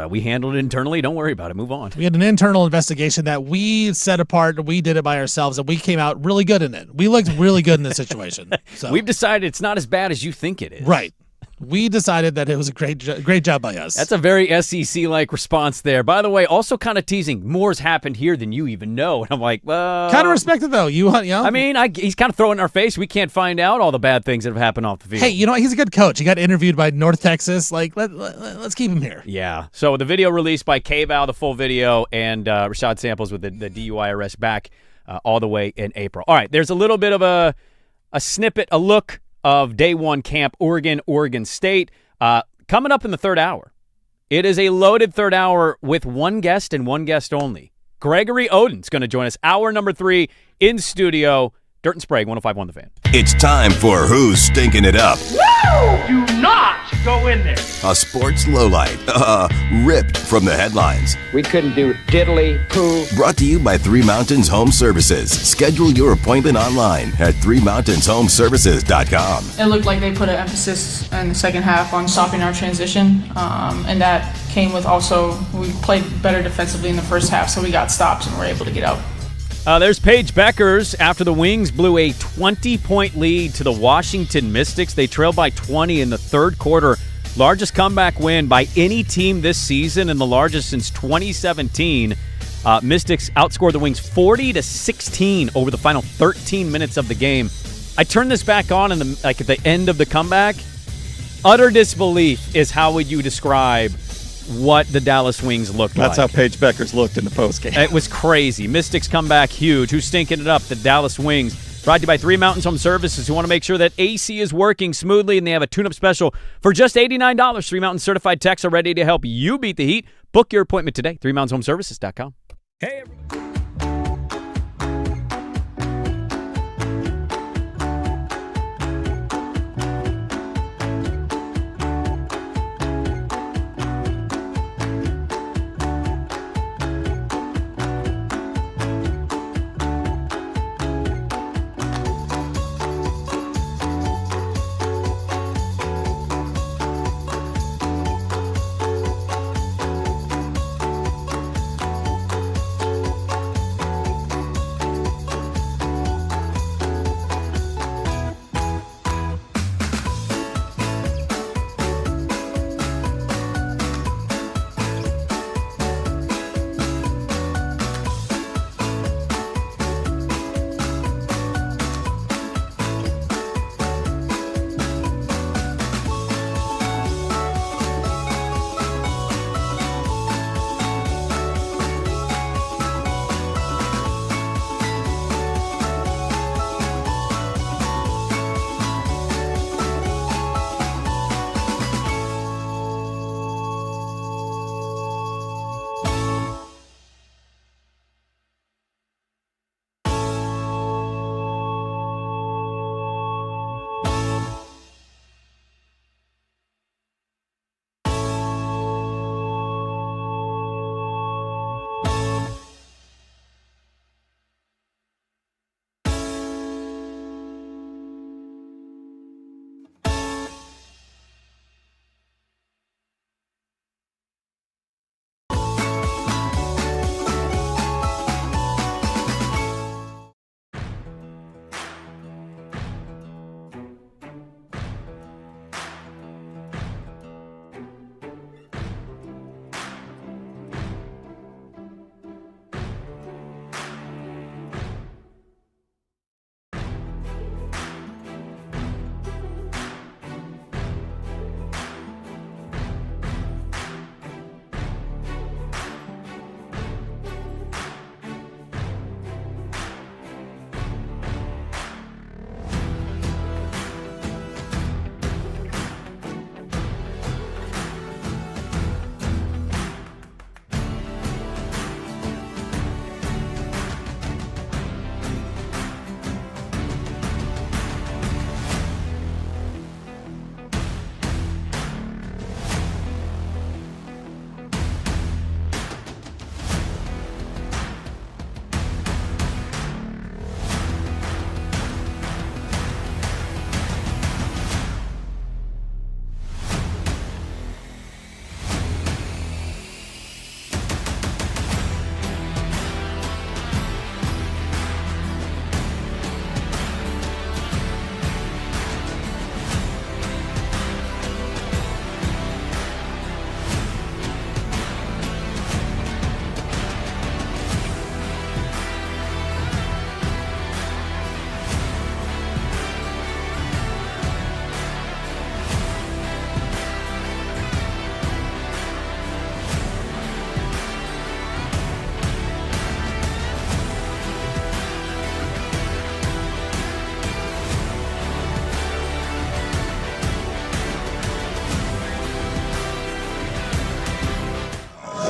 We handled it internally. Don't worry about it. Move on. We had an internal investigation that we set apart. We did it by ourselves, and we came out really good in it. We looked really good in this situation. So we've decided it's not as bad as you think it is. Right. We decided that it was a great job by us. That's a very SEC-like response there. By the way, also kind of teasing, more's happened here than you even know. And I'm like, well... Kind of respected, though. I mean, he's kind of throwing in our face. We can't find out all the bad things that have happened off the field. Hey, he's a good coach. He got interviewed by North Texas. Like, let's keep him here. Yeah. So the video released by K-Val, the full video, and Rashad Samples with the DUI arrest back all the way in April. All right, there's a little bit of a snippet, a look of day one camp, Oregon State, coming up in the third hour. It is a loaded third hour with one guest and one guest only. Gregory Oden's going to join us. Hour number 3 in studio. Dirt and Sprague, 105.1 The Fan. It's time for Who's Stinking It Up. Do not go in there. A sports lowlight, ripped from the headlines. We couldn't do diddly poo. Brought to you by Three Mountains Home Services. Schedule your appointment online at threemountainshomservices.com. It looked like they put an emphasis in the second half on stopping our transition, and that came with also we played better defensively in the first half, so we got stops and were able to get out. There's Paige Beckers after the Wings blew a 20-point lead to the Washington Mystics. They trailed by 20 in the third quarter. Largest comeback win by any team this season and the largest since 2017. Mystics outscored the Wings 40-16 over the final 13 minutes of the game. I turned this back on at the end of the comeback. Utter disbelief is how would you describe what the Dallas Wings looked like. That's how Paige Beckers looked in the postgame. It was crazy. Mystics come back huge. Who's stinking it up? The Dallas Wings. Brought to you by Three Mountains Home Services, who want to make sure that AC is working smoothly, and they have a tune-up special for just $89. Three Mountains certified techs are ready to help you beat the heat. Book your appointment today. ThreeMountainsHomeservices.com. Hey, everybody.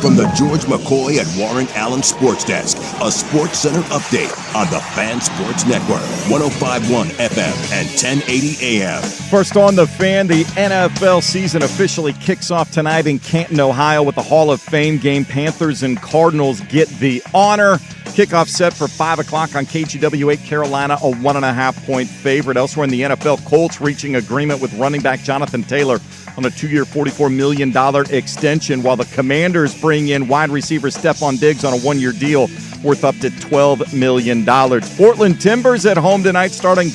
From the George McCoy and Warren Allen Sports Desk, a Sports Center update on the Fan Sports Network, 105.1 FM and 1080 AM. First on The Fan, the NFL season officially kicks off tonight in Canton, Ohio with the Hall of Fame game. Panthers and Cardinals get the honor. Kickoff set for 5 o'clock on KGW8. Carolina, a 1.5-point favorite. Elsewhere in the NFL, Colts reaching agreement with running back Jonathan Taylor on a 2-year, $44 million extension, while the Commanders bring in wide receiver Stephon Diggs on a 1-year deal worth up to $12 million. Portland Timbers at home tonight, starting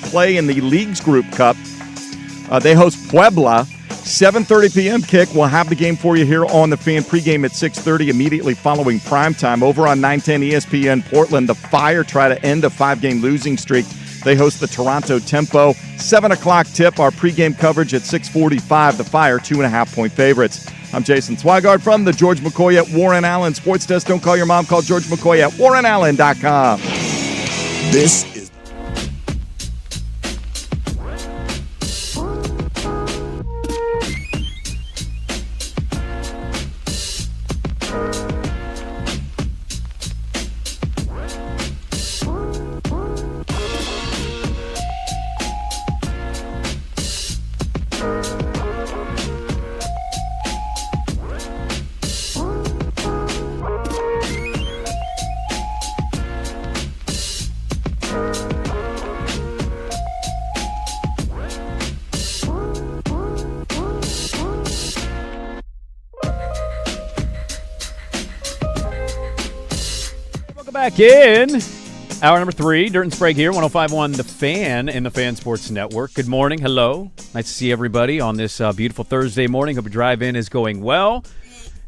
play in the Leagues Group Cup. They host Puebla. 7:30 p.m. kick. We'll have the game for you here on The Fan. Pregame at 6:30 immediately following primetime. Over on 910 ESPN Portland, the Fire try to end a 5-game losing streak. They host the Toronto Tempo. 7 o'clock tip, our pregame coverage at 6:45. The Fire, 2.5-point favorites. I'm Jason Swigard from the George McCoy at Warren Allen Sports Desk. Don't call your mom. Call George McCoy at warrenallen.com. This is back in. Hour number 3, Dirt and Sprague here, 105.1 The Fan and the Fan Sports Network. Good morning. Hello. Nice to see everybody on this beautiful Thursday morning. Hope your drive-in is going well.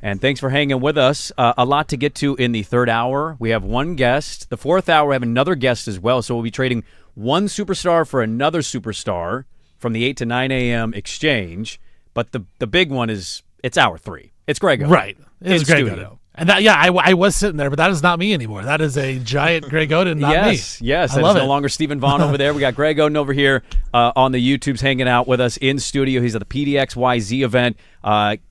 And thanks for hanging with us. A lot to get to in the third hour. We have one guest. The fourth hour, we have another guest as well. So we'll be trading one superstar for another superstar from the 8 to 9 a.m. exchange. But the big one is, it's hour 3. It's Greg. Right. It's Greg studio. And that, I was sitting there, but that is not me anymore. That is a giant Greg Oden, not me. Yes, that is no longer Stephen Vaughn over there. We got Greg Oden over here on the YouTubes hanging out with us in studio. He's at the PDXYZ event.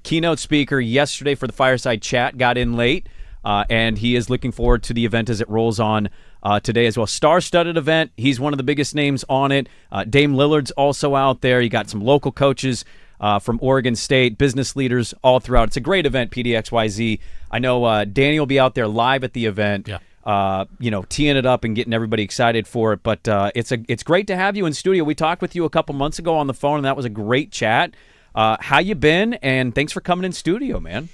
Keynote speaker yesterday for the Fireside Chat, got in late, and he is looking forward to the event as it rolls on today as well. Star-studded event. He's one of the biggest names on it. Dame Lillard's also out there. You got some local coaches from Oregon State, business leaders all throughout. It's a great event, PDXYZ. I know Danny will be out there live at the event, teeing it up and getting everybody excited for it. But it's great to have you in studio. We talked with you a couple months ago on the phone, and that was a great chat. How you been? And thanks for coming in studio, man.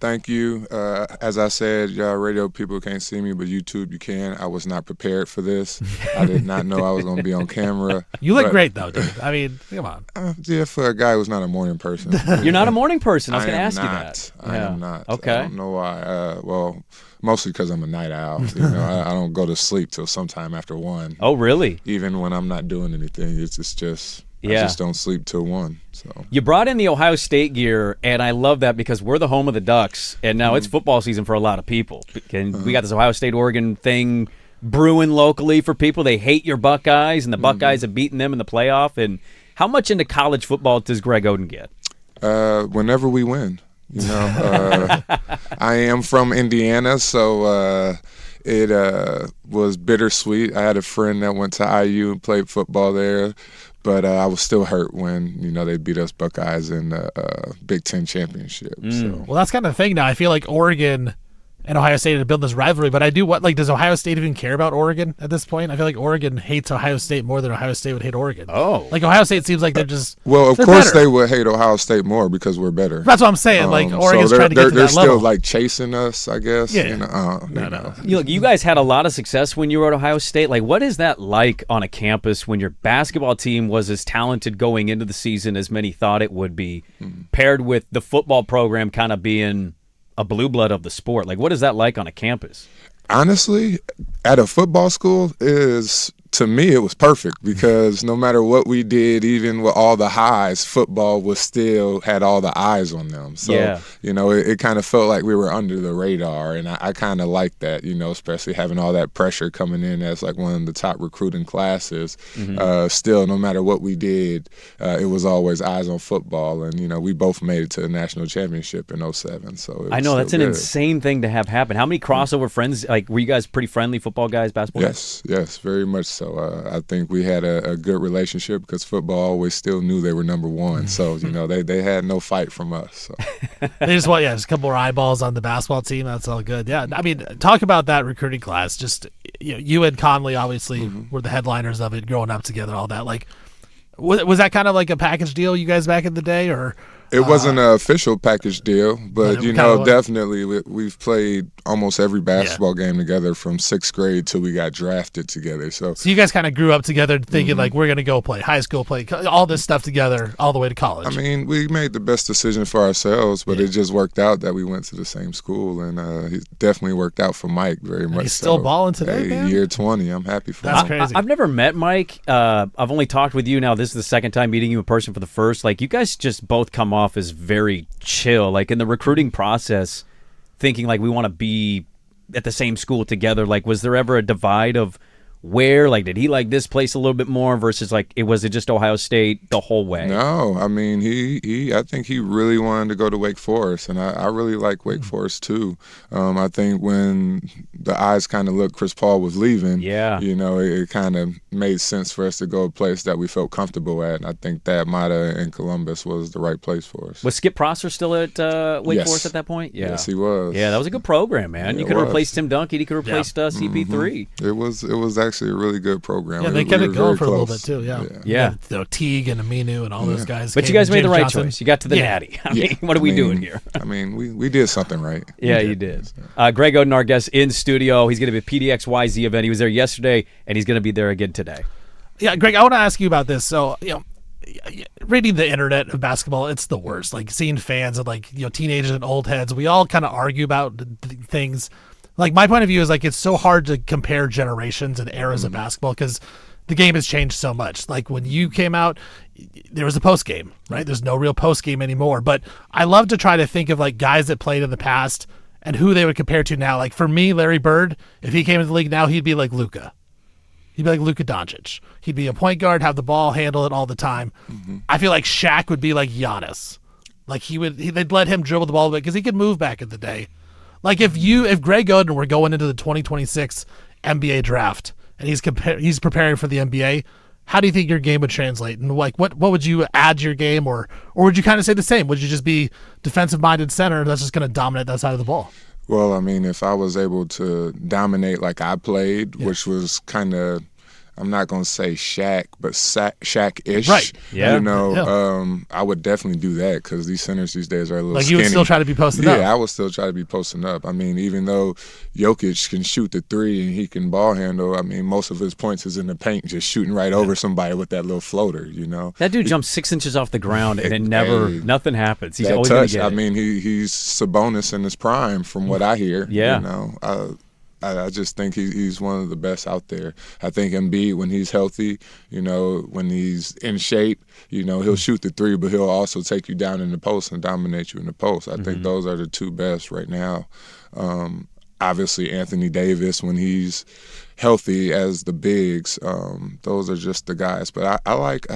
Thank you. As I said, radio people can't see me, but YouTube you can. I was not prepared for this. I did not know I was going to be on camera. You look great, though, dude. I mean, come on. Yeah, for a guy who's not a morning person. You're not a morning person. I was going to ask you that. I am not. Okay. I don't know why. Well, mostly because I'm a night owl. I don't go to sleep till sometime after 1. Oh, really? Even when I'm not doing anything, it's just... I just don't sleep till 1. So you brought in the Ohio State gear, and I love that because we're the home of the Ducks, and now it's football season for a lot of people. And we got this Ohio State-Oregon thing brewing locally for people. They hate your Buckeyes, and the Buckeyes have beaten them in the playoff. And how much into college football does Greg Oden get? Whenever we win. I am from Indiana, so it was bittersweet. I had a friend that went to IU and played football there. But I was still hurt when, they beat us Buckeyes in the Big Ten championship. So. Well, that's kind of the thing now. I feel like Oregon and Ohio State have built this rivalry, but does Ohio State even care about Oregon at this point? I feel like Oregon hates Ohio State more than Ohio State would hate Oregon. Oh. Like Ohio State seems like they're just Well, of they're course better. They would hate Ohio State more because we're better. That's what I'm saying. Like Oregon's trying to get to that level. They're still chasing us, I guess. Yeah. No. You guys had a lot of success when you were at Ohio State. Like, what is that like on a campus when your basketball team was as talented going into the season as many thought it would be, paired with the football program kind of being a blue blood of the sport? Like, what is that like on a campus? Honestly, at a football school is to me, it was perfect because no matter what we did, even with all the highs, football was still had all the eyes on them. So, it kind of felt like we were under the radar, and I kind of liked that, especially having all that pressure coming in as like one of the top recruiting classes. Still, no matter what we did, it was always eyes on football, and, we both made it to the national championship in 2007. So I know that's an insane thing to have happen. How many crossover friends, like, were you guys pretty friendly football guys, basketball guys? Yes, very much so. I think we had a good relationship because football always still knew they were number one. So, they had no fight from us. So. They just want, just a couple more eyeballs on the basketball team. That's all good. Yeah, I mean, talk about that recruiting class. Just, you and Conley obviously were the headliners of it, growing up together, all that. Like, was that kind of like a package deal, you guys, back in the day, or? It wasn't an official package deal, but definitely we've played almost every basketball game together from 6th grade till we got drafted together. So you guys kind of grew up together thinking like we're going to go play high school, play all this stuff together all the way to college. I mean, we made the best decision for ourselves, but it just worked out that we went to the same school, and it definitely worked out for Mike very much. He's still balling today, man. Year 20. I'm happy for That's him. crazy. I've never met Mike. I've only talked with you now. This is the second time meeting you in person for the first. Like, you guys just both come off as very chill. Like, in the recruiting process, thinking like we want to be at the same school together. Like, was there ever a divide of where? Like, did he like this place a little bit more versus like was it just Ohio State the whole way? No, I mean I think he really wanted to go to Wake Forest, and I really like Wake Forest too. I think when the eyes kind of looked Chris Paul was leaving, it kind of made sense for us to go a place that we felt comfortable at. And I think that Mata in Columbus was the right place for us. Was Skip Prosser still at Wake Forest at that point? Yeah. Yes, he was. Yeah, that was a good program, man. Yeah, you could have replaced Tim Duncan. He could have replaced CP3. It was actually a really good program. Yeah, they kept it going for a little bit too. Yeah. Teague and Aminu and all those guys. But you guys made the right choice. You got to the Natty. I mean, what are we doing here? I mean, we did something right. Yeah, you did. Greg Oden, our guest in studio. He's going to be at PDXYZ event. He was there yesterday, and he's going to be there again today. Yeah, Greg, I want to ask you about this. So, reading the internet of basketball, it's the worst. Like, seeing fans and teenagers and old heads, we all kind of argue about things. Like, my point of view is like it's so hard to compare generations and eras of basketball because the game has changed so much. Like, when you came out, there was a post game, right? There's no real post game anymore. But I love to try to think of like guys that played in the past and who they would compare to now. Like, for me, Larry Bird, if he came into the league now, he'd be like Luka. He'd be like Luka Doncic. He'd be a point guard, have the ball, handle it all the time. I feel like Shaq would be like Giannis. Like, they'd let him dribble the ball a bit because he could move back in the day. Like, if Greg Oden were going into the 2026 NBA draft and he's preparing for the NBA, how do you think your game would translate? And like, what would you add to your game, or would you kind of say the same? Would you just be defensive-minded center that's just going to dominate that side of the ball? Well, I mean, if I was able to dominate like I played, which was kind of, I'm not going to say Shaq, but Shaq-ish. Right. Yeah. I would definitely do that because these centers these days are a little like skinny. You would still try to be posting up. Yeah, I would still try to be posting up. I mean, even though Jokic can shoot the three and he can ball handle, I mean, most of his points is in the paint just shooting right over somebody with that little floater, That dude jumps 6 inches off the ground and nothing happens. He's always touch, gonna get it. I mean, he's Sabonis in his prime from what I hear. Yeah. I just think he's one of the best out there. I think Embiid, when he's healthy, when he's in shape, he'll shoot the three, but he'll also take you down in the post and dominate you in the post. I think those are the two best right now. Obviously, Anthony Davis, when he's healthy as the bigs, those are just the guys. But I like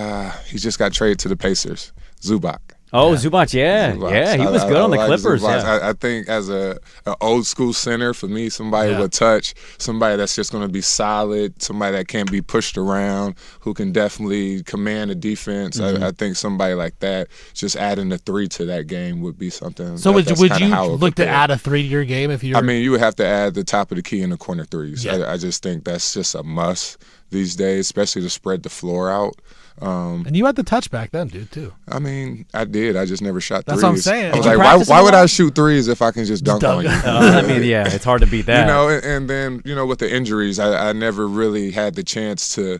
he just got traded to the Pacers, Zubac. Oh, Zubac, yeah. He was good on the Clippers. Yeah. I think as an old school center, for me, somebody with touch, somebody that's just going to be solid, somebody that can't be pushed around, who can definitely command a defense. I think somebody like that, just adding a three to that game would be something. So would you look to add a three to your game if you? I mean, you would have to add the top of the key in the corner threes. Yeah. I just think that's just a must these days, especially to spread the floor out. And you had the touch back then, dude, too. I mean, I did. I just never shot threes. That's what I'm saying. I was like, why would I shoot threes if I can just dunk on you? I mean, yeah, it's hard to beat that. And then, with the injuries, I never really had the chance to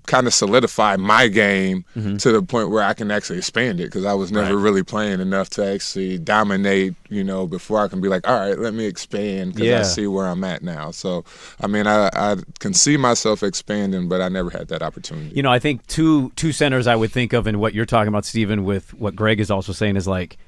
kind of solidify my game to the point where I can actually expand it, because I was never really playing enough to actually dominate, before I can be like, all right, let me expand, because I see where I'm at now. So, I mean, I can see myself expanding, but I never had that opportunity. I think two centers I would think of, and what you're talking about, Stephen, with what Greg is also saying, is like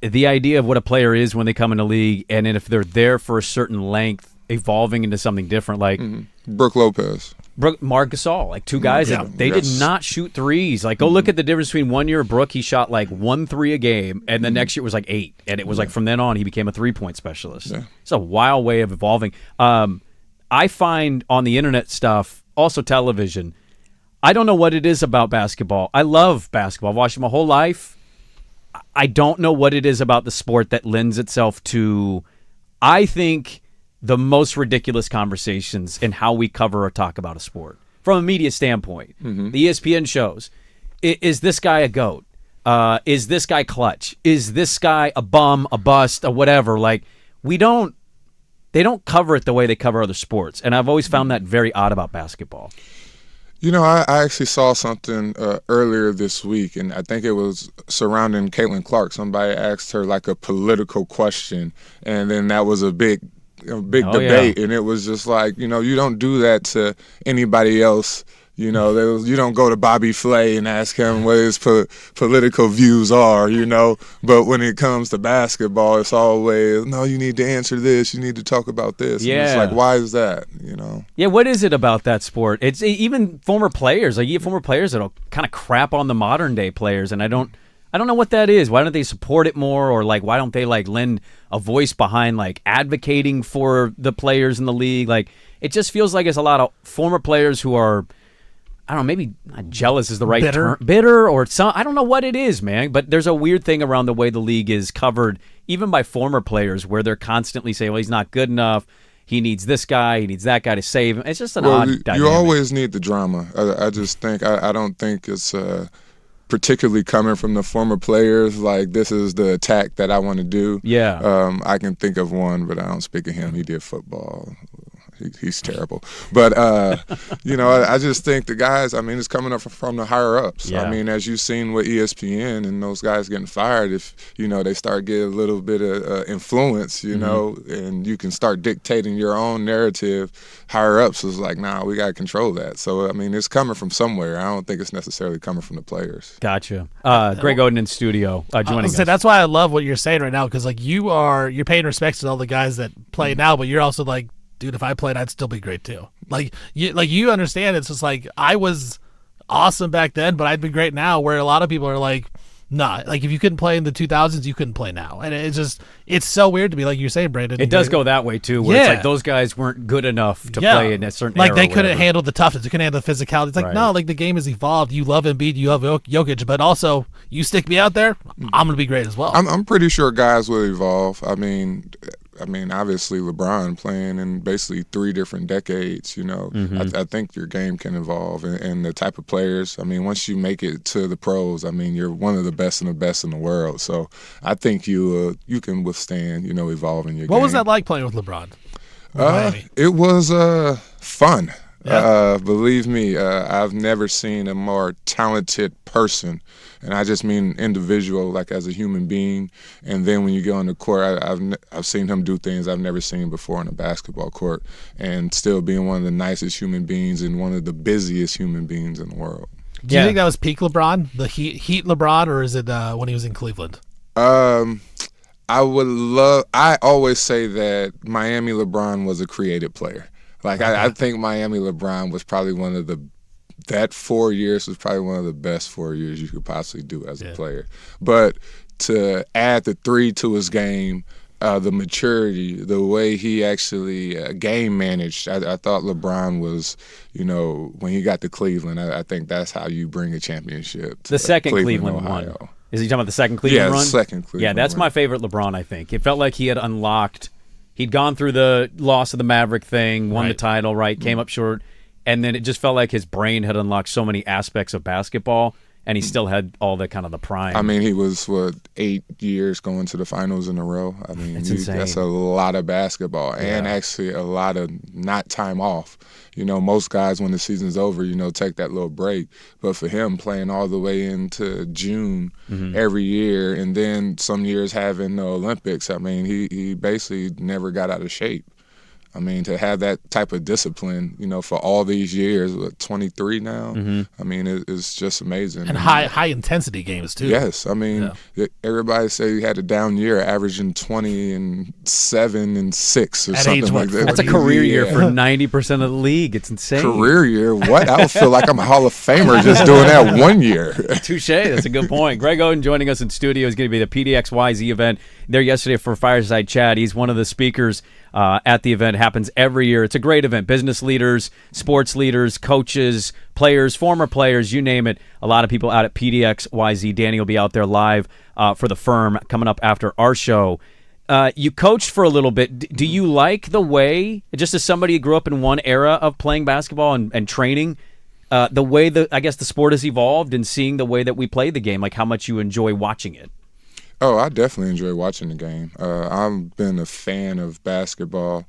the idea of what a player is when they come in the league, and then if they're there for a certain length, evolving into something different, like Brooke Lopez. Marc Gasol, like two guys that they did not shoot threes. Like, go look at the difference between 1 year Brooke, he shot like 1 3 a game, and the next year was like 8. And it was like from then on, he became a 3-point specialist. Yeah. It's a wild way of evolving. I find on the internet stuff, also television, I don't know what it is about basketball. I love basketball. I've watched it my whole life. I don't know what it is about the sport that lends itself to, I think, the most ridiculous conversations in how we cover or talk about a sport from a media standpoint. The ESPN shows, is this guy a GOAT? Is this guy clutch? Is this guy a bum, a bust, a whatever? Like, they don't cover it the way they cover other sports. And I've always found that very odd about basketball. I actually saw something earlier this week, and I think it was surrounding Caitlin Clark. Somebody asked her like a political question, and then that was a big debate, and it was just like, you don't do that to anybody else. You don't go to Bobby Flay and ask him what his political views are, But when it comes to basketball, it's always, no, you need to answer this. You need to talk about this. Yeah. And it's like, why is that, Yeah, what is it about that sport? It's even former players. Like, you get former players that'll kind of crap on the modern day players, and I don't know what that is. Why don't they support it more, or like why don't they like lend a voice behind like advocating for the players in the league? Like, it just feels like it's a lot of former players who are, I don't know, maybe not jealous is the right term. Bitter or some, I don't know what it is, man. But there's a weird thing around the way the league is covered, even by former players, where they're constantly saying, well, he's not good enough. He needs this guy. He needs that guy to save him. It's just an odd dynamic. You always need the drama. I just think, I don't think it's particularly coming from the former players, like this is the attack that I want to do. Yeah. I can think of one, but I don't speak of him. He did football. He's terrible. But, I just think the guys, it's coming up from the higher-ups. Yeah. As you've seen with ESPN and those guys getting fired, if, they start getting a little bit of influence, and you can start dictating your own narrative, higher-ups is like, nah, we got to control that. So, it's coming from somewhere. I don't think it's necessarily coming from the players. Gotcha. Greg Oden in studio joining us. That's why I love what you're saying right now, because, like, you're paying respects to all the guys that play now, but you're also like, dude, if I played, I'd still be great too. You understand. It's just like, I was awesome back then, but I'd be great now. Where a lot of people are like, nah, like if you couldn't play in the 2000s, you couldn't play now. And it's so weird to me, like you're saying, Brandon. It does go that way too, where it's like those guys weren't good enough to play in a certain era. Like they couldn't handle the toughness, they couldn't handle the physicality. It's like, no, like the game has evolved. You love Embiid, you love Jokic, but also you stick me out there, I'm gonna be great as well. I'm pretty sure guys will evolve. Obviously LeBron playing in basically 3 different decades, I think your game can evolve, and the type of players, once you make it to the pros, you're one of the best in the world. So I think you can withstand, evolving your game. What was that like playing with LeBron? It was fun. Yeah. Believe me, I've never seen a more talented person, and I just mean individual, like as a human being. And then when you go on the court, I've seen him do things I've never seen before on a basketball court, and still being one of the nicest human beings and one of the busiest human beings in the world. Do you think that was peak LeBron, the Heat LeBron, or is it when he was in Cleveland? I always say that Miami LeBron was a creative player. I think Miami LeBron was probably that 4 years was probably one of the best 4 years you could possibly do as a player. But to add the 3 to his game, the maturity, the way he actually game managed, I thought LeBron was, when he got to Cleveland, I think that's how you bring a championship to the second Cleveland Ohio. one. Is he talking about the second Cleveland run? Yeah, second Cleveland Yeah, that's run. my favorite LeBron, I think. It felt like he had unlocked. He'd gone through the loss of the Maverick thing, won the title, came up short, and then it just felt like his brain had unlocked so many aspects of basketball, and he still had all the kind of the prime. I mean, he was 8 years going to the finals in a row. I mean, It's insane. That's a lot of basketball, and actually a lot of not time off. Most guys when the season's over, take that little break. But for him, playing all the way into June every year, and then some years having the Olympics, I mean, he basically never got out of shape. I mean, to have that type of discipline, for all these years, 23 now, I mean, it's just amazing. And high intensity games, too. Yes. I mean, everybody say he had a down year, averaging 20 and 7 and 6 or At something age, like that. That's a career year for 90% of the league. It's insane. Career year? What? I would feel like I'm a Hall of Famer just doing that 1 year. Touche. That's a good point. Greg Oden joining us in studio is going to be the PDXYZ event there yesterday for Fireside Chat. He's one of the speakers at the event. Happens every year. It's a great event. Business leaders, sports leaders, coaches, players, former players, you name it. A lot of people out at PDXYZ. Danny will be out there live for the firm coming up after our show. You coached for a little bit. Do you like the way, just as somebody who grew up in one era of playing basketball and training, the way I guess the sport has evolved and seeing the way that we play the game, like how much you enjoy watching it? Oh, I definitely enjoy watching the game. I've been a fan of basketball,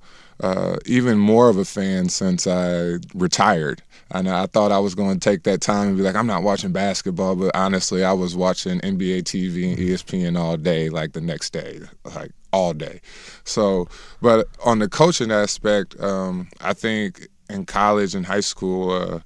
even more of a fan since I retired. And I thought I was going to take that time and be like, I'm not watching basketball, but honestly, I was watching NBA TV and ESPN all day, like the next day, like all day. So, but on the coaching aspect, I think in college and high school,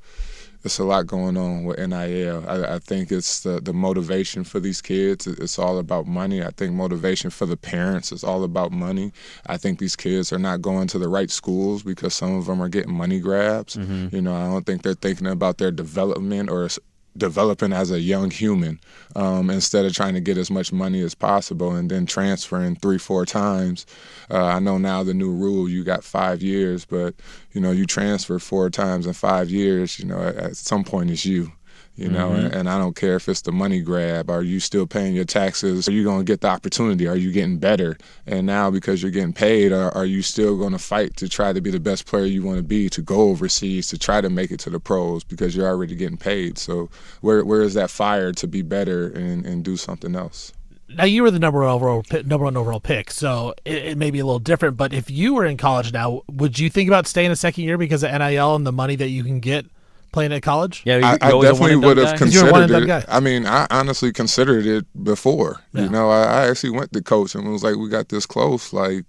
it's a lot going on with NIL. I think it's the motivation for these kids. It's all about money. I think motivation for the parents is all about money. I think these kids are not going to the right schools because some of them are getting money grabs. I don't think they're thinking about their development or developing as a young human instead of trying to get as much money as possible and then transferring 3-4 times. I know now the new rule, you got 5 years, but, you transfer 4 times in 5 years, at some point it's you. And I don't care if it's the money grab. Are you still paying your taxes? Are you going to get the opportunity? Are you getting better? And now because you're getting paid, are you still going to fight to try to be the best player you want to be, to go overseas, to try to make it to the pros because you're already getting paid? So where is that fire to be better and do something else? Now, you were the number one overall pick, so it may be a little different. But if you were in college now, would you think about staying a second year because of NIL and the money that you can get playing at college? Yeah, I definitely would have considered it. I mean, I honestly considered it before. Yeah. I actually went to coach and was like, we got this close, like,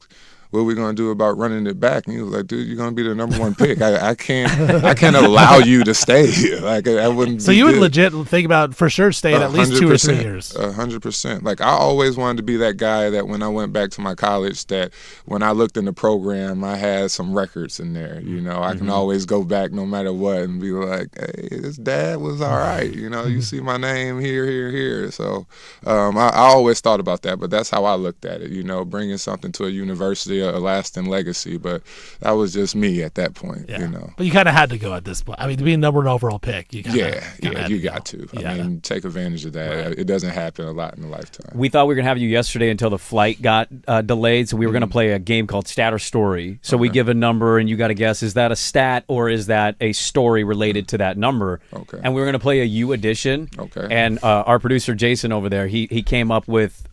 what are we going to do about running it back? And he was like, dude, you're going to be the number one pick. I can't allow you to stay here. Like, I wouldn't. So you would legit think about for sure staying at least 2 or 3 years. 100%. Like, I always wanted to be that guy that when I went back to my college, that when I looked in the program, I had some records in there. I can always go back no matter what and be like, hey, this dad was all right. You see my name here. So I always thought about that, but that's how I looked at it. Bringing something to a university, a lasting legacy, but that was just me at that point. But you kind of had to go at this point. I mean, to be a number one overall pick, you got to. I mean, take advantage of that. Right. It doesn't happen a lot in a lifetime. We thought we were gonna have you yesterday until the flight got delayed, so we were gonna play a game called Stat or Story. So we give a number, and you got to guess: is that a stat or is that a story related to that number? Okay. And we were gonna play a U edition. Okay. And our producer Jason over there, he came up with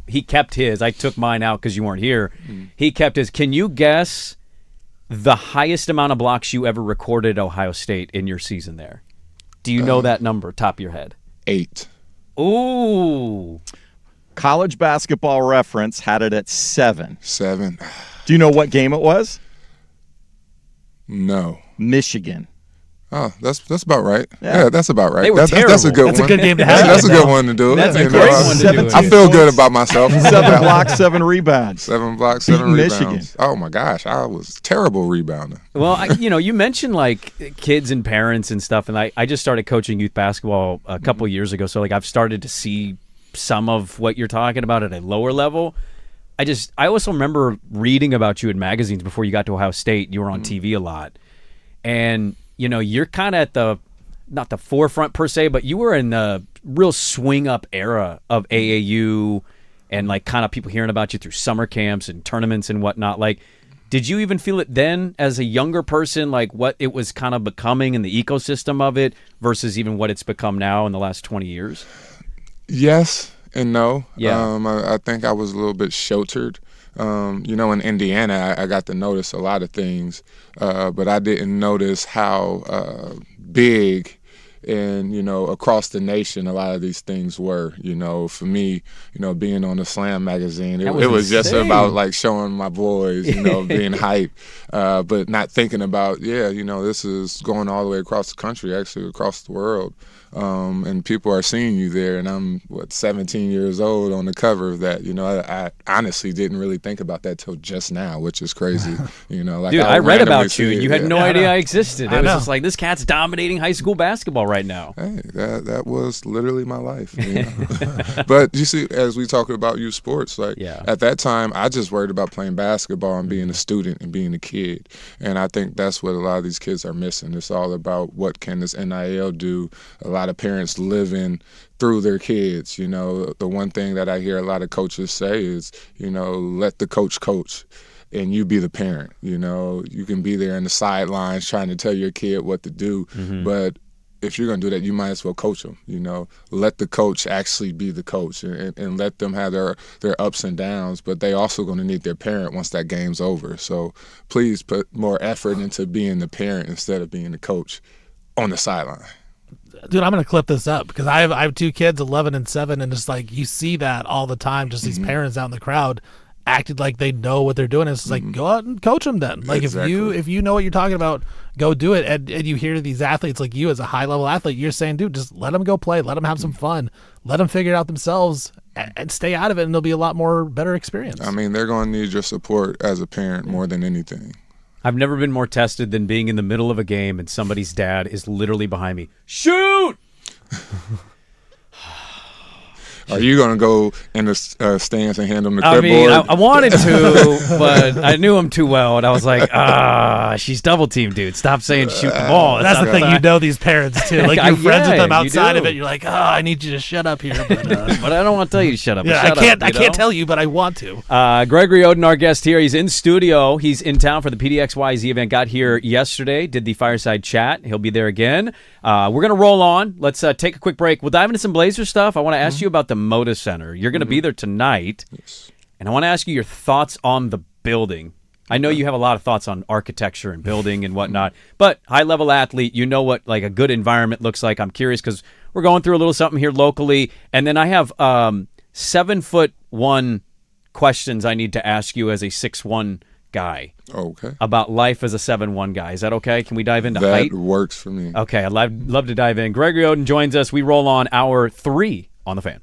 he kept his. I took mine out because you weren't here. He kept his. Can you guess the highest amount of blocks you ever recorded at Ohio State in your season there? Do you know that number, top of your head? 8. Ooh. College Basketball Reference had it at 7. 7. Do you know what game it was? No. Michigan. Oh, that's about right. Yeah, that's about right. They were terrible. That's a good one. That's a good game to have. That's a good one to do. That's a great one to do. I feel good about myself. 7 blocks, 7 rebounds. 7 blocks, 7 rebounds. Michigan. Oh my gosh, I was a terrible rebounder. Well, you mentioned like kids and parents and stuff, and I just started coaching youth basketball a couple years ago, so like I've started to see some of what you're talking about at a lower level. I also remember reading about you in magazines before you got to Ohio State. You were on TV a lot, and you're kind of at not the forefront per se, but you were in the real swing up era of AAU and like kind of people hearing about you through summer camps and tournaments and whatnot. Like, Did you even feel it then as a younger person, like what it was kind of becoming and the ecosystem of it versus even what it's become now in the last 20 years? Yes and no. Yeah. I think I was a little bit sheltered. In Indiana, I got to notice a lot of things, but I didn't notice how big and, across the nation, a lot of these things were. For me, being on the Slam magazine, it was just about like showing my boys, being hype, but not thinking about, this is going all the way across the country, actually across the world. And people are seeing you there, and I'm 17 years old on the cover of that. I honestly didn't really think about that till just now, which is crazy. Dude, I read about you, and you had no idea I existed. It was just like, this cat's dominating high school basketball right now. Hey, that was literally my life. But you see, as we talk about youth sports, at that time, I just worried about playing basketball and being a student and being a kid. And I think that's what a lot of these kids are missing. It's all about what can this NIL do. A lot of parents living through their kids. The one thing that I hear a lot of coaches say is, let the coach and you be the parent. You can be there in the sidelines trying to tell your kid what to do, but if you're going to do that, you might as well coach them. Let the coach actually be the coach and let them have their ups and downs, but they also going to need their parent once that game's over. So please put more effort into being the parent instead of being the coach on the sideline. Dude, I'm going to clip this up because I have 2 kids, 11 and 7, and it's like you see that all the time, just these parents out in the crowd acted like they know what they're doing. It's like, go out and coach them then. Like if you know what you're talking about, go do it. And you hear these athletes like you as a high-level athlete, you're saying, dude, just let them go play. Let them have some fun. Let them figure it out themselves and stay out of it, and there'll be a lot more better experience. I mean, they're going to need your support as a parent more than anything. I've never been more tested than being in the middle of a game and somebody's dad is literally behind me. Shoot! Are you going to go in the stands and hand them the clipboard? I wanted to, but I knew him too well, and I was like, she's double teamed, dude. Stop saying shoot the ball. That's the thing. These parents, too. Like, you're friends with them outside of it. You're like, I need you to shut up here. But, but I don't want to tell you to shut up. Yeah, I can't tell you, but I want to. Gregory Oden, our guest here. He's in studio. He's in town for the PDXYZ event. Got here yesterday, did the fireside chat. He'll be there again. We're going to roll on. Let's take a quick break. We'll dive into some Blazer stuff. I want to ask you about the Moda Center. You're going to be there tonight, and I want to ask you your thoughts on the building. I know you have a lot of thoughts on architecture and building and whatnot, but high-level athlete, you know what like a good environment looks like. I'm curious because we're going through a little something here locally, and then I have 7'1" questions I need to ask you as a 6'1" guy. Okay. About life as a 7'1" guy. Is that okay? Can we dive into height? That works for me. Okay, I'd love to dive in. Gregory Oden joins us. We roll on hour 3 on The Fan.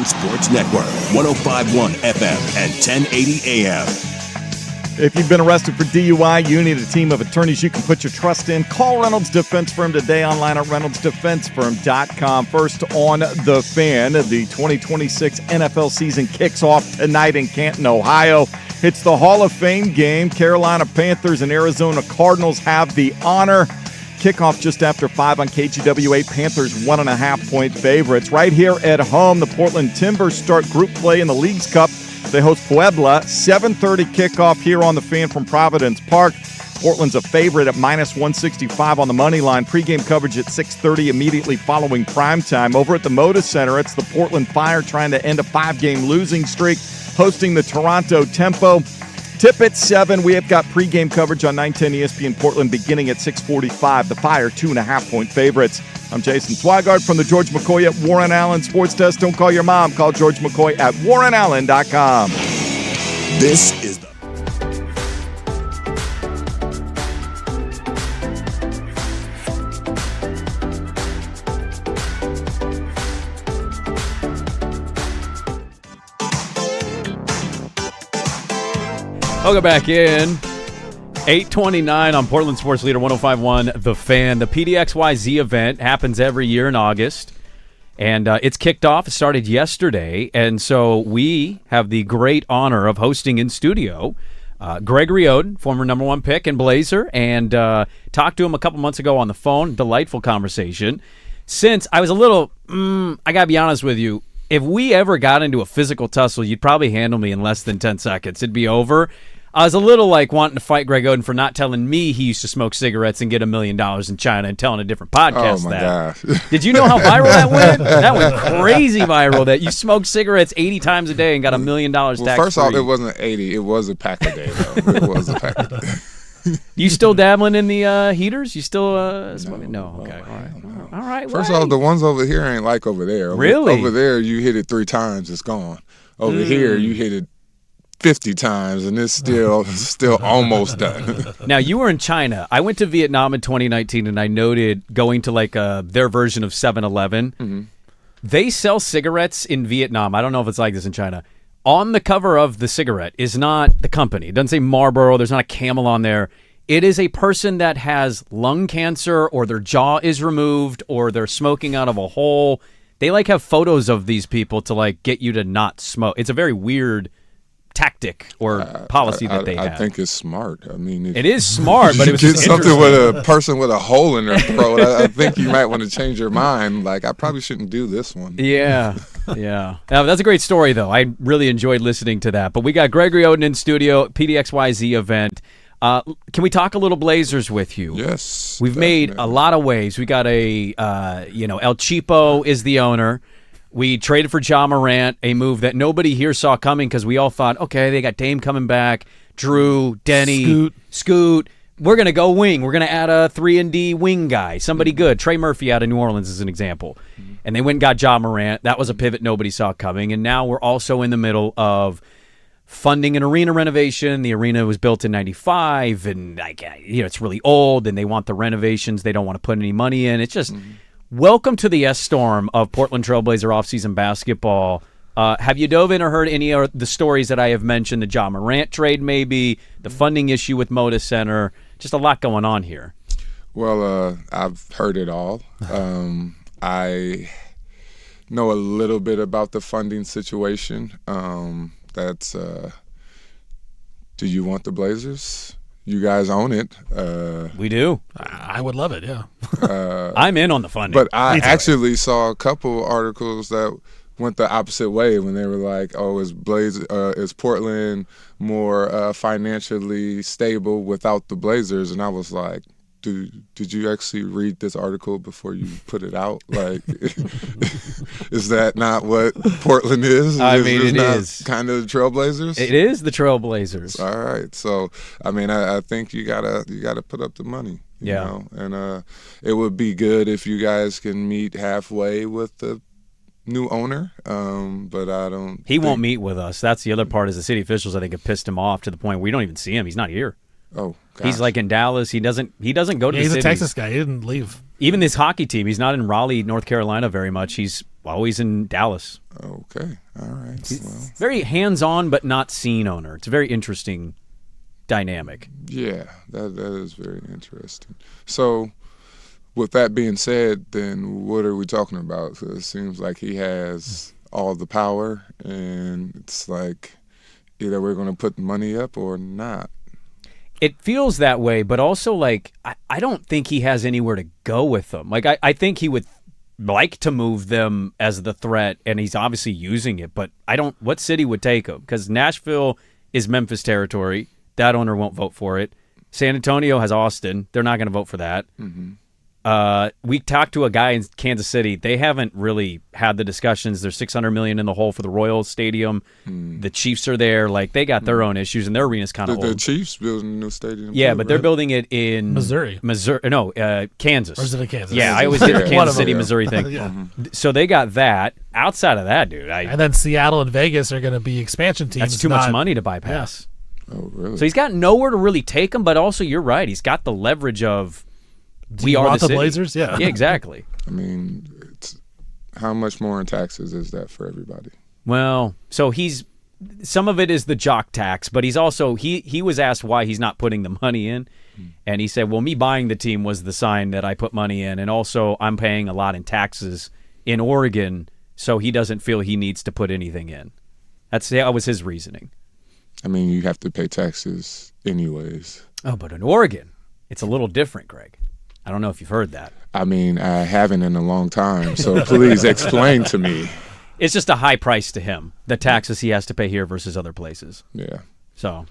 Sports Network, 105.1 FM and 1080 AM. If you've been arrested for DUI, you need a team of attorneys you can put your trust in. Call Reynolds Defense Firm today online at reynoldsdefensefirm.com. First on The Fan, the 2026 NFL season kicks off tonight in Canton, Ohio. It's the Hall of Fame game. Carolina Panthers and Arizona Cardinals have the honor. Kickoff just after 5 on KGW8. Panthers 1.5-point favorites. Right here at home, the Portland Timbers start group play in the Leagues Cup. They host Puebla. 7:30 kickoff here on The Fan from Providence Park. Portland's a favorite at -165 on the money line. Pre-game coverage at 6:30 immediately following primetime. Over at the Moda Center, it's the Portland Fire trying to end a 5-game losing streak, hosting the Toronto Tempo. Tip at 7. We have got pregame coverage on 910 ESPN Portland beginning at 6:45. The Fire, 2.5-point favorites. I'm Jason Swigard from the George McCoy at Warren Allen Sports Desk. Don't call your mom. Call George McCoy at warrenallen.com. This is the Welcome back in. 8:29 on Portland Sports Leader 105.1 The Fan. The PDXYZ event happens every year in August, and it's kicked off. It started yesterday, and so we have the great honor of hosting in studio Gregory Oden, former number 1 pick and Blazer, and talked to him a couple months ago on the phone. Delightful conversation. Since I was a little, I got to be honest with you, if we ever got into a physical tussle, you'd probably handle me in less than 10 seconds. It'd be over. I was a little like wanting to fight Greg Oden for not telling me he used to smoke cigarettes and get $1 million in China and telling a different podcast Oh, my that. gosh. Did you know how viral that went? That went crazy viral that you smoked cigarettes 80 times a day and got $1 million tax-free. Well, first off, it wasn't 80. It was a pack a day, though. It was a pack a day. You still dabbling in the heaters? You still smoking? No. Okay. All right. All right. First off, the ones over here ain't like over there. Really? Over there, you hit it 3 times, it's gone. Over here, you hit it 50 times, and it's still almost done. Now, you were in China. I went to Vietnam in 2019, and I noted going to like their version of 7-Eleven. Mm-hmm. They sell cigarettes in Vietnam. I don't know if it's like this in China. On the cover of the cigarette is not the company. It doesn't say Marlboro. There's not a Camel on there. It is a person that has lung cancer, or their jaw is removed, or they're smoking out of a hole. They like have photos of these people to like get you to not smoke. It's a very weird tactic or policy that they have. I think it's smart. I mean, it is smart, but it was get just something with a person with a hole in their throat. I think you might want to change your mind. Like, I probably shouldn't do this one. Yeah. That's a great story, though. I really enjoyed listening to that. But we got Gregory Oden in studio, PDXYZ event. Can we talk a little Blazers with you? Yes. We've made a lot of waves. We got El Cheapo is the owner. We traded for Ja Morant, a move that nobody here saw coming because we all thought, okay, they got Dame coming back, Drew, Denny, Scoot. We're going to go wing. We're going to add a 3-and-D wing guy, somebody good. Trey Murphy out of New Orleans is an example. And they went and got Ja Morant. That was a pivot nobody saw coming. And now we're also in the middle of funding an arena renovation. The arena was built in 95, and it's really old, and they want the renovations. They don't want to put any money in. It's just... Welcome to the S-Storm of Portland Trailblazer offseason basketball. Have you dove in or heard any of the stories that I have mentioned? The Ja Morant trade, maybe, the funding issue with Moda Center. Just a lot going on here. Well, I've heard it all. I know a little bit about the funding situation. Do you want the Blazers? You guys own it. We do. I would love it, yeah. I'm in on the funding. But I actually saw a couple articles that went the opposite way when they were like, oh, is Portland more financially stable without the Blazers? And I was like, did you actually read this article before you put it out? Like, is that not what Portland is? I mean, it is kind of the Trailblazers. It is the Trailblazers. All right, so I mean, I think you gotta put up the money. You know? And it would be good if you guys can meet halfway with the new owner, but I don't. He won't meet with us. That's the other part. Is the city officials, I think, have pissed him off to the point we don't even see him. He's not here. Oh, gosh. He's like in Dallas. He doesn't go to the city. He's a Texas guy. He didn't leave. Even this hockey team, he's not in Raleigh, North Carolina very much. He's always in Dallas. Okay, all right. Well, very hands-on but not seen owner. It's a very interesting dynamic. Yeah, that is very interesting. So, with that being said, then what are we talking about? So it seems like he has all the power, and it's like either we're going to put the money up or not. It feels that way, but also like I don't think he has anywhere to go with them. Like I think he would like to move them as the threat, and he's obviously using it, but what city would take him? Because Nashville is Memphis territory. That owner won't vote for it. San Antonio has Austin. They're not going to vote for that. Mm-hmm. We talked to a guy in Kansas City. They haven't really had the discussions. There's $600 million in the hole for the Royals Stadium. The Chiefs are there. Like they got their own issues, and their arena's kind of old. The Chiefs building a new stadium. Yeah, too, but they're right? building it in Missouri. No, Kansas. Or is it in Kansas? Yeah, I always get the Kansas City, them. Missouri thing. Yeah. So they got that. Outside of that, dude, And then Seattle and Vegas are going to be expansion teams. that's too much money to bypass. Oh, really? So he's got nowhere to really take him, but also you're right. He's got the leverage of you are want the the city. Blazers? Yeah. Yeah, exactly. I mean, how much more in taxes is that for everybody? Well, so some of it is the jock tax, but he's also he was asked why he's not putting the money in, and he said, "Well, me buying the team was the sign that I put money in, and also I'm paying a lot in taxes in Oregon, so he doesn't feel he needs to put anything in." That was his reasoning. I mean, you have to pay taxes anyways. Oh, but in Oregon, it's a little different, Greg. I don't know if you've heard that. I mean, I haven't in a long time, so please explain to me. It's just a high price to him, the taxes he has to pay here versus other places. Yeah. So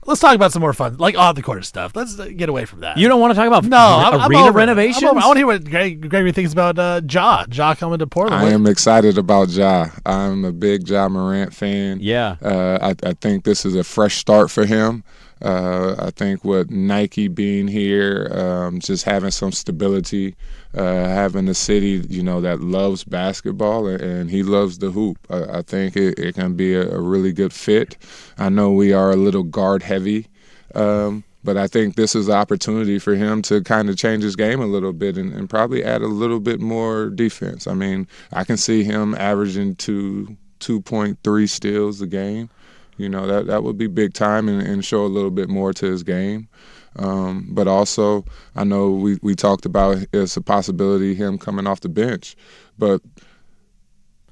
Let's talk about some more fun, like on the court stuff. Let's get away from that. you don't want to talk about arena renovations? I want to hear what Gregory thinks about Ja coming to Portland. I am excited about Ja. I'm a big Ja Morant fan. Yeah. I think this is a fresh start for him. I think with Nike being here, just having some stability, having a city, that loves basketball and he loves the hoop. I think it can be a really good fit. I know we are a little guard heavy, but I think this is an opportunity for him to kind of change his game a little bit and probably add a little bit more defense. I mean, I can see him averaging 2.3 steals a game. That would be big time and show a little bit more to his game. But also, I know we talked about it's a possibility him coming off the bench. But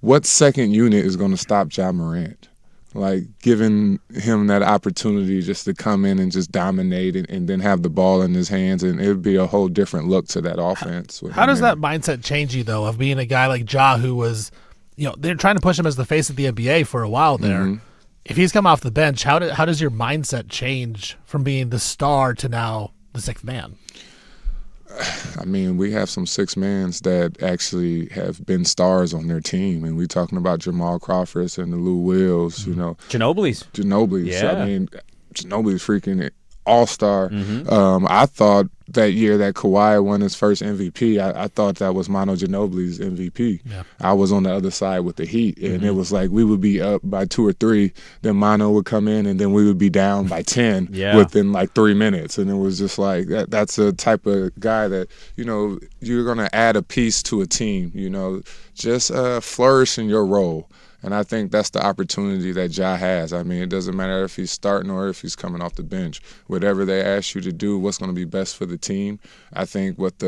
what second unit is going to stop Ja Morant? Like, giving him that opportunity just to come in and just dominate and then have the ball in his hands, and it would be a whole different look to that offense. How does that mindset change you, though, of being a guy like Ja who was, they're trying to push him as the face of the NBA for a while there. Mm-hmm. If he's come off the bench, how does your mindset change from being the star to now the sixth man? I mean, we have some six mans that actually have been stars on their team, and we're talking about Jamal Crawford and the Lou Wills, Ginobili's. Yeah. I mean, Ginobili's freaking all-star. Mm-hmm. I thought that year that Kawhi won his first MVP, I thought that was Manu Ginobili's MVP. Yeah. I was on the other side with the Heat, and it was like we would be up by 2 or 3, then Manu would come in, and then we would be down by 10 within like 3 minutes. And it was just like that's a type of guy that, you're going to add a piece to a team, just flourish in your role. And I think that's the opportunity that Ja has. I mean, it doesn't matter if he's starting or if he's coming off the bench. Whatever they ask you to do, what's going to be best for the team. I think with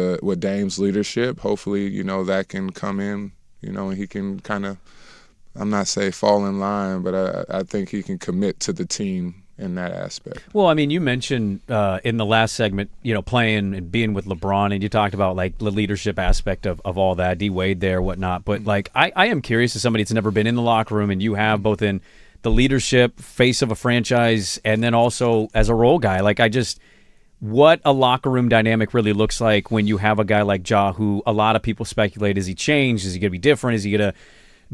Dame's leadership, hopefully, that can come in, and he can kind of, I'm not saying fall in line, but I think he can commit to the team in that aspect. Well, I mean, you mentioned in the last segment, playing and being with LeBron, and you talked about like the leadership aspect of all that, D Wade there, whatnot. But like, I am curious as somebody that's never been in the locker room, and you have both in the leadership, face of a franchise, and then also as a role guy. Like, what a locker room dynamic really looks like when you have a guy like Ja, who a lot of people speculate, is he changed? Is he going to be different? Is he going to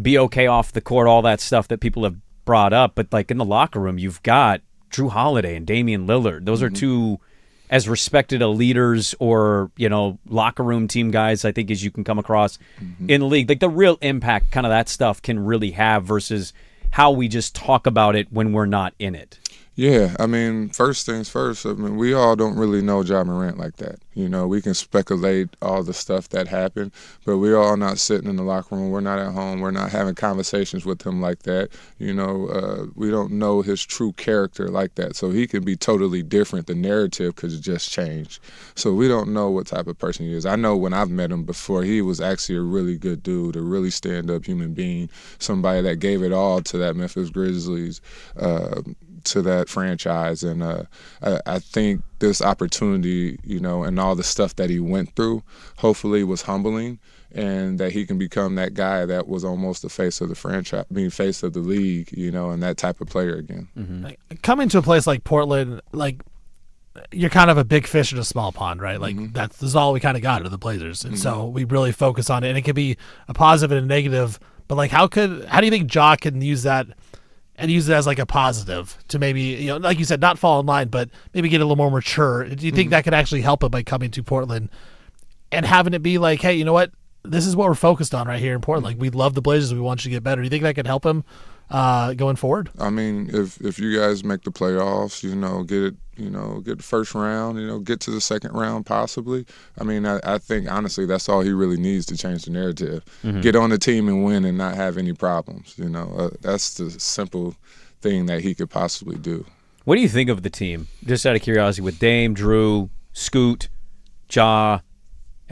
be okay off the court? All that stuff that people have brought up. But like in the locker room, you've got Drew Holiday and Damian Lillard. Those are two as respected leaders or, locker room team guys, I think, as you can come across in the league. Like the real impact kind of that stuff can really have versus how we just talk about it when we're not in it. Yeah, I mean, first things first, I mean, we all don't really know Ja Morant like that. You know, we can speculate all the stuff that happened, but we're all not sitting in the locker room. We're not at home. We're not having conversations with him like that. You know, we don't know his true character like that. So he can be totally different. The narrative could just change. So we don't know what type of person he is. I know when I've met him before, he was actually a really good dude, a really stand-up human being, somebody that gave it all to that Memphis Grizzlies, to that franchise. And I think this opportunity, you know, and all the stuff that he went through, hopefully was humbling, and that he can become that guy that was almost the face of the franchise, face of the league, you know, and that type of player again. Mm-hmm. Coming to a place like Portland, like, you're kind of a big fish in a small pond, right? Like, this is all we kind of got are the Blazers. And so we really focus on it. And it can be a positive and a negative, but like, how do you think Ja can use that and use it as like a positive to maybe, you know, like you said, not fall in line, but maybe get a little more mature? Do you think that could actually help him by coming to Portland and having it be like, hey, you know what? This is what we're focused on right here in Portland. Like, we love the Blazers. We want you to get better. Do you think that could help him going forward? I mean, if you guys make the playoffs, you know, get the first round, you know, get to the second round possibly. I mean, I think honestly that's all he really needs to change the narrative. Get on the team and win and not have any problems. You know, that's the simple thing that he could possibly do. What do you think of the team? Just out of curiosity, with Dame, Drew, Scoot, Ja,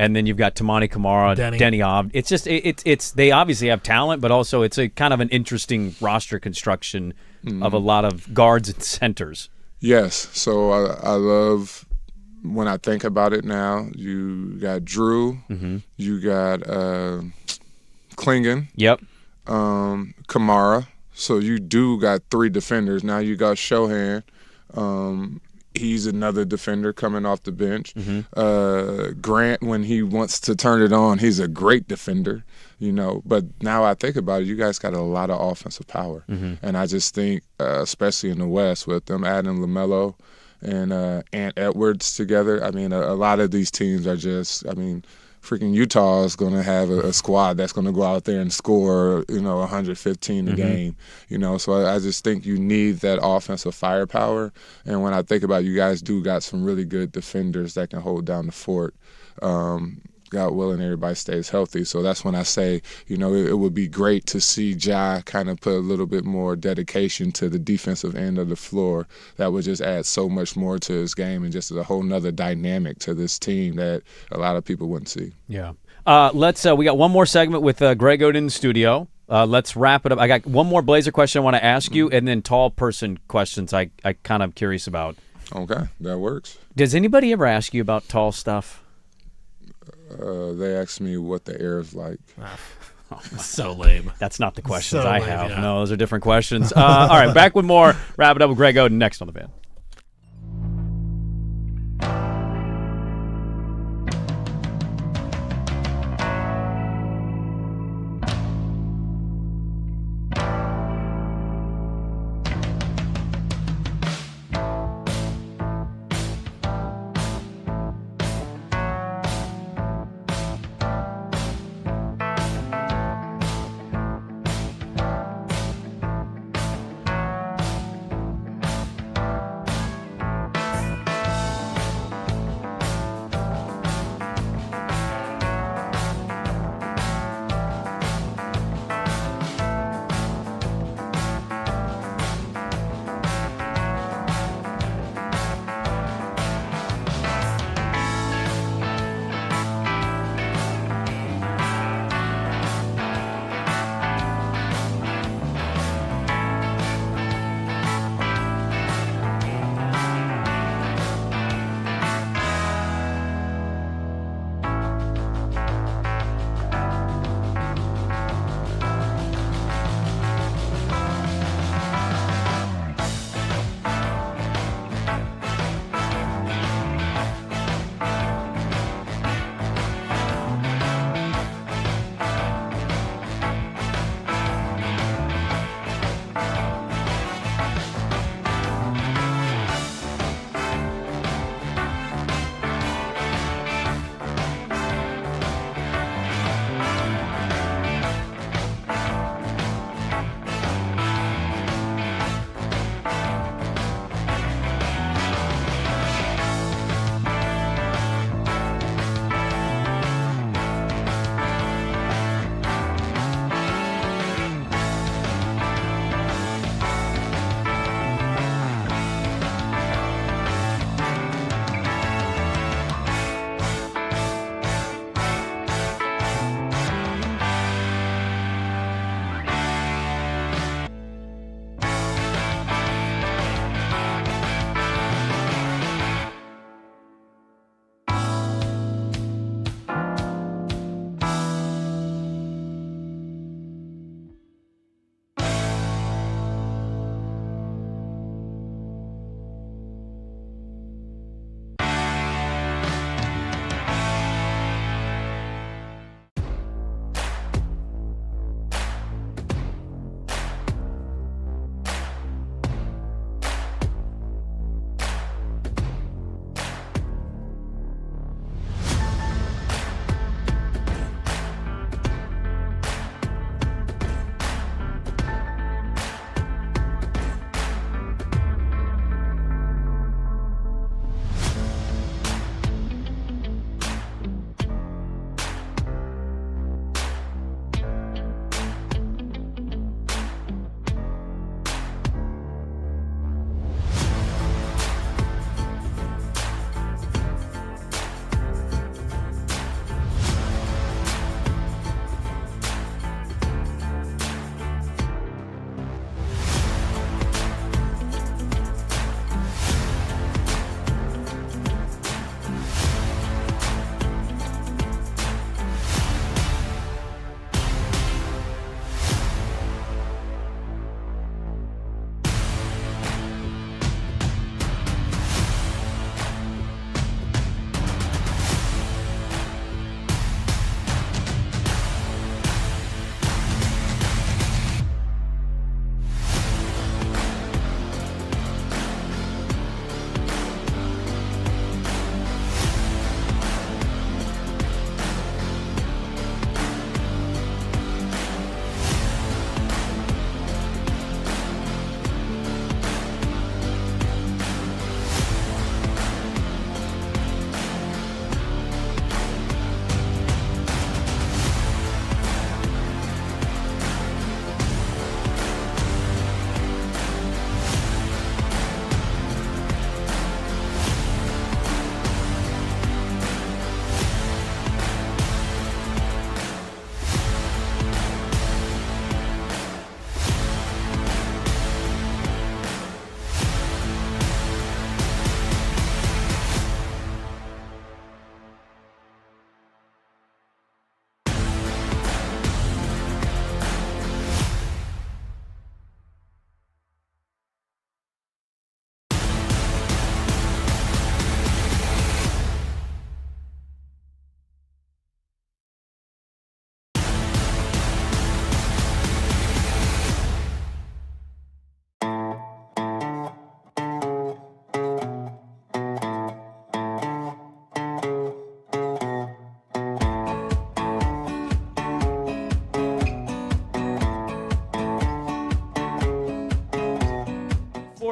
and then you've got Tamani Kamara, Denny Ob. It's just it's they obviously have talent, but also it's a kind of an interesting roster construction of a lot of guards and centers. Yes, so I love when I think about it now. You got Drew, you got Klingon, Kamara. So you do got 3 defenders. Now you got Shohan. He's another defender coming off the bench. Grant, when he wants to turn it on, he's a great defender, you know. But now I think about it, you guys got a lot of offensive power. And I just think, especially in the West, with them adding LaMelo and Ant Edwards together, I mean, a lot of these teams are just, I mean, freaking Utah is going to have a squad that's going to go out there and score, you know, 115 a game, you know. So I just think you need that offensive firepower. And when I think about it, you guys do got some really good defenders that can hold down the fort. God willing, everybody stays healthy. So that's when I say, you know, it would be great to see Ja kind of put a little bit more dedication to the defensive end of the floor. That would just add so much more to his game and just a whole nother dynamic to this team that a lot of people wouldn't see. Yeah. We got one more segment with Greg Oden in the studio. Let's wrap it up. I got one more Blazer question I want to ask you, and then tall person questions I kind of curious about. Okay, that works. Does anybody ever ask you about tall stuff? They asked me what the air is like. So lame. That's not the questions I have. Yeah. No, those are different questions. All right, back with more. Wrap it up with Greg Oden next on The Fan.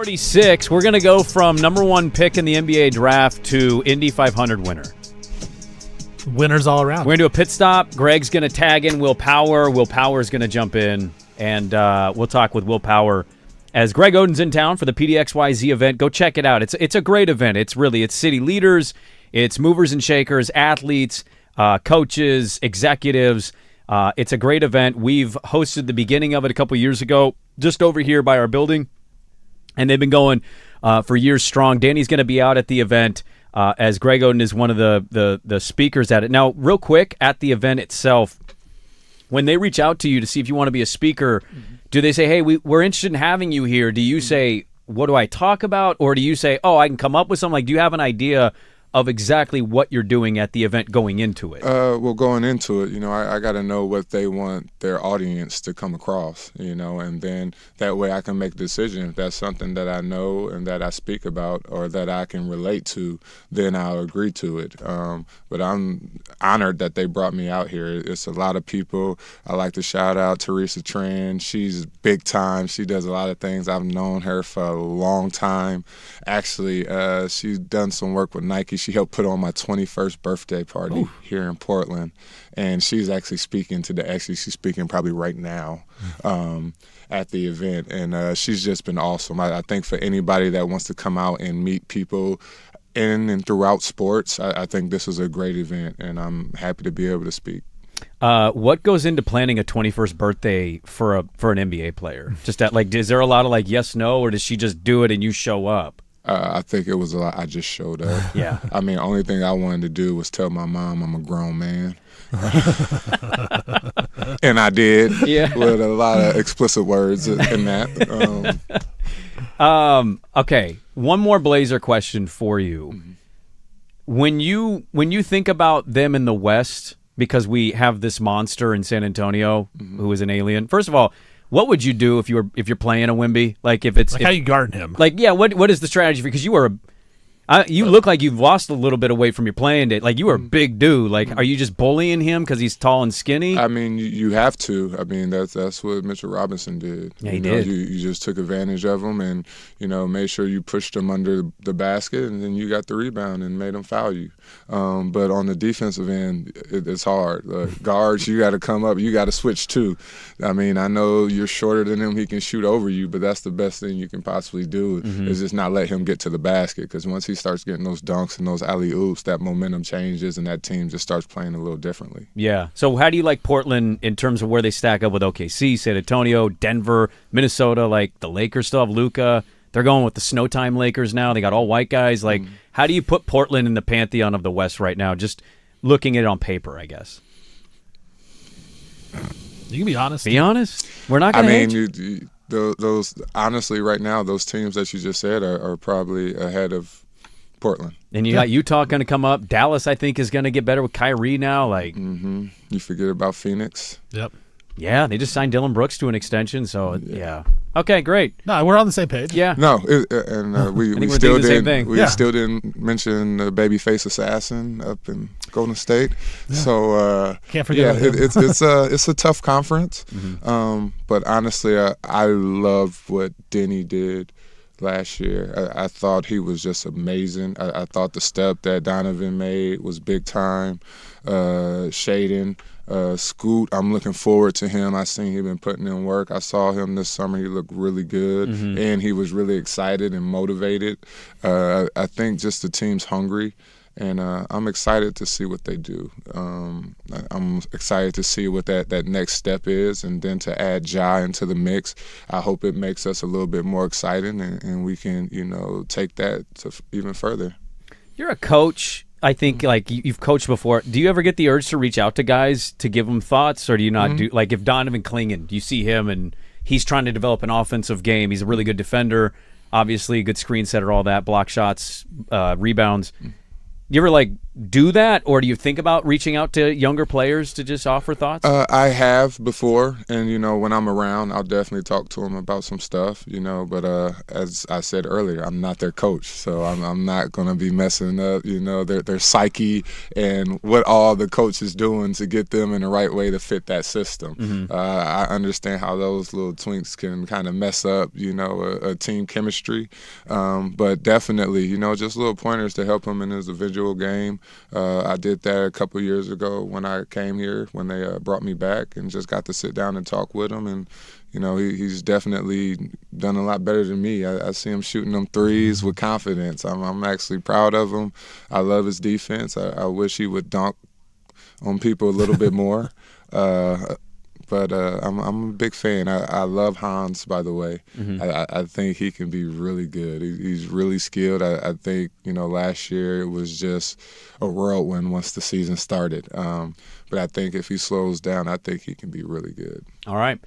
2:36. We're going to go from number one pick in the NBA draft to Indy 500 winner. Winners all around. We're going to do a pit stop. Greg's going to tag in Will Power. Will Power's going to jump in, and we'll talk with Will Power as Greg Oden's in town for the PDXYZ event. Go check it out. It's a great event. It's city leaders, it's movers and shakers, athletes, coaches, executives. It's a great event. We've hosted the beginning of it a couple years ago just over here by our building, and they've been going for years strong. Danny's going to be out at the event as Greg Oden is one of the speakers at it. Now, real quick, at the event itself, when they reach out to you to see if you want to be a speaker, do they say, hey, we're interested in having you here? Do you say, what do I talk about? Or do you say, oh, I can come up with something? Like, do you have an idea of exactly what you're doing at the event going into it? Well, going into it, I got to know what they want their audience to come across, and then that way I can make a decision. If that's something that I know and that I speak about or that I can relate to, then I'll agree to it. But I'm honored that they brought me out here. It's a lot of people. I like to shout out Teresa Tran. She's big time. She does a lot of things. I've known her for a long time. Actually, she's done some work with Nike. She helped put on my 21st birthday party here in Portland, and she's actually speaking she's speaking probably right now at the event, and she's just been awesome. I think for anybody that wants to come out and meet people in and throughout sports, I think this is a great event, and I'm happy to be able to speak. What goes into planning a 21st birthday for an NBA player? Just is there a lot of yes, no, or does she just do it and you show up? I think it was a lot. I just showed up. Yeah. I mean, only thing I wanted to do was tell my mom I'm a grown man. And I did. Yeah. With a lot of explicit words in that. Okay. One more Blazer question for you. Mm-hmm. When you think about them in the West, because we have this monster in San Antonio who is an alien. First of all, what would you do if you're playing a Wemby? If it's how you guard him? What is the strategy? Because you were you look like you've lost a little bit of weight from your playing day. You were a big dude. Are you just bullying him because he's tall and skinny? I mean, you have to. I mean, that's what Mitchell Robinson did. Yeah, he did. You just took advantage of him and, made sure you pushed him under the basket, and then you got the rebound and made him foul you. But on the defensive end, it's hard. Guards, you got to come up. You got to switch too. I mean, I know you're shorter than him. He can shoot over you, but that's the best thing you can possibly do is just not let him get to the basket, because once he starts getting those dunks and those alley-oops, that momentum changes and that team just starts playing a little differently. Yeah. So how do you like Portland in terms of where they stack up with OKC, San Antonio, Denver, Minnesota? The Lakers still have Luka. They're going with the Snowtime Lakers now. They got all white guys. How do you put Portland in the pantheon of the West right now? Just looking at it on paper, I guess. You can be honest. Be honest. We're not going to those honestly, right now, those teams that you just said are probably ahead of Portland. And you got Utah going to come up. Dallas, I think, is going to get better with Kyrie now. You forget about Phoenix. Yep. Yeah, they just signed Dylan Brooks to an extension. So yeah. Okay, great. No, we're on the same page. Yeah. No, we still didn't. We still didn't mention the babyface assassin up in Golden State. Yeah. So can't forget. Yeah, it's a tough conference. But honestly, I love what Denny did last year. I thought he was just amazing. I thought the step that Donovan made was big time. Shaden, Scoot, I'm looking forward to him. I seen him been putting in work. I saw him this summer. He looked really good, and he was really excited and motivated. I think just the team's hungry, and I'm excited to see what they do. I'm excited to see what that next step is, and then to add Ja into the mix. I hope it makes us a little bit more exciting, and we can, take that to even further. You're a coach. I think you've coached before. Do you ever get the urge to reach out to guys to give them thoughts, or do you not do if Donovan Clingan, do you see him and he's trying to develop an offensive game? He's a really good defender, obviously a good screen setter, all that, block shots, rebounds. You ever like do that, or do you think about reaching out to younger players to just offer thoughts? I have before, and when I'm around, I'll definitely talk to them about some stuff, But as I said earlier, I'm not their coach, so I'm not gonna be messing up, their psyche and what all the coach is doing to get them in the right way to fit that system. Mm-hmm. I understand how those little tweaks can kind of mess up, a team chemistry, but definitely, just little pointers to help him in his individual game. I did that a couple years ago when I came here, when they brought me back, and just got to sit down and talk with him. And he's definitely done a lot better than me. I see him shooting them threes with confidence. I'm actually proud of him. I love his defense. I wish he would dunk on people a little bit more. But I'm a big fan. I love Hans, by the way. Mm-hmm. I think he can be really good. He's really skilled. I think, last year it was just a whirlwind once the season started. But I think if he slows down, I think he can be really good. All right.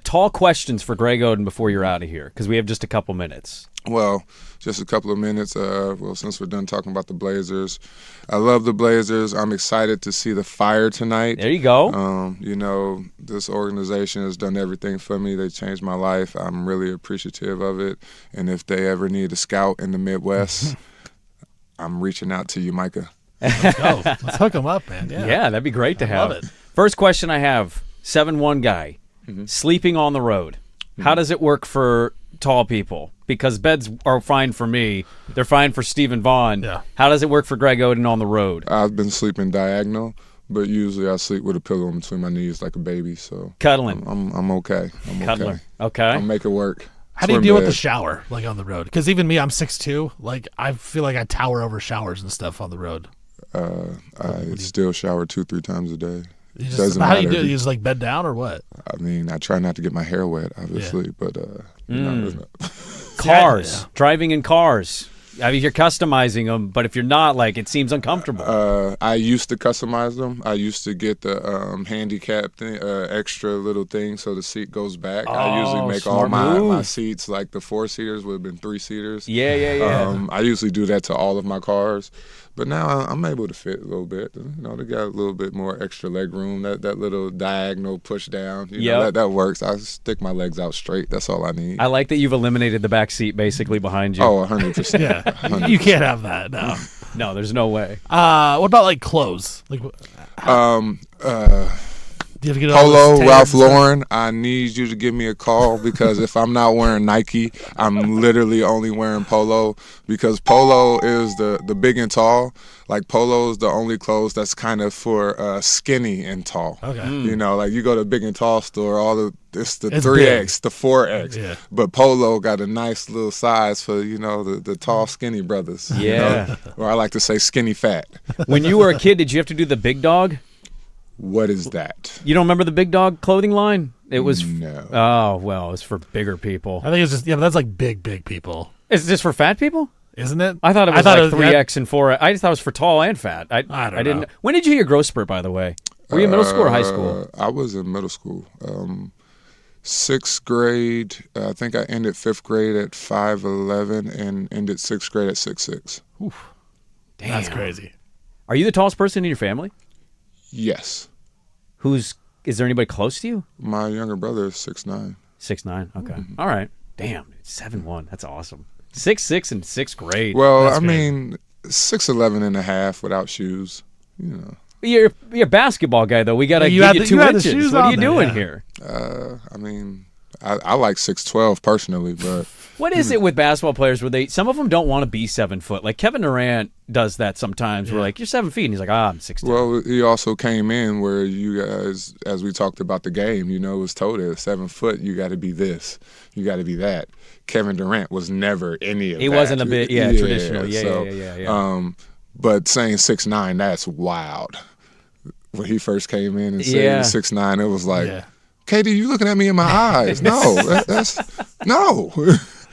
Tall questions for Greg Oden before you're out of here, because we have just a couple minutes. Well, just a couple of minutes. Since we're done talking about the Blazers, I love the Blazers. I'm excited to see the Fire tonight. There you go. This organization has done everything for me. They changed my life. I'm really appreciative of it. And if they ever need a scout in the Midwest, I'm reaching out to you, Micah. Let's go. Let's hook him up, man. Yeah, that'd be great to have. Love it. First question I have, 7'1" guy, sleeping on the road. How does it work for tall people? Because beds are fine for me. They're fine for Stephen Vaughn. Yeah. How does it work for Greg Oden on the road? I've been sleeping diagonal, but usually I sleep with a pillow in between my knees like a baby. So cuddling. I'm okay. Cuddler. Okay. I'll make it work. How do you deal with the shower, like on the road? Because even me, I'm 6'2". Like I feel like I tower over showers and stuff on the road. I still shower 2-3 times a day. How do you do it? You just like bed down or what? I mean, I try not to get my hair wet, obviously, but cars, driving in cars. I mean, you're customizing them, but if you're not, like, it seems uncomfortable. I used to customize them. I used to get the handicap thing, extra little thing so the seat goes back. I usually make all my seats, like the 4-seaters would have been 3-seaters. Yeah. I usually do that to all of my cars. But now I'm able to fit a little bit. They got a little bit more extra leg room. That little diagonal push down. That works. I stick my legs out straight. That's all I need. I like that you've eliminated the back seat basically behind you. Oh, 100%. Yeah. 100%. You can't have that. No. No, there's no way. What about like clothes? Like, do you have to get Polo, Ralph Lauren, I need you to give me a call because if I'm not wearing Nike, I'm literally only wearing Polo because Polo is the big and tall. Like Polo is the only clothes that's kind of for skinny and tall. Okay. Like you go to big and tall store, it's the 3X, big. the 4X. Yeah. But Polo got a nice little size for, the tall, skinny brothers. Yeah. Or I like to say skinny fat. When you were a kid, did you have to do the big dog? What is that? You don't remember the Big Dog clothing line? It was no. Oh, well, it's for bigger people. I think it's just that's like big people. Is this for fat people? Isn't it? I thought it was 3X and 4X. I just thought it was for tall and fat. I didn't know. When did you hit your growth spurt, by the way? Were you in middle school or high school? I was in middle school. 6th grade, I think I ended 5th grade at 5'11" and ended 6th grade at 6'6". Oof. Damn. That's crazy. Are you the tallest person in your family? Yes. Is there anybody close to you? My younger brother is 6'9". 6'9", okay. All right. Damn, 7'1", that's awesome. 6'6" in 6th grade. Well, That's I great. mean, 6'11" and a half without shoes, You're a basketball guy, though. We got to give you 2 inches. What are you doing here? I mean, I like 6'12" personally, but... What is it with basketball players where some of them don't want to be 7 foot? Like Kevin Durant does that sometimes. We're like, you're 7 feet. And he's like, I'm 6'10". Well, he also came in where you guys, as we talked about the game, was told at 7 foot, you got to be this. You got to be that. Kevin Durant was never any of that. He wasn't a bit, traditional. Yeah. But saying 6'9", that's wild. When he first came in and saying 6'9", it was like, Katie, you looking at me in my eyes. No, that's no.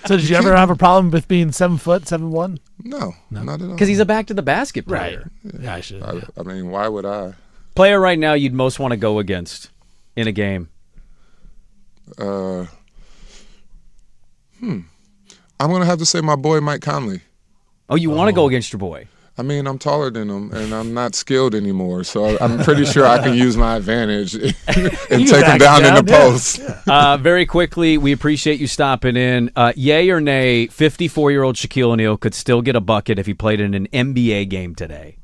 So did you ever have a problem with being 7 foot, 7'1"? No, not at all. Because he's a back to the basket player. Right. Yeah, I should. I mean, why would I? Player right now you'd most want to go against in a game? I'm going to have to say my boy Mike Conley. Oh, you want to go against your boy? I mean, I'm taller than him, and I'm not skilled anymore, so I'm pretty sure I can use my advantage and take him down in the post. Very quickly, we appreciate you stopping in. Yay or nay, 54-year-old Shaquille O'Neal could still get a bucket if he played in an NBA game today?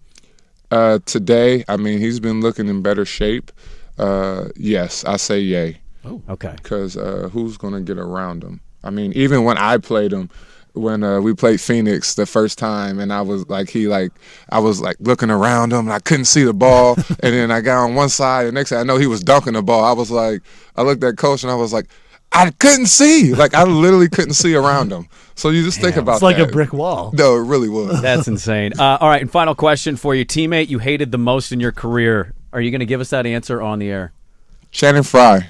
Today, I mean, he's been looking in better shape. Yes, I say yay. Oh, okay. Because who's going to get around him? I mean, even when I played him, when we played Phoenix the first time, and I was looking around him, and I couldn't see the ball, and then I got on one side, and next thing I know, he was dunking the ball. I looked at coach, and I was like, I couldn't see. Like, I literally couldn't see around him. So you just think about it's like that. a brick wall. No, it really was. That's insane. All right, and final question for you. Teammate you hated the most in your career. Are you going to give us that answer on the air? Channing Frye.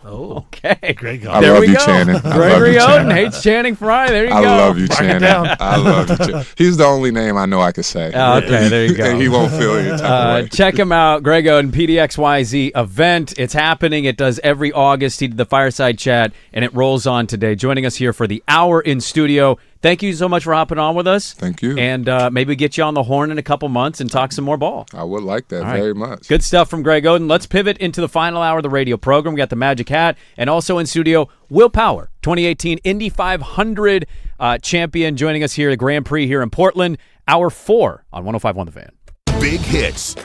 Oh, okay. Great I there love we you, go. Channing. Gregory Oden hates Channing Frye. There you go. I love you, Mark it Channing. down. I love you, Channing. He's the only name I know I could say. Oh, okay, there you go. And he won't feel any type of way. Check him out, Greg Oden, PDXYZ event. It's happening. It does every August. He did the fireside chat, and it rolls on today. Joining us here for the hour in studio. Thank you so much for hopping on with us. Thank you. And maybe get you on the horn in a couple months and talk some more ball. I would like that All right. very much. Good stuff from Greg Oden. Let's pivot into the final hour of the radio program. We got the Magic Hat, and also in studio, Will Power, 2018 Indy 500 champion, joining us here at the Grand Prix here in Portland. Hour 4 on 105.1 The Fan. Big hits.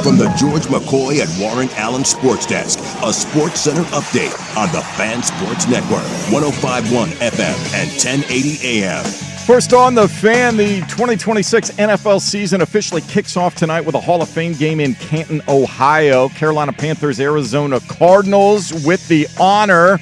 From the George McCoy and Warren Allen Sports Desk, a Sports Center update on the Fan Sports Network, 105.1 FM and 1080 AM. First on The Fan, the 2026 NFL season officially kicks off tonight with a Hall of Fame game in Canton, Ohio. Carolina Panthers, Arizona Cardinals with the honor.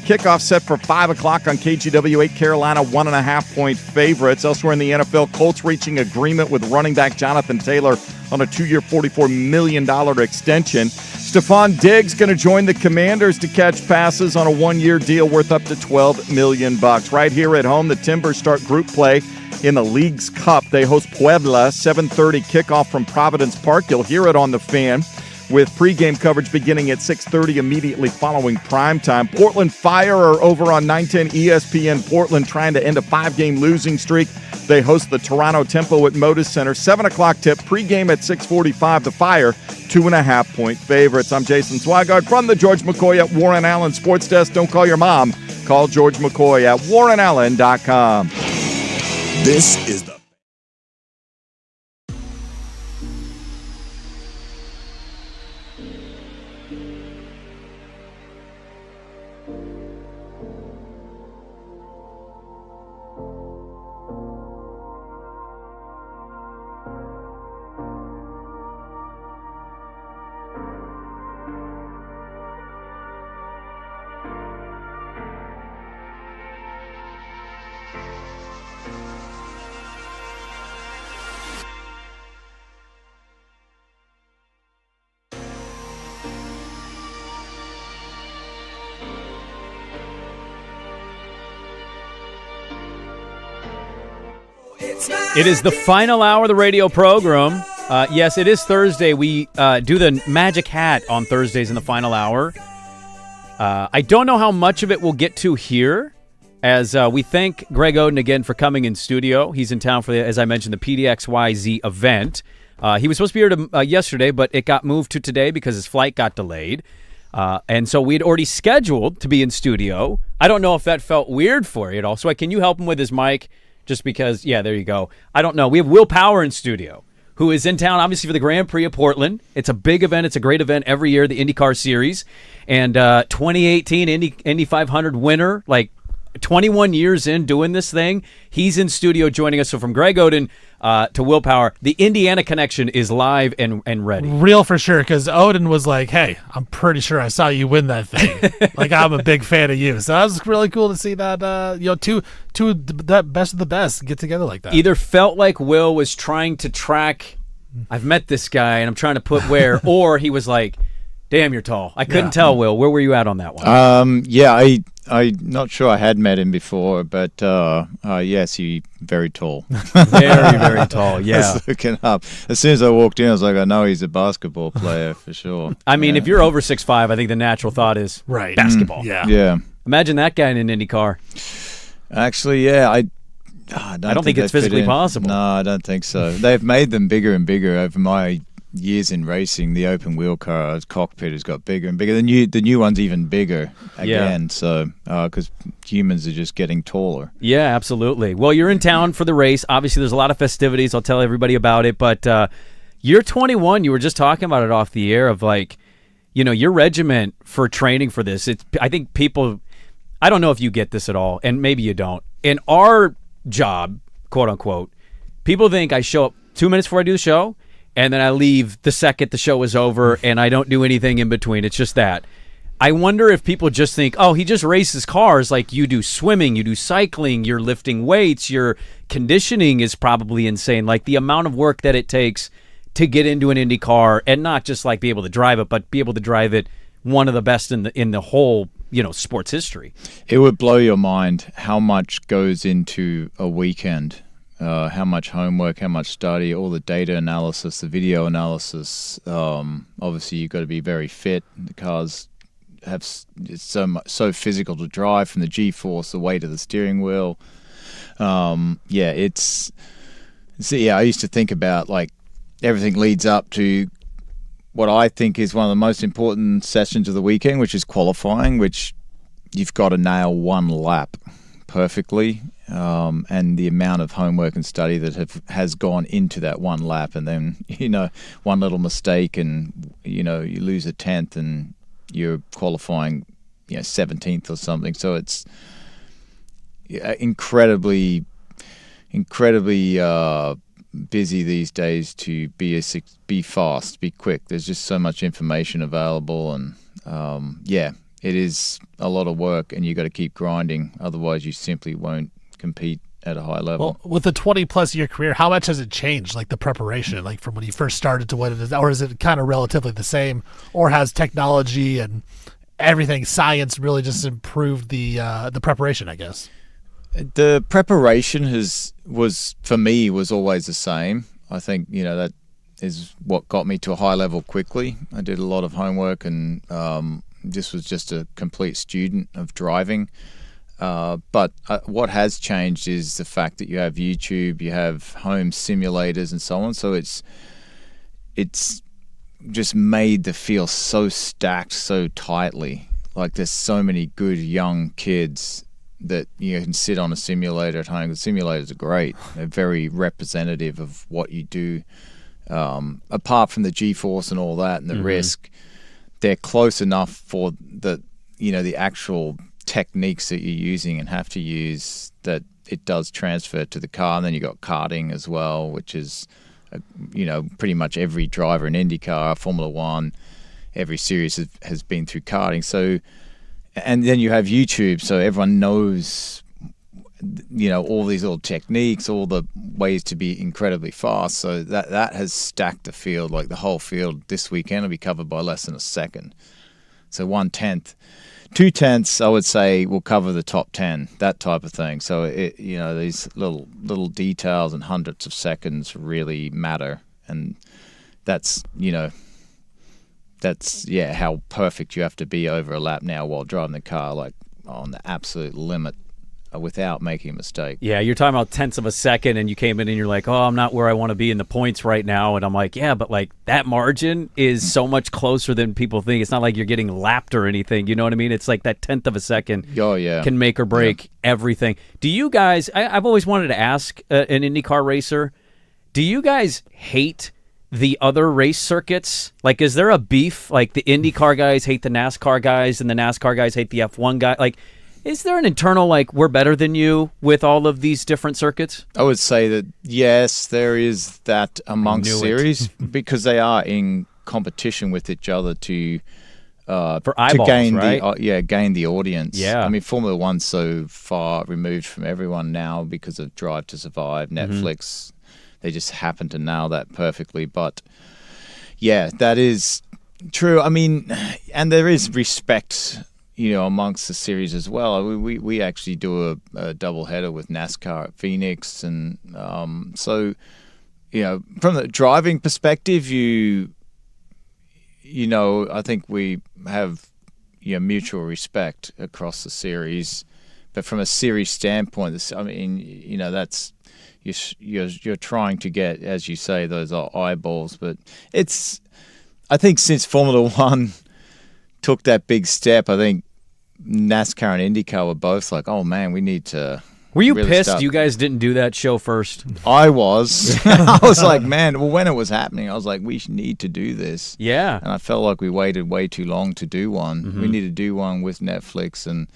Kickoff set for 5 o'clock on KGW 8. Carolina 1.5-point favorites. Elsewhere in the NFL, Colts reaching agreement with running back Jonathan Taylor on a 2-year, $44 million extension. Stephon Diggs going to join the Commanders to catch passes on a 1-year deal worth up to $12 million. Right here at home, the Timbers start group play in the League's Cup. They host Puebla, 7:30 kickoff from Providence Park. You'll hear it on The Fan, with pregame coverage beginning at 6:30 immediately following primetime. Portland Fire are over on 910 ESPN Portland trying to end a 5-game losing streak. They host the Toronto Tempo at Moda Center. 7 o'clock tip, pregame at 6:45. The Fire, 2.5-point favorites. I'm Jason Swigard from the George McCoy at Warren Allen Sports Desk. Don't call your mom. Call George McCoy at warrenallen.com. This is the It is the final hour of the radio program. Yes, it is Thursday. We do the Magic Hat on Thursdays in the final hour. I don't know how much of it we'll get to here, as we thank Greg Oden again for coming in studio. He's in town for, as I mentioned, the PDXYZ event. He was supposed to be here yesterday, but it got moved to today because his flight got delayed. And so we had already scheduled to be in studio. I don't know if that felt weird for you at all. So can you help him with his mic? Just because, yeah, there you go. I don't know. We have Will Power in studio, who is in town, obviously, for the Grand Prix of Portland. It's a big event. It's a great event every year, the IndyCar Series. And 2018 Indy 500 winner, like 21 years in doing this thing. He's in studio joining us. So from Greg Oden to Will Power, the Indiana connection is live and ready. Real for sure, because Oden was like, hey, I'm pretty sure I saw you win that thing. Like, I'm a big fan of you. So that was really cool to see that, two the best of the best get together like that. Either felt like Will was trying to track, I've met this guy and I'm trying to put where, or he was like, damn, you're tall. I couldn't tell, Will. Where were you at on that one? I'm not sure I had met him before, but yes, he very tall. Very, very tall, yeah. I was looking up. As soon as I walked in, I was like, I know he's a basketball player for sure. I mean, if you're over 6'5", I think the natural thought is basketball. Yeah. Imagine that guy in an IndyCar. Actually, yeah, I don't think it's physically possible. No, I don't think so. They've made them bigger and bigger over my years in racing. The open wheel car cockpit has got bigger and bigger. The new one's even bigger again. Yeah. So because humans are just getting taller. Yeah, absolutely. Well, you're in town for the race. Obviously, there's a lot of festivities. I'll tell everybody about it. But you're 21. You were just talking about it off the air of like, your regiment for training for this. I think people. I don't know if you get this at all, and maybe you don't. In our job, quote unquote, people think I show up 2 minutes before I do the show, and then I leave the second the show is over, and I don't do anything in between. It's just that. I wonder if people just think, oh, he just races cars like you do swimming, you do cycling, you're lifting weights, your conditioning is probably insane. Like the amount of work that it takes to get into an Indy car and not just like be able to drive it, but be able to drive it one of the best in the whole sports history. It would blow your mind how much goes into a weekend. How much homework, how much study, all the data analysis, the video analysis. Obviously, you've got to be very fit. The cars it's so physical to drive, from the G-force, the weight of the steering wheel. I used to think about like everything leads up to what I think is one of the most important sessions of the weekend, which is qualifying, which you've got to nail one lap perfectly, and the amount of homework and study that has gone into that one lap, and then one little mistake, and you lose a tenth, and you're qualifying 17th or something. So it's incredibly busy these days to be fast, be quick. There's just so much information available, and it is a lot of work, and you got to keep grinding. Otherwise, you simply won't compete at a high level. Well, with a 20-plus year career, how much has it changed, like the preparation, like from when you first started to what it is, or is it kind of relatively the same, or has technology and everything, science, really just improved the preparation, I guess? The preparation was for me always the same. I think that is what got me to a high level quickly. I did a lot of homework, and this was just a complete student of driving. But what has changed is the fact that you have YouTube, you have home simulators, and so on. So it's just made the field so stacked so tightly. Like there's so many good young kids that you can sit on a simulator at home. The simulators are great. They're very representative of what you do. Apart from the G-force and all that and the risk, they're close enough for the actual techniques that you're using and have to use that it does transfer to the car. And then you got karting as well, which is, pretty much every driver in IndyCar, Formula One, every series has been through karting. So, and then you have YouTube, so everyone knows, all these little techniques, all the ways to be incredibly fast. So that has stacked the field. Like the whole field this weekend will be covered by less than a second. So 1/10, 2/10, I would say, will cover the top 10, that type of thing. So these little details and hundredths of seconds really matter, and that's how perfect you have to be over a lap now while driving the car, like on the absolute limit, without making a mistake. Yeah, you're talking about tenths of a second, and you came in and you're like, oh, I'm not where I want to be in the points right now. And I'm like, yeah, but like that margin is so much closer than people think. It's not like you're getting lapped or anything. You know what I mean? It's like that tenth of a second can make or break everything. Do you guys, I've always wanted to ask an IndyCar racer, do you guys hate the other race circuits? Like, is there a beef? Like the IndyCar guys hate the NASCAR guys and the NASCAR guys hate the F1 guy? Like, is there an internal, like, we're better than you with all of these different circuits? I would say that, yes, there is that amongst series because they are in competition with each other to for eyeballs, to gain right? gain the audience. Yeah. I mean, Formula One's so far removed from everyone now because of Drive to Survive, Netflix. They just happen to nail that perfectly. But, yeah, that is true. I mean, and there is respect, amongst the series as well. We actually do a double header with NASCAR at Phoenix, and so from the driving perspective, I think we have mutual respect across the series. But from a series standpoint, that's you're trying to get, as you say, those eyeballs. But I think since Formula One took that big step, I think NASCAR and IndyCar were both like, oh man, we need to. Were you pissed you guys didn't do that show first? I was. I was like, man, well, when it was happening, I was like, we need to do this. Yeah. And I felt like we waited way too long to do one. We need to do one with Netflix, and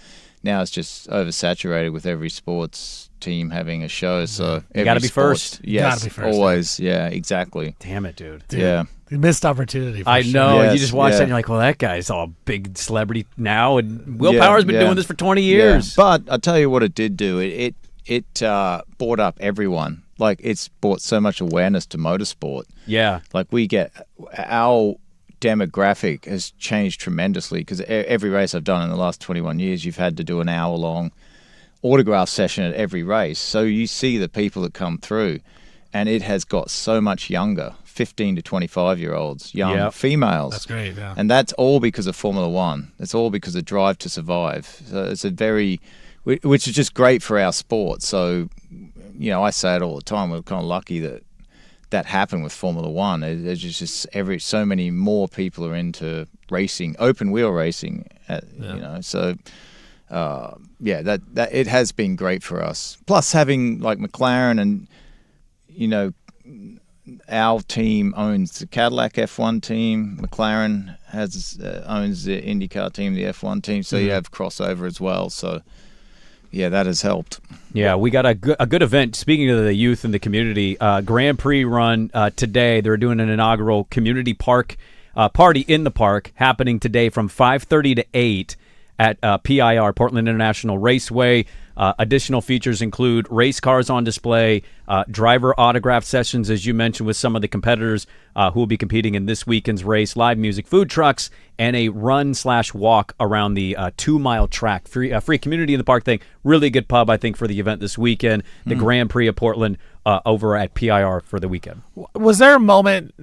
now it's just oversaturated with every sports team having a show. So you got to be first. Yes, gotta be first, always. Yeah, exactly. Damn it, dude. Yeah. Missed opportunity. For I sure. know. Yes, you just watch that and you're like, well, that guy's all big celebrity now, and Will Power's been doing this for 20 years. Yeah. But I'll tell you what it did do. It brought up everyone. Like, it's brought so much awareness to motorsport. Yeah. Like, our demographic has changed tremendously because every race I've done in the last 21 years, you've had to do an hour-long autograph session at every race. So you see the people that come through, and it has got so much younger. 15 to 25-year-olds, young females. That's great, yeah. And that's all because of Formula One. It's all because of Drive to Survive. So it's which is just great for our sport. So, I say it all the time. We're kind of lucky that happened with Formula One. There's just so many more people are into racing, open wheel racing. So that it has been great for us. Plus having like McLaren and, our team owns the Cadillac F1 team. McLaren owns the IndyCar team, the F1 team. So you have crossover as well. So, yeah, that has helped. Yeah, we got a good event. Speaking of the youth and the community, Grand Prix run today. They're doing an inaugural community park party in the park happening today from 5:30 to 8 at PIR, Portland International Raceway. Additional features include race cars on display, driver autograph sessions, as you mentioned, with some of the competitors who will be competing in this weekend's race, live music, food trucks, and a run/walk around the 2-mile track. Free community in the park thing. Really good pub, I think, for the event this weekend. The Grand Prix of Portland over at PIR for the weekend. Was there a moment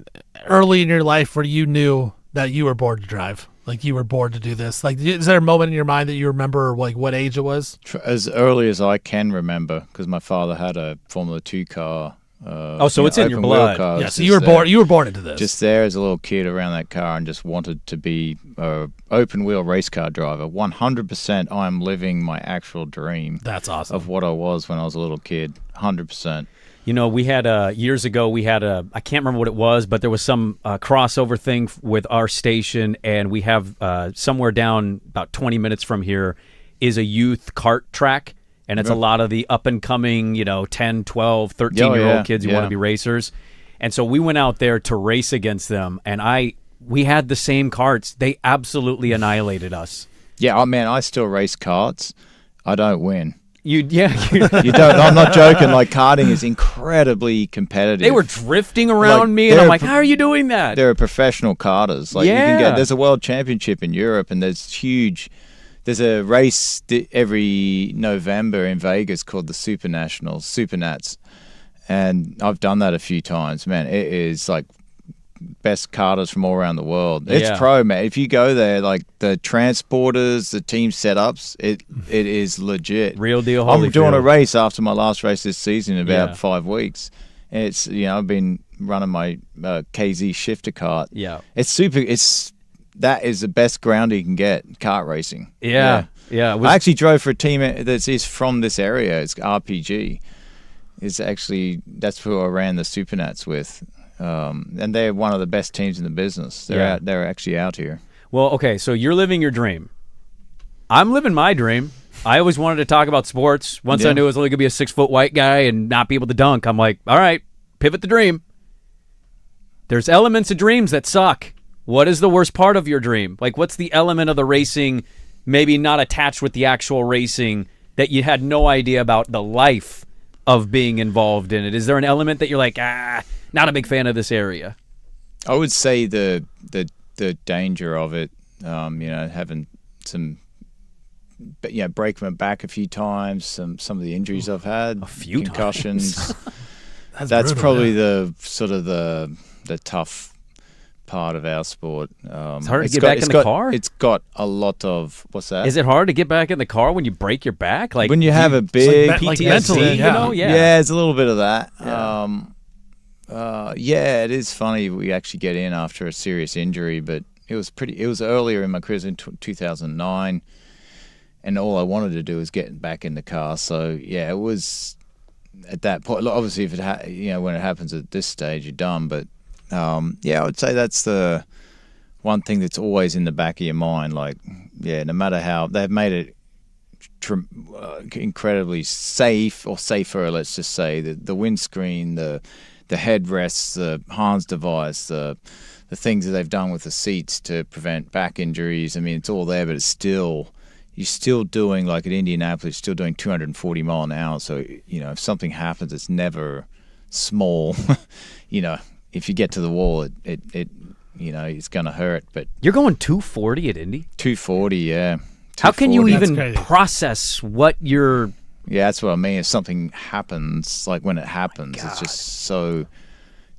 early in your life where you knew that you were born to drive? Like you were born to do this? Like, is there a moment in your mind that you remember, like what age it was? As early as I can remember, because my father had a Formula 2 car. So it's in your blood. Yeah, so you were born. You were born into this. Just there as a little kid around that car, and just wanted to be an open wheel race car driver. 100%. I am living my actual dream. That's awesome. Of what I was when I was a little kid. 100%. We had years ago, I can't remember what it was, but there was some crossover thing with our station, and we have somewhere down about 20 minutes from here is a youth kart track, and it's a lot of the up-and-coming, 10, 12, 13-year-old kids who want to be racers. And so we went out there to race against them, and we had the same karts. They absolutely annihilated us. Yeah, I still race karts. I don't win. You don't. I'm not joking. Like, karting is incredibly competitive. They were drifting around me, and I'm like, how are you doing that? They're professional karters. Like, you can there's a world championship in Europe, and there's a race every November in Vegas called the Super Nats. And I've done that a few times. Man, it is like best karters from all around the world. It's pro, man. If you go there, like the transporters, the team setups, it is legit. Real deal. I'm doing a race after my last race this season in about 5 weeks. And it's, I've been running my KZ shifter kart. Yeah. It's super. That is the best ground you can get, kart racing. Yeah. I actually drove for a team that is from this area. It's RPG. That's who I ran the Supernats with. And they're one of the best teams in the business. They're actually out here. Well, okay, so you're living your dream. I'm living my dream. I always wanted to talk about sports. Once I knew I was only going to be a 6-foot white guy and not be able to dunk, I'm like, all right, pivot the dream. There's elements of dreams that suck. What is the worst part of your dream? Like, what's the element of the racing, maybe not attached with the actual racing, that you had no idea about the life of being involved in it? Is there an element that you're like, not a big fan of this area? I would say the danger of it, having some, break my back a few times, some of the injuries I've had, a few concussions. brutal, That's probably the sort of the tough part of our sport. It's hard to get back in the car? It's got a lot of, what's that? Is it hard to get back in the car when you break your back? Like when you have a big PTSD, mentally, Yeah, it's a little bit of that. It is funny we actually get in after a serious injury, but it was earlier in my career, in 2009, and all I wanted to do was get back in the car. So it was at that point. Obviously, if when it happens at this stage, you're done. But I would say that's the one thing that's always in the back of your mind. Like, no matter how they've made it incredibly safe, or safer, let's just say, the windscreen, the headrests, the Hans device, the things that they've done with the seats to prevent back injuries. I mean, it's all there, but you're still doing, like at Indianapolis, still doing 240 mile an hour. So, if something happens, it's never small. If you get to the wall, it it's going to hurt. But you're going 240 at Indy? 240, yeah. How can you even process what you're... Yeah, that's what I mean. If something happens, like when it happens, it's just so...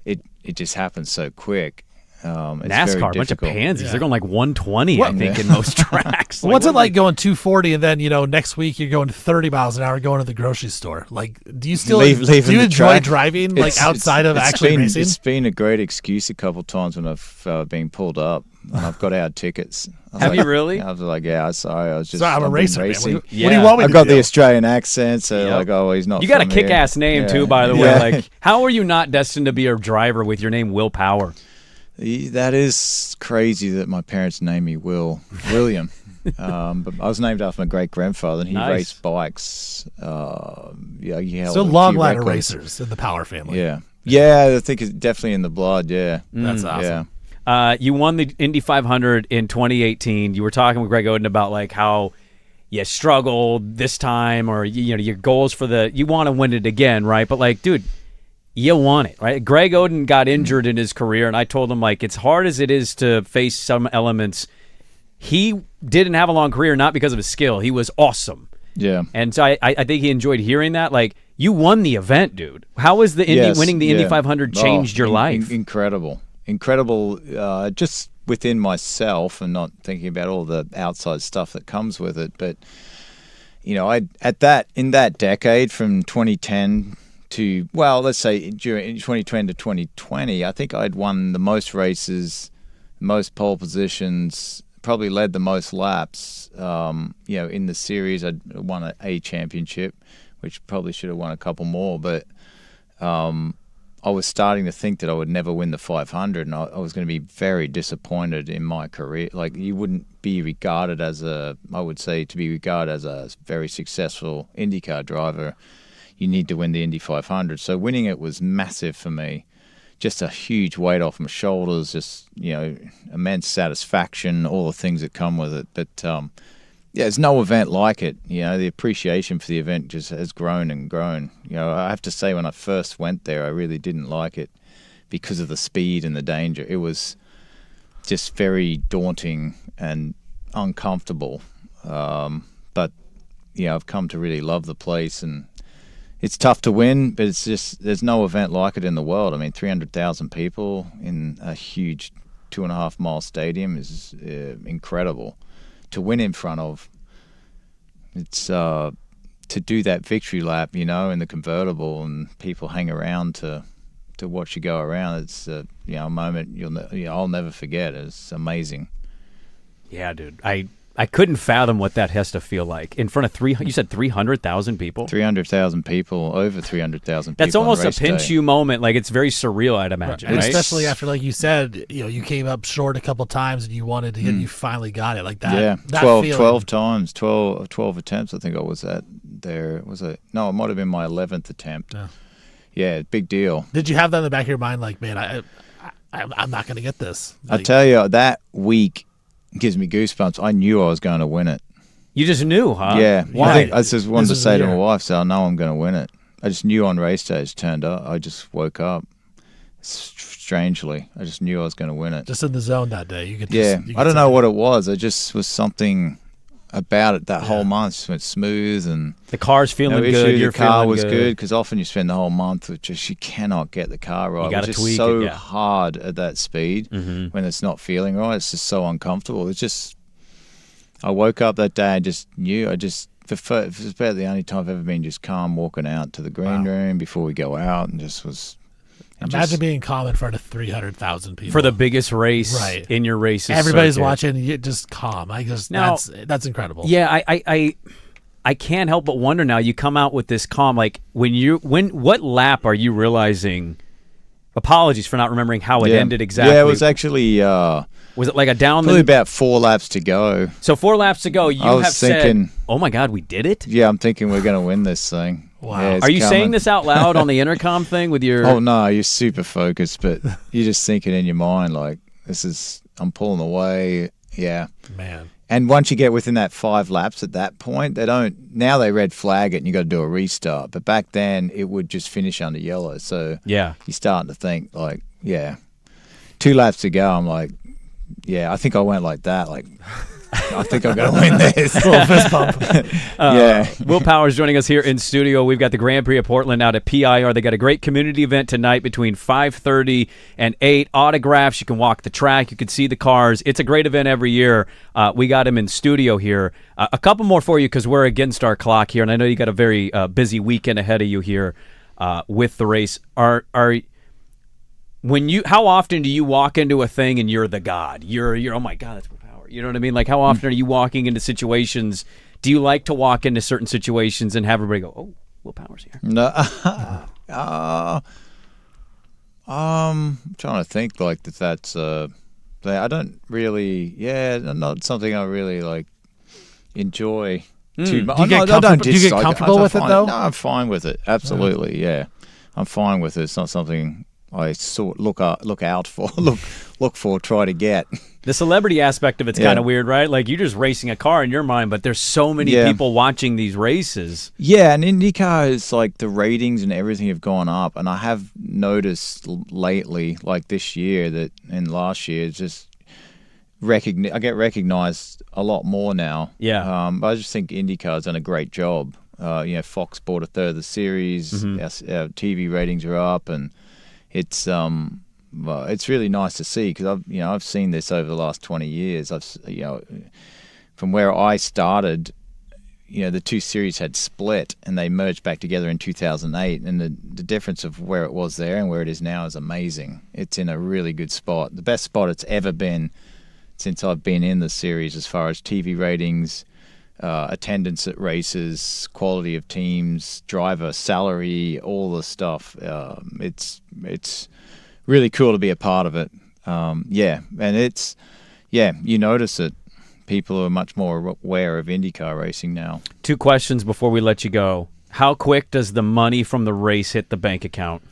It just happens so quick. NASCAR, a bunch of pansies. Yeah. They're going like 120, I think, in most tracks. What's it like going 240 and then next week you're going 30 miles an hour going to the grocery store? Like, do you still do you enjoy driving outside of actually racing? It's been a great excuse a couple of times when I've been pulled up and I've got out tickets. Have you really? I was like, sorry, I was just. I'm a racer. Racing. What do you want me to I've got do? the Australian accent, so like, he's not. You got a from here. kick-ass name too, by the way. Like, how are you not destined to be a driver with your name Will Power? That is crazy that my parents named me William. But I was named after my great-grandfather, and he raced bikes. He held so a long few ladder records. racers in the Power family. Yeah, I think it's definitely in the blood. Yeah, that's awesome. Yeah. You won the Indy 500 in 2018. You were talking with Greg Oden about like how you struggled this time, or your goals for you want to win it again, right? But like, dude, you won it, right? Greg Oden got injured in his career, and I told him, like, it's hard as it is to face some elements. He didn't have a long career, not because of his skill. He was awesome. Yeah. And so I think he enjoyed hearing that. Like, you won the event, dude. How was the winning the Indy 500 changed your life? Incredible. Just within myself, and not thinking about all the outside stuff that comes with it. But, in that decade from 2010 to, let's say during 2010 to 2020, I think I'd won the most races, most pole positions, probably led the most laps. In the series, I'd won a championship, which probably should have won a couple more. But I was starting to think that I would never win the 500, and I was going to be very disappointed in my career. Like, you wouldn't be regarded as to be regarded as a very successful IndyCar driver, you need to win the Indy 500. So winning it was massive for me. Just a huge weight off my shoulders, just, immense satisfaction, all the things that come with it. But, there's no event like it. The appreciation for the event just has grown and grown. I have to say, when I first went there, I really didn't like it because of the speed and the danger. It was just very daunting and uncomfortable. But, I've come to really love the place, and it's tough to win, but it's just, there's no event like it in the world. I mean, 300,000 people in a huge 2.5 mile stadium is incredible to win in front of. It's to do that victory lap, in the convertible, and people hang around to watch you go around. It's a moment I'll never forget. It's amazing. Yeah, dude. I couldn't fathom what that has to feel like in front of you said 300,000 people? 300,000 people, over 300,000 people. That's almost a pinch day. you moment. Like, it's very surreal, I'd imagine. And right? especially after, like you said, you came up short a couple times and you wanted to get, you finally got it. Like that. Yeah, that 12 times, 12 attempts. I think I was at there. No, it might have been my 11th attempt. Yeah, big deal. Did you have that in the back of your mind? Like, man, I'm not going to get this. I tell you, that week gives me goosebumps. I knew I was going to win it. You just knew, huh? Yeah. Why? I just wanted to say to my wife, I know I'm going to win it. I just knew on race day it turned up. I just woke up. Strangely, I just knew I was going to win it. Just in the zone that day. You could. I don't know what it was. I just was something about it that whole month. Just went smooth, and the car's feeling good. Your car was good, because often you spend the whole month with just, you cannot get the car right. You got to tweak so it, hard at that speed when it's not feeling right. It's just so uncomfortable. It's just, I woke up that day. I just knew. It was about the only time I've ever been just calm walking out to the green room before we go out, and just was. Imagine being calm in front of 300,000 people for the biggest race in your races. Everybody's circuit. watching. You just calm. That's incredible. Yeah, I can't help but wonder now. You come out with this calm. Like what lap are you realizing? Apologies for not remembering how it ended exactly. Yeah, it was actually. Was it like a down? Probably about 4 laps to go. So 4 laps to go. You I was have thinking, said, "Oh my God, we did it!" Yeah, I'm thinking we're going to win this thing. Wow. Yeah, are you coming. saying this out loud on the intercom thing with your? Oh no, you're super focused, but you're just thinking in your mind like, I'm pulling away. Yeah, man. And once you get within that 5 laps at that point, now they red flag it and you got to do a restart. But back then it would just finish under yellow. So yeah, you're starting to think like, 2 laps to go. I'm like, I think I went like that, like I think I'm going to win this. A little fist bump. Yeah. Will Power is joining us here in studio. We've got the Grand Prix of Portland out at PIR. They got a great community event tonight between 5:30 and 8. Autographs. You can walk the track. You can see the cars. It's a great event every year. We got him in studio here. A couple more for you because we're against our clock here, and I know you got a very busy weekend ahead of you here with the race. How often do you walk into a thing and you're the god? You're oh my God, that's Will Power. You know what I mean? Like, how often are you walking into situations? Do you like to walk into certain situations and have everybody go, "Oh, Will Power's here"? No. I'm trying to think like that's I don't really, not something I really like enjoy too much. Do you get comfortable with it though? No, I'm fine with it. Absolutely, yeah. I'm fine with it. It's not something I look out for, look for, try to get. The celebrity aspect of it's kind of weird, right? Like, you're just racing a car in your mind, but there's so many people watching these races. Yeah, and IndyCar is like the ratings and everything have gone up, and I have noticed lately, like this year and last year, just I get recognized a lot more now. Yeah. But I just think IndyCar's done a great job. Fox bought a third of the series. Mm-hmm. Our TV ratings are up, and it's really nice to see because I've seen this over the last 20 years. From where I started, the two series had split and they merged back together in 2008, and the difference of where it was there and where it is now is amazing. It's in a really good spot, the best spot it's ever been since I've been in the series as far as TV ratings, attendance at races, quality of teams, driver salary, all the stuff. It's really cool to be a part of it. And you notice it. People are much more aware of IndyCar racing now. 2 questions before we let you go. How quick does the money from the race hit the bank account?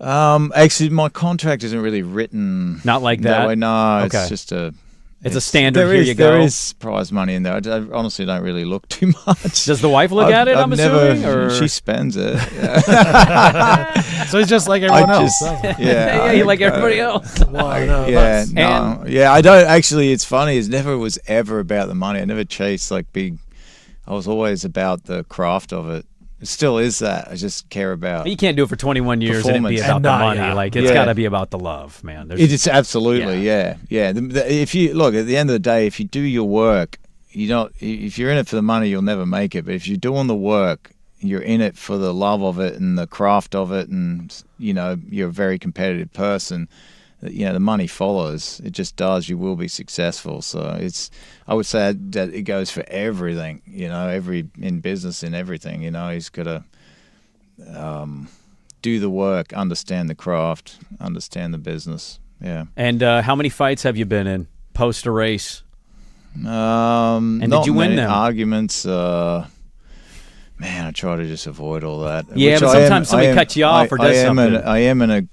Actually, my contract isn't really written. Not like that? That way. No, okay. It's just a... It's a standard, here you go. There is prize money in there. I honestly don't really look too much. Does the wife look at it, I'm assuming? Or? She spends it. So he's just like everyone else. Yeah. You like everybody else. I don't actually. It's funny. It never was ever about the money. I never chased like big. I was always about the craft of it. It still is that. I just care about. You can't do it for 21 years and it be about the money. Yeah. Like, it's got to be about the love, man. It's absolutely, yeah. If you look at the end of the day, if you do your work, if you're in it for the money, you'll never make it. But if you're doing the work, you're in it for the love of it and the craft of it, and you're a very competitive person. The money follows. It just does. You will be successful. So I would say that it goes for everything, in business, in everything, he's got to do the work, understand the craft, understand the business. Yeah. And how many fights have you been in post a race? And did you win them? Arguments, man, I try to just avoid all that. Yeah, but sometimes somebody cuts you off or does something. I am an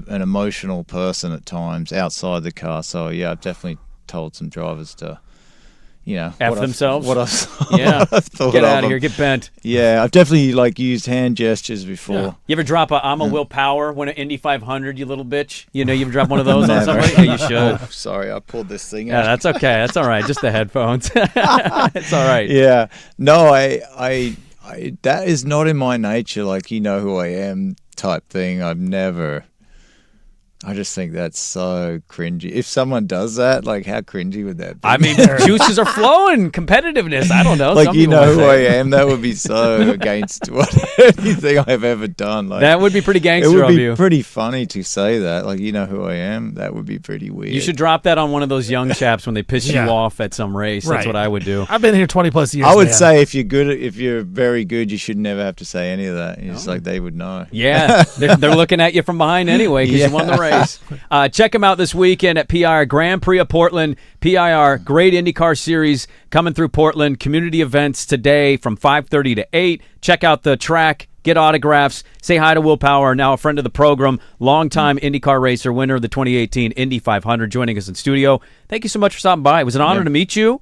emotional person at times outside the car, so yeah, I've definitely told some drivers to, F themselves. What I've thought get out of them. here, get bent. Yeah, I've definitely used hand gestures before. Yeah. You ever drop a "I'm a Will Power" when an Indy 500, you little bitch? You ever drop one of those on somebody? Yeah, you should. Oh, sorry, I pulled this thing out. Yeah, that's okay. That's all right. Just the headphones. It's all right. Yeah. No, I that is not in my nature, like who I am type thing. I just think that's so cringy. If someone does that, like, how cringy would that be? I mean, juices are flowing, competitiveness. I don't know. Like, who I am, that would be so against anything I've ever done. Like, that would be pretty gangster of you. It would be pretty funny to say that. Like, who I am, that would be pretty weird. You should drop that on one of those young chaps when they piss you off at some race. That's what I would do. I've been here 20 plus years. I would say if you're very good, you should never have to say any of that. It's like they would know. Yeah, they're looking at you from behind anyway because you won the race. Check them out this weekend at PIR Grand Prix of Portland. PIR, great IndyCar series coming through Portland. Community events today from 5:30 to 8. Check out the track, get autographs, say hi to Will Power, now a friend of the program, longtime IndyCar racer, winner of the 2018 Indy 500, joining us in studio. Thank you so much for stopping by. It was an honor to meet you.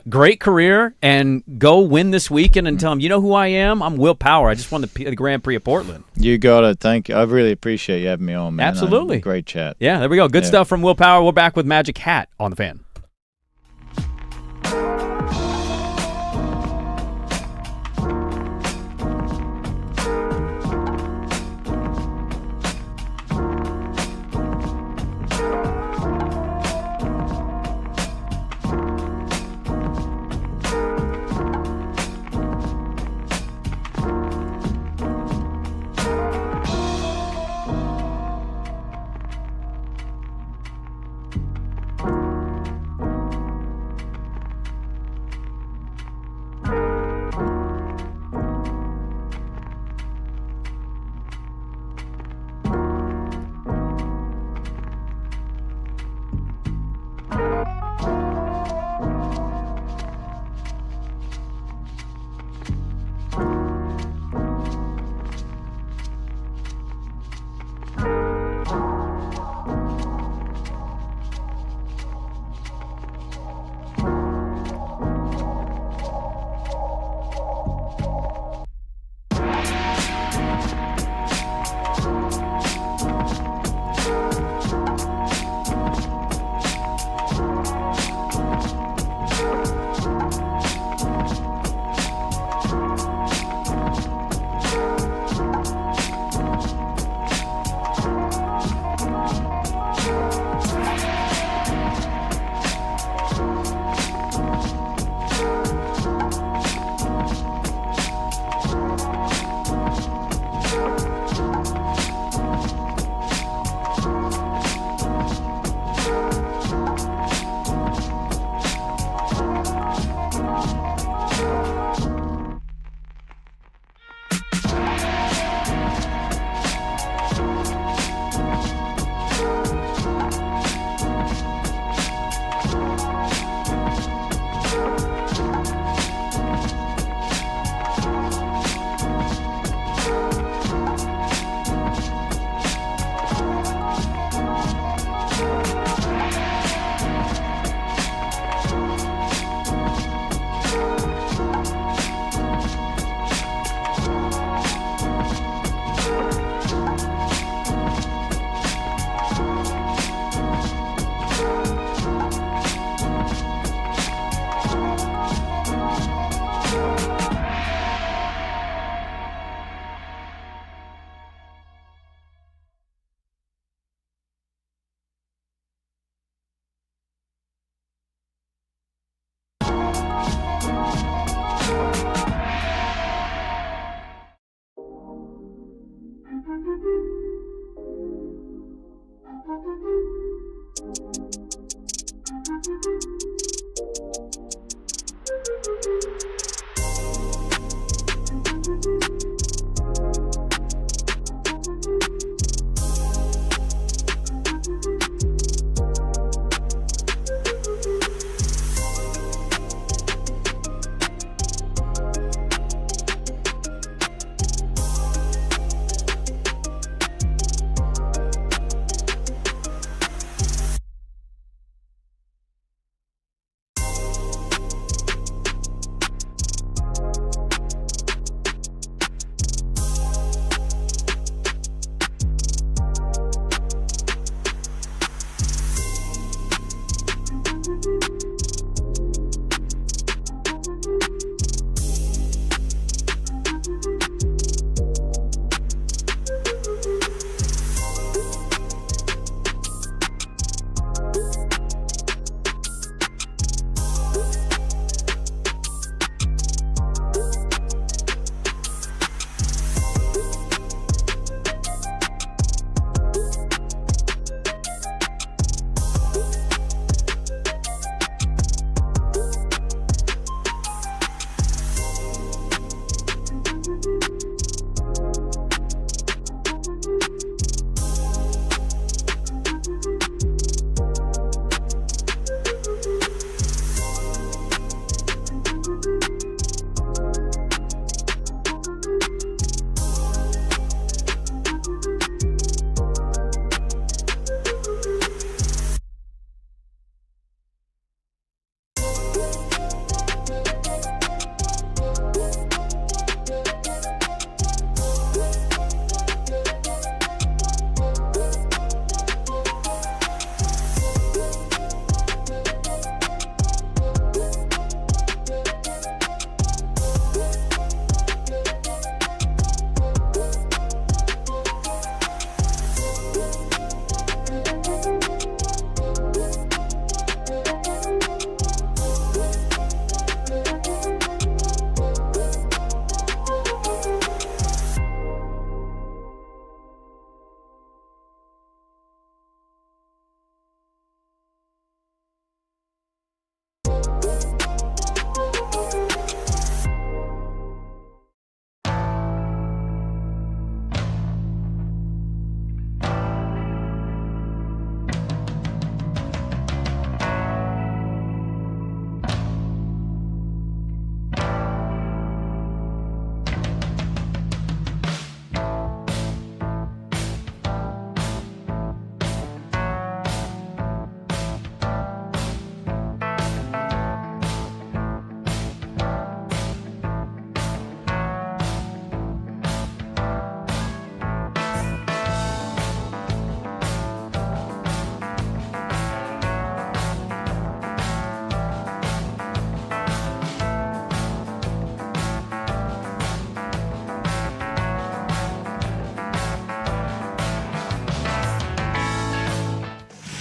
Great career, and go win this weekend and tell them, who I am? I'm Will Power. I just won the Grand Prix of Portland. You got it. Thank you. I really appreciate you having me on, man. Absolutely. Great chat. Yeah, there we go. Good stuff from Will Power. We're back with Magic Hat on The Fan.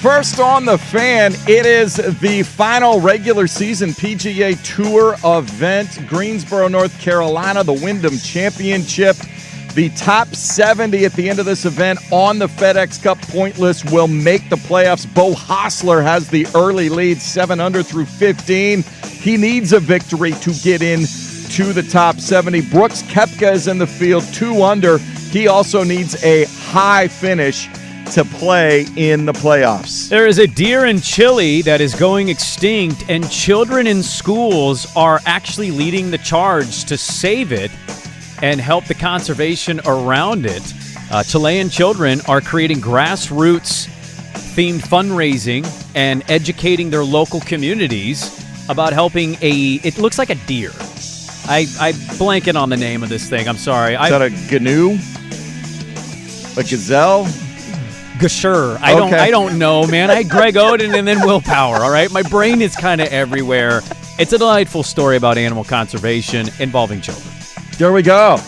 First on the Fan, it is the final regular season PGA Tour event. Greensboro, North Carolina, the Wyndham Championship. The top 70 at the end of this event on the FedEx Cup point list will make the playoffs. Bo Hostler has the early lead, 7 under through 15. He needs a victory to get in to the top 70. Brooks Koepka is in the field, 2 under. He also needs a high finish to play in the playoffs. There is a deer in Chile that is going extinct, and children in schools are actually leading the charge to save it and help the conservation around it. Chilean children are creating grassroots-themed fundraising and educating their local communities about helping it looks like a deer. I'm blanking on the name of this thing. I'm sorry. Is that a gnu? A gazelle? Sure. I don't know, man. I had Greg Oden and then willpower, all right? My brain is kind of everywhere. It's a delightful story about animal conservation involving children. There we go.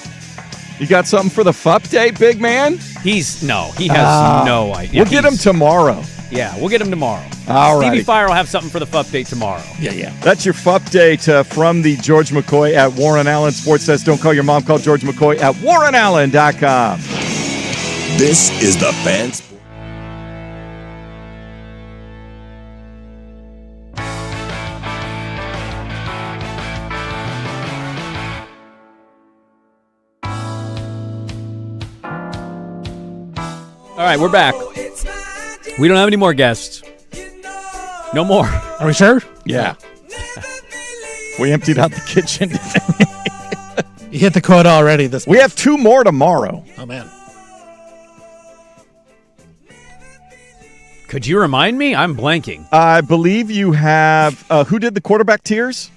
You got something for the FUP date, big man? He has no idea. We'll get him tomorrow. Yeah, we'll get him tomorrow. All right. Stevie Fire will have something for the FUP date tomorrow. Yeah. That's your FUP date from the George McCoy at Warren Allen Sports Desk. Don't call your mom, call George McCoy at warrenallen.com. This is the Fan Sports. All right, we're back. We don't have any more guests. No more. Are we sure? Yeah. We emptied out the kitchen. You hit the quota already. We have 2 more tomorrow. Oh, man. Could you remind me? I'm blanking. I believe you have who did the quarterback tiers?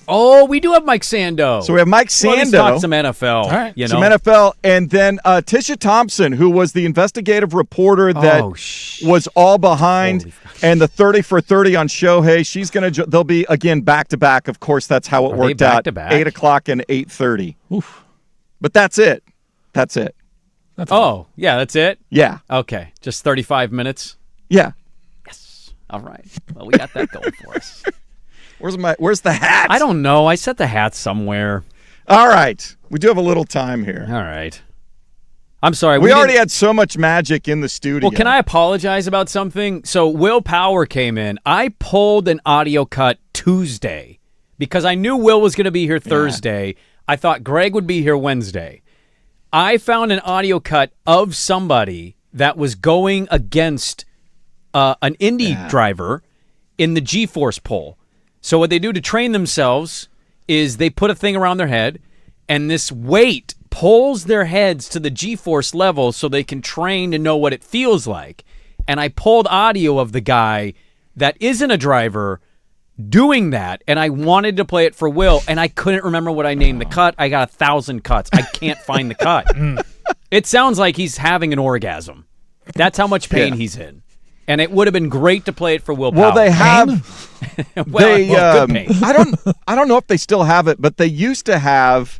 Oh, we do have Mike Sando. So we have Mike Sando. Well, let's talk some NFL. All right. You know? Some NFL. And then Tisha Thompson, who was the investigative reporter that was all behind, and the 30 for 30 on Shohei. She's going to, they'll be, again, back-to-back. Of course, that's how it worked out. 8 o'clock and 8:30. Oof. But that's it. That's it. Yeah, that's it? Yeah. Okay, just 35 minutes? Yeah. Yes. All right. Well, we got that going for us. Where's the hat? I don't know. I set the hat somewhere. All right. We do have a little time here. All right. I'm sorry. We already had so much magic in the studio. Well, can I apologize about something? So Will Power came in. I pulled an audio cut Tuesday because I knew Will was going to be here Thursday. I thought Greg would be here Wednesday. I found an audio cut of somebody that was going against an Indy driver in the G-Force poll. So what they do to train themselves is they put a thing around their head, and this weight pulls their heads to the G-force level so they can train to know what it feels like. And I pulled audio of the guy that isn't a driver doing that, and I wanted to play it for Will, and I couldn't remember what I named the cut. I got 1,000 cuts. I can't find the cut. It sounds like he's having an orgasm. That's how much pain he's in. And it would have been great to play it for Will Power. Well, they have. good pain. I don't know if they still have it, but they used to have.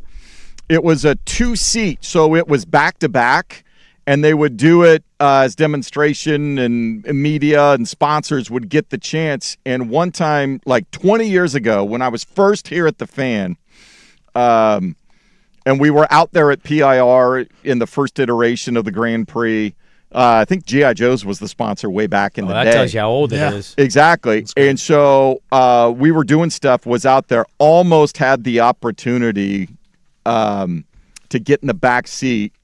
It was a 2-seat, so it was back to back, and they would do it as demonstration, and media and sponsors would get the chance. And one time, like 20 years ago, when I was first here at the Fan, and we were out there at PIR in the first iteration of the Grand Prix. I think G.I. Joe's was the sponsor way back in the day. That tells you how old it is. Exactly. And so we were doing stuff, was out there, almost had the opportunity to get in the back seat.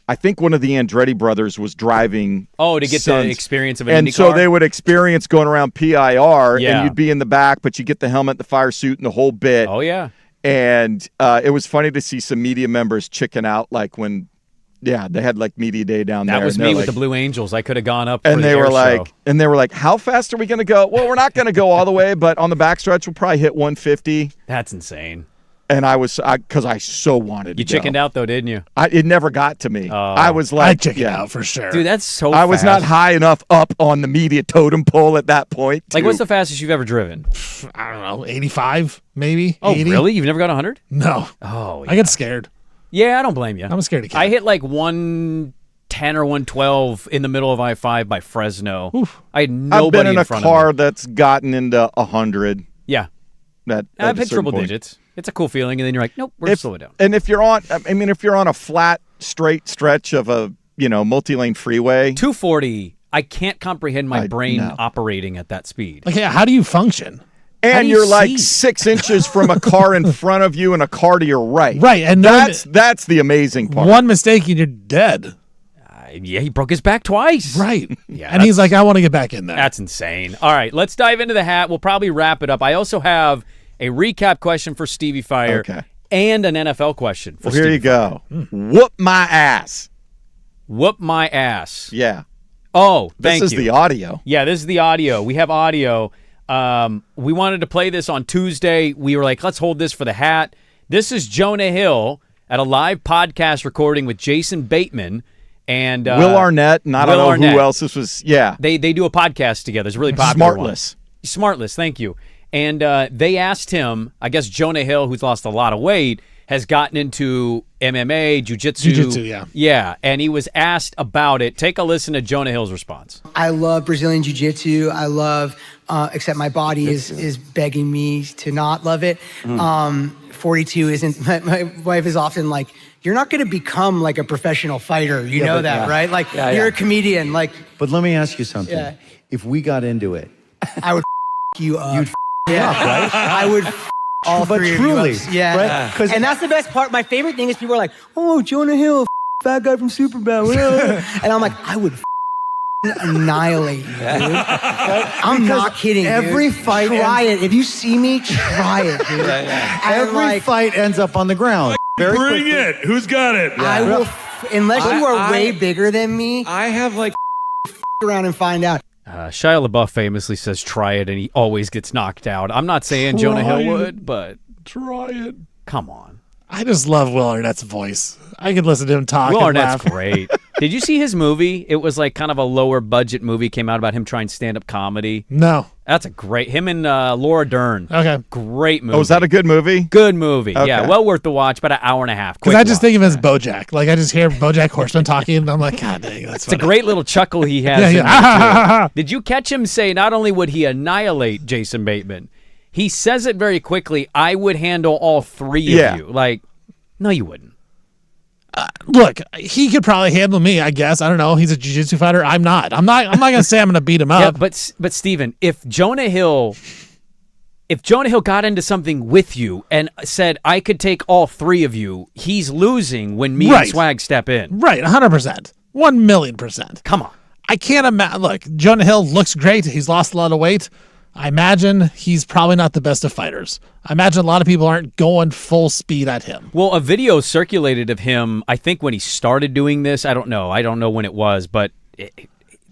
I think one of the Andretti brothers was driving. Oh, to get the experience of an And IndyCar? so they would experience going around PIR, Yeah. and you'd be in the back, but you get the helmet, the fire suit, and the whole bit. Oh, yeah. And it was funny to see some media members chicken out, like when they had like media day down there. That was and me they're with like, the Blue Angels. I could have gone up for and the they were air like, show. and they were like, how fast are we going to go? Well, we're not going to go all the way, but on the backstretch, we'll probably hit 150. That's insane. And because I so wanted You to go. chickened out, though, didn't you? It never got to me. I was like, I chickened out for sure. Dude, that's so I was fast. not high enough up on the media totem pole at that point. Like, what's the fastest you've ever driven? I don't know, 85 maybe. Oh, 80? really? You've never got 100? No. Oh, I get scared. Yeah, I don't blame you. I'm scared of I hit like 110 or 112 in the middle of I-5 by Fresno. I had nobody I've been in a front car of me. that's gotten into 100. Yeah. That I've hit triple digits. It's a cool feeling, and then you're like, nope, we're going to slow it down. And if you're on a flat, straight stretch of a multi-lane freeway, 240, I can't comprehend my brain no. operating at that speed. Like, how do you function? and do you you're like see? 6 inches from a car in front of you and a car to your right. Right, and that's the amazing part. One mistake and you're dead. Yeah, he broke his back twice. Right. Yeah, and he's like, I want to get back in there. That's insane. All right, let's dive into the hat. We'll probably wrap it up. I also have a recap question for Stevie Fire and an NFL question for Well, here Stevie you go. Fire. Whoop my ass. Whoop my ass. Yeah. Oh, thank you. This is the audio. Yeah, this is the audio. We have audio. We wanted to play this on Tuesday. We were like, let's hold this for the hat. This is Jonah Hill at a live podcast recording with Jason Bateman and Will Arnett, and I don't know Arnett. who else this was. Yeah. They do a podcast together. It's a really popular Smartless. one. Smartless, thank you. And they asked him, I guess Jonah Hill, who's lost a lot of weight, has gotten into MMA, jiu-jitsu. Jiu-jitsu, yeah. Yeah, and he was asked about it. Take a listen to Jonah Hill's response. I love Brazilian jiu-jitsu. I love, except my body is begging me to not love it. 42 isn't, my wife is often like, you're not going to become like a professional fighter. You know that, right? Like you're a comedian. Like, but let me ask you something. Yeah. If we got into it, I would you up. You'd me up, right? I would all but three truly, of you up. Yeah. right? And that's the best part. My favorite thing is people are like, oh, Jonah Hill, fat guy from Superbad. And I'm like, I would annihilate you, dude. I'm not kidding, every dude. fight Try it. If you see me, try it, dude. Every fight ends up on the ground. Very Bring quickly. it. Who's got it? I will, unless you are way bigger than me. I have like around and find out. Shia LaBeouf famously says try it, and he always gets knocked out. I'm not saying Jonah Hill would, but try it. Come on. I just love Will Arnett's voice. I could listen to him talk. Will and Arnett's laugh. great. Did you see his movie? It was like kind of a lower budget movie. Came out about him trying stand-up comedy. No. That's a great. Him and Laura Dern. Okay. Great movie. Oh, is that a good movie? Good movie. Okay. Yeah, well worth the watch. About an hour and a half. Because Quick I just watch. think of him as BoJack. Like I just hear BoJack Horseman talking, and I'm like, God dang, that's It's a great little chuckle he has. Yeah, in yeah. there, too. Did you catch him say not only would he annihilate Jason Bateman, he says it very quickly, I would handle all three of you. Like, no, you wouldn't. Look, he could probably handle me. I guess I don't know. He's a jiu-jitsu fighter. I'm not. I'm not gonna say I'm gonna beat him up. Yeah, but Steven, if Jonah Hill got into something with you and said I could take all three of you, he's losing when me and Swag step in. Right, 100%, 1,000,000%. Come on. I can't imagine. Look, Jonah Hill looks great. He's lost a lot of weight. I imagine he's probably not the best of fighters. I imagine a lot of people aren't going full speed at him. Well, a video circulated of him, I think when he started doing this. I don't know when it was, but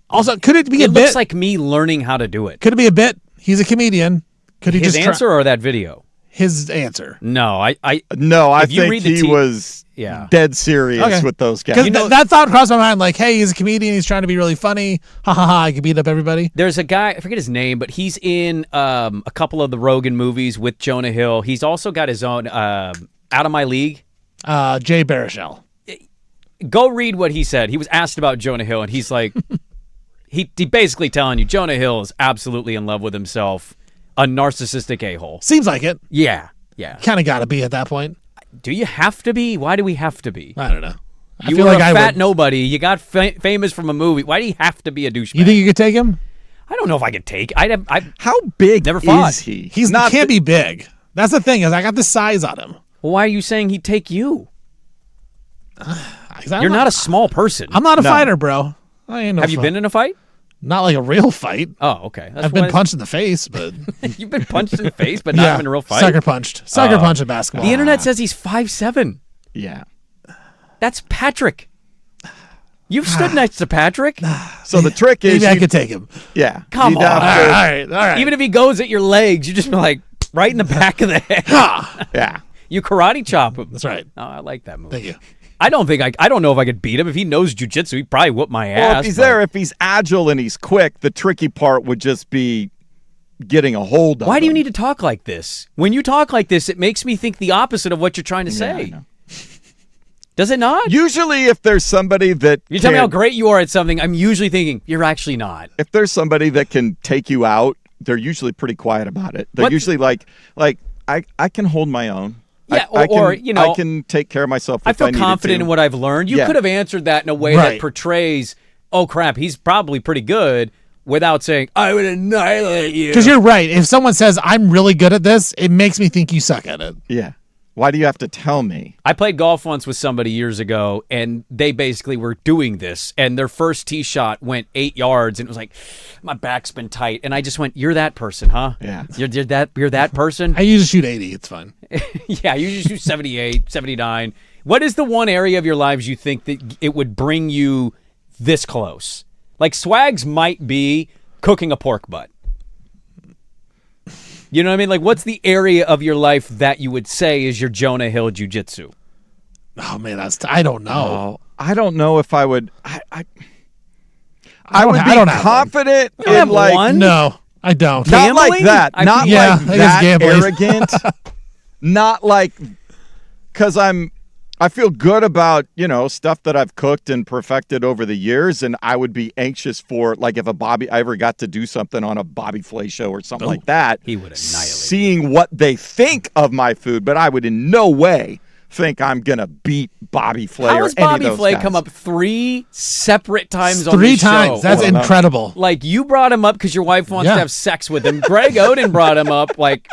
also, could it be a bit? It looks like me learning how to do it. Could it be a bit? He's a comedian. Could he His just answer or that video? His answer. No, I think he was dead serious with those guys. Because that thought crossed my mind, like, hey, he's a comedian, he's trying to be really funny. Ha ha ha, I can beat up everybody. There's a guy, I forget his name, but he's in a couple of the Rogan movies with Jonah Hill. He's also got his own Out of My League. Jay Baruchel. Go read what he said. He was asked about Jonah Hill, and he's like, he basically telling you Jonah Hill is absolutely in love with himself. A narcissistic a-hole. Seems like it. Yeah. Kind of got to be at that point. Do you have to be? Why do we have to be? I don't know. You were a fat nobody. You got famous from a movie. Why do you have to be a douchebag? You think you could take him? I don't know if I could take. How big never fought. is he? He can't be big. That's the thing is I got the size on him. Well, why are you saying he'd take you? You're not a small person. I'm not a fighter, bro. I ain't no Have you been in a fight? Not like a real fight. Oh, okay. I've been punched in the face, but you've been punched in the face, but not in a real fight. Sucker punched in basketball. The internet says he's 5'7". Yeah, that's Patrick. You've stood next to Patrick. So the trick is, maybe I could take him. Yeah, come on. All right. Even if he goes at your legs, you just be like right in the back of the head. Yeah, you karate chop him. That's right. Oh, I like that move. Thank you. I don't know if I could beat him. If he knows jiu-jitsu, he'd probably whoop my ass. Well, if he's there, if he's agile and he's quick, the tricky part would just be getting a hold of Why do you him. need to talk like this? When you talk like this, it makes me think the opposite of what you're trying to say. Does it not? Usually if there's somebody that you tell me how great you are at something, I'm usually thinking, you're actually not. If there's somebody that can take you out, they're usually pretty quiet about it. They're usually like I can hold my own. Yeah, I can take care of myself. I feel confident in what I've learned. You could have answered that in a way that portrays, oh crap, he's probably pretty good, without saying, I would annihilate you. Because you're right. If someone says, I'm really good at this, it makes me think you suck at it. Yeah. Why do you have to tell me? I played golf once with somebody years ago, and they basically were doing this, and their first tee shot went 8 yards, and it was like, my back's been tight. And I just went, you're that person, huh? Yeah. You're that person? I usually shoot 80. It's fine. Yeah, you usually shoot 78, 79. What is the one area of your lives you think that it would bring you this close? Like Swags might be cooking a pork butt. You know what I mean? Like, what's the area of your life that you would say is your Jonah Hill jiu-jitsu? Oh, man, I don't know. I don't know if I would. I would be don't have confident one. in like one? No, I don't. Not Gambling? like that. Not yeah, like I guess that gambling. arrogant. Not like because I feel good about, stuff that I've cooked and perfected over the years, and I would be anxious for, like, if I ever got to do something on a Bobby Flay show or something like that. He would annihilate seeing what they think of my food, but I would in no way think I'm gonna beat Bobby Flay. How or has any of Bobby those Flay guys. come up 3 separate times on Three this times. show? That's incredible. Like, you brought him up because your wife wants to have sex with him. Greg Oden brought him up, like,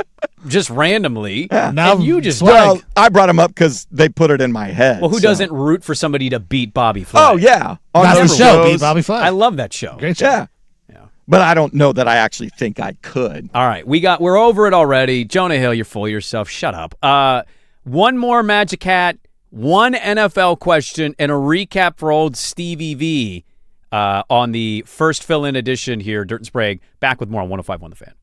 just randomly. Now And you just... Well, I brought him up because they put it in my head. Well, who so. doesn't root for somebody to beat Bobby Flay? Oh, yeah. On That's the those show, shows. Beat Bobby Flay. I love that show. Great show. Yeah. But I don't know that I actually think I could. All right, we're over it already. Jonah Hill, you're full of yourself. Shut up. One more Magic Hat, one NFL question, and a recap for old Stevie V on the first fill-in edition here, Dirt and Sprague. Back with more on 105.1 The Fan.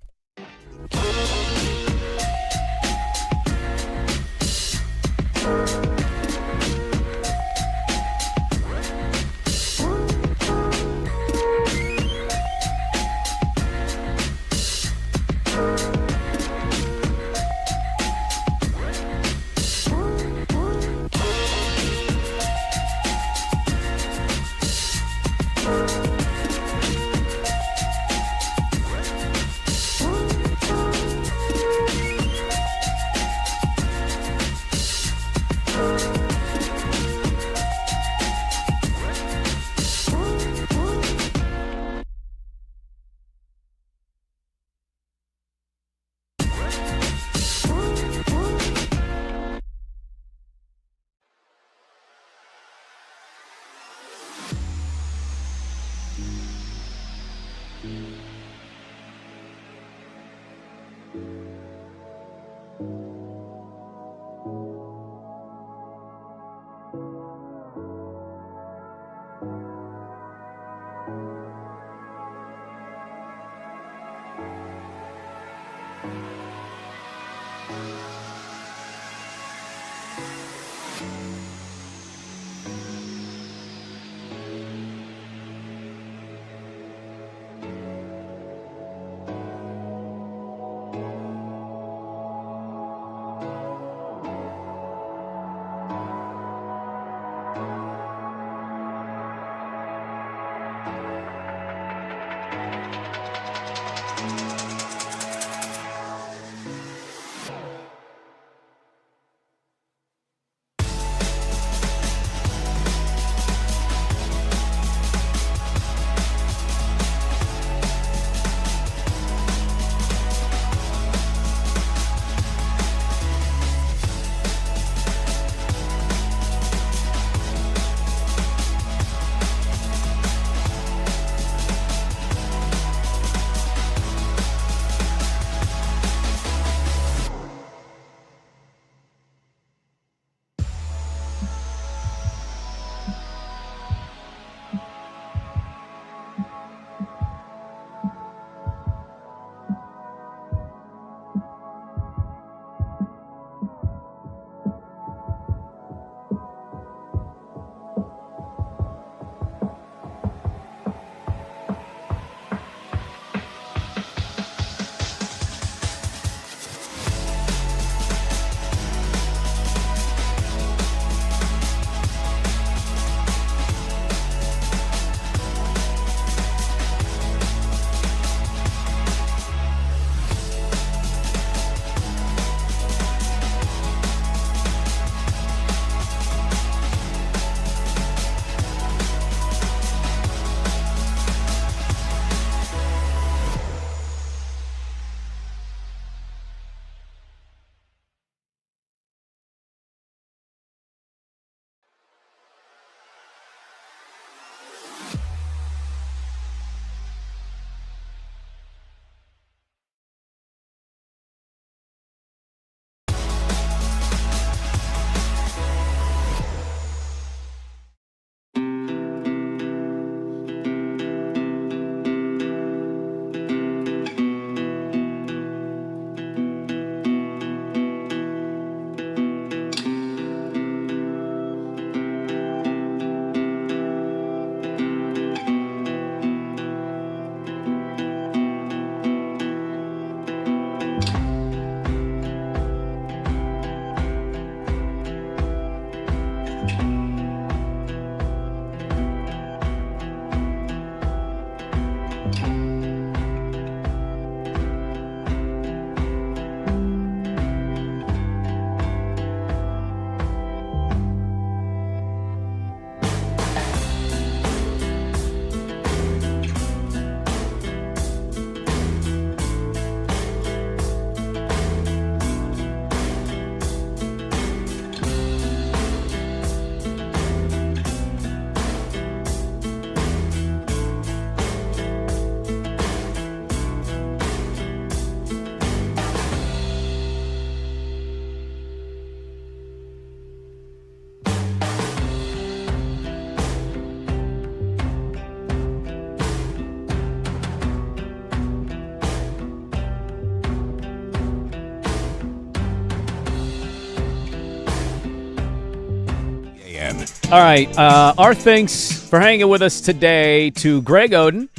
All right. Our thanks for hanging with us today to Greg Oden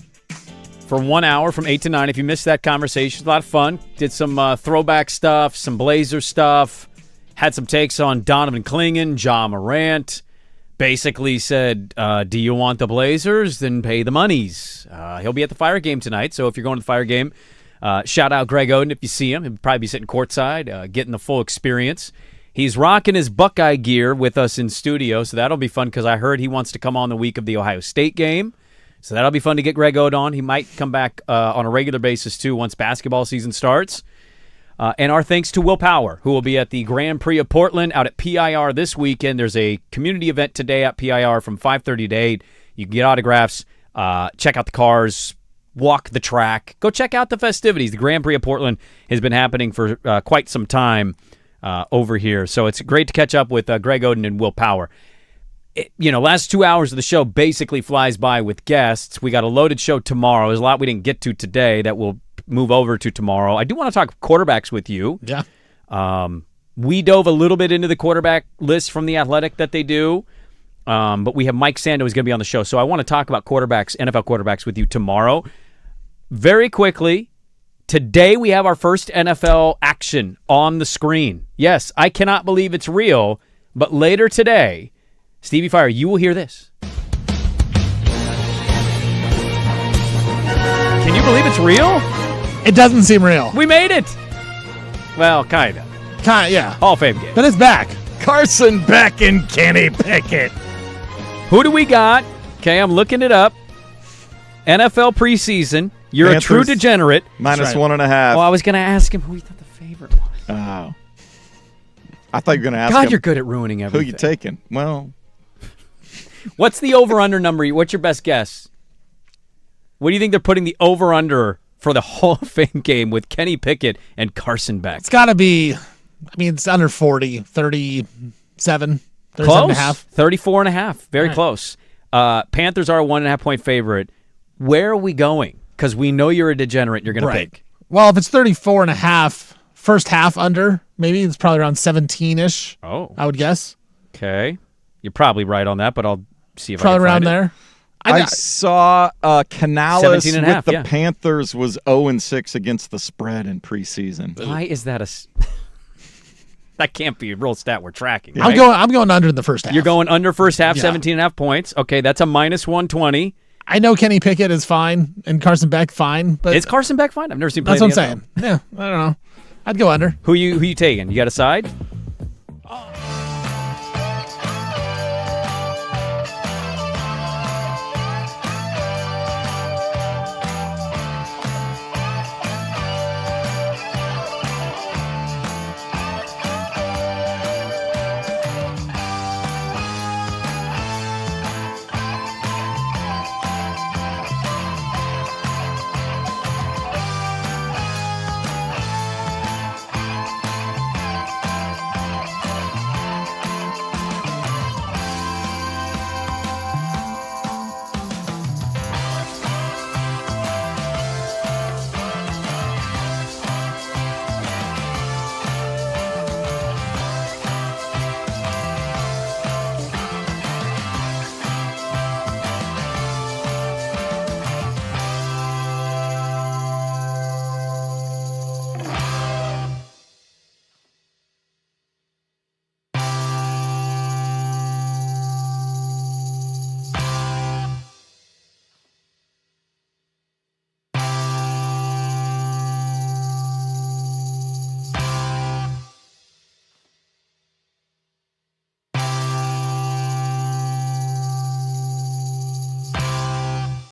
for 1 hour from 8 to 9. If you missed that conversation, a lot of fun. Did some throwback stuff, some Blazer stuff. Had some takes on Donovan Clingan, Ja Morant. Basically said, do you want the Blazers? Then pay the monies. He'll be at the Fire game tonight, so if you're going to the Fire game, shout out Greg Oden if you see him. He'll probably be sitting courtside, getting the full experience. He's rocking his Buckeye gear with us in studio, so that'll be fun because I heard he wants to come on the week of the Ohio State game. So that'll be fun to get Greg Oden on. He might come back on a regular basis, too, once basketball season starts. And our thanks to Will Power, who will be at the Grand Prix of Portland out at PIR this weekend. There's a community event today at PIR from 5:30 to 8. You can get autographs, check out the cars, walk the track. Go check out the festivities. The Grand Prix of Portland has been happening for quite some time over here. So it's great to catch up with Greg Oden and Will Power. Last 2 hours of the show basically flies by with guests. We got a loaded show tomorrow. There's a lot we didn't get to today that we'll move over to tomorrow. I do want to talk quarterbacks with you. Yeah. We dove a little bit into the quarterback list from The Athletic that they do, but we have Mike Sando who's going to be on the show. So I want to talk about quarterbacks, NFL quarterbacks with you tomorrow. Very quickly, today we have our first NFL action on the screen. Yes, I cannot believe it's real, but later today, Stevie Fire, you will hear this. Can you believe it's real? It doesn't seem real. We made it. Well, kind of. Yeah. Hall of Fame game. But it's back. Carson Beck and Kenny Pickett. Who do we got? Okay, I'm looking it up. NFL preseason. You're Panthers, a true degenerate. Minus right. 1.5. Well, I was going to ask him who he thought the favorite was. Oh. I thought you were going to ask God, him you're good at ruining who everything. you taking. Well, what's the over-under number? What's your best guess? What do you think they're putting the over-under for the Hall of Fame game with Kenny Pickett and Carson Beck? It's got to be, it's under 40, 37, 37 close. and a half. 34 and a half. Very close. Panthers are a 1.5-point favorite. Where are we going? Because we know you're a degenerate. You're going to pick. Well, if it's 34 and a half, first half under, maybe it's probably around 17-ish. Oh. I would guess. Okay. You're probably right on that, but I'll see if probably I can around find there. I saw Canales 17 and a half, with the yeah. Panthers was 0-6 against the spread in preseason. Why is that that can't be a real stat we're tracking, I'm right? going under in the first half. You're going under first half, Yeah. 17 and a half points. Okay, that's a minus 120. I know Kenny Pickett is fine and Carson Beck fine, but Is Carson Beck fine? I've never seen play that's what I'm in the saying. Yeah, I don't know. I'd go under. Who you taking? You got a side?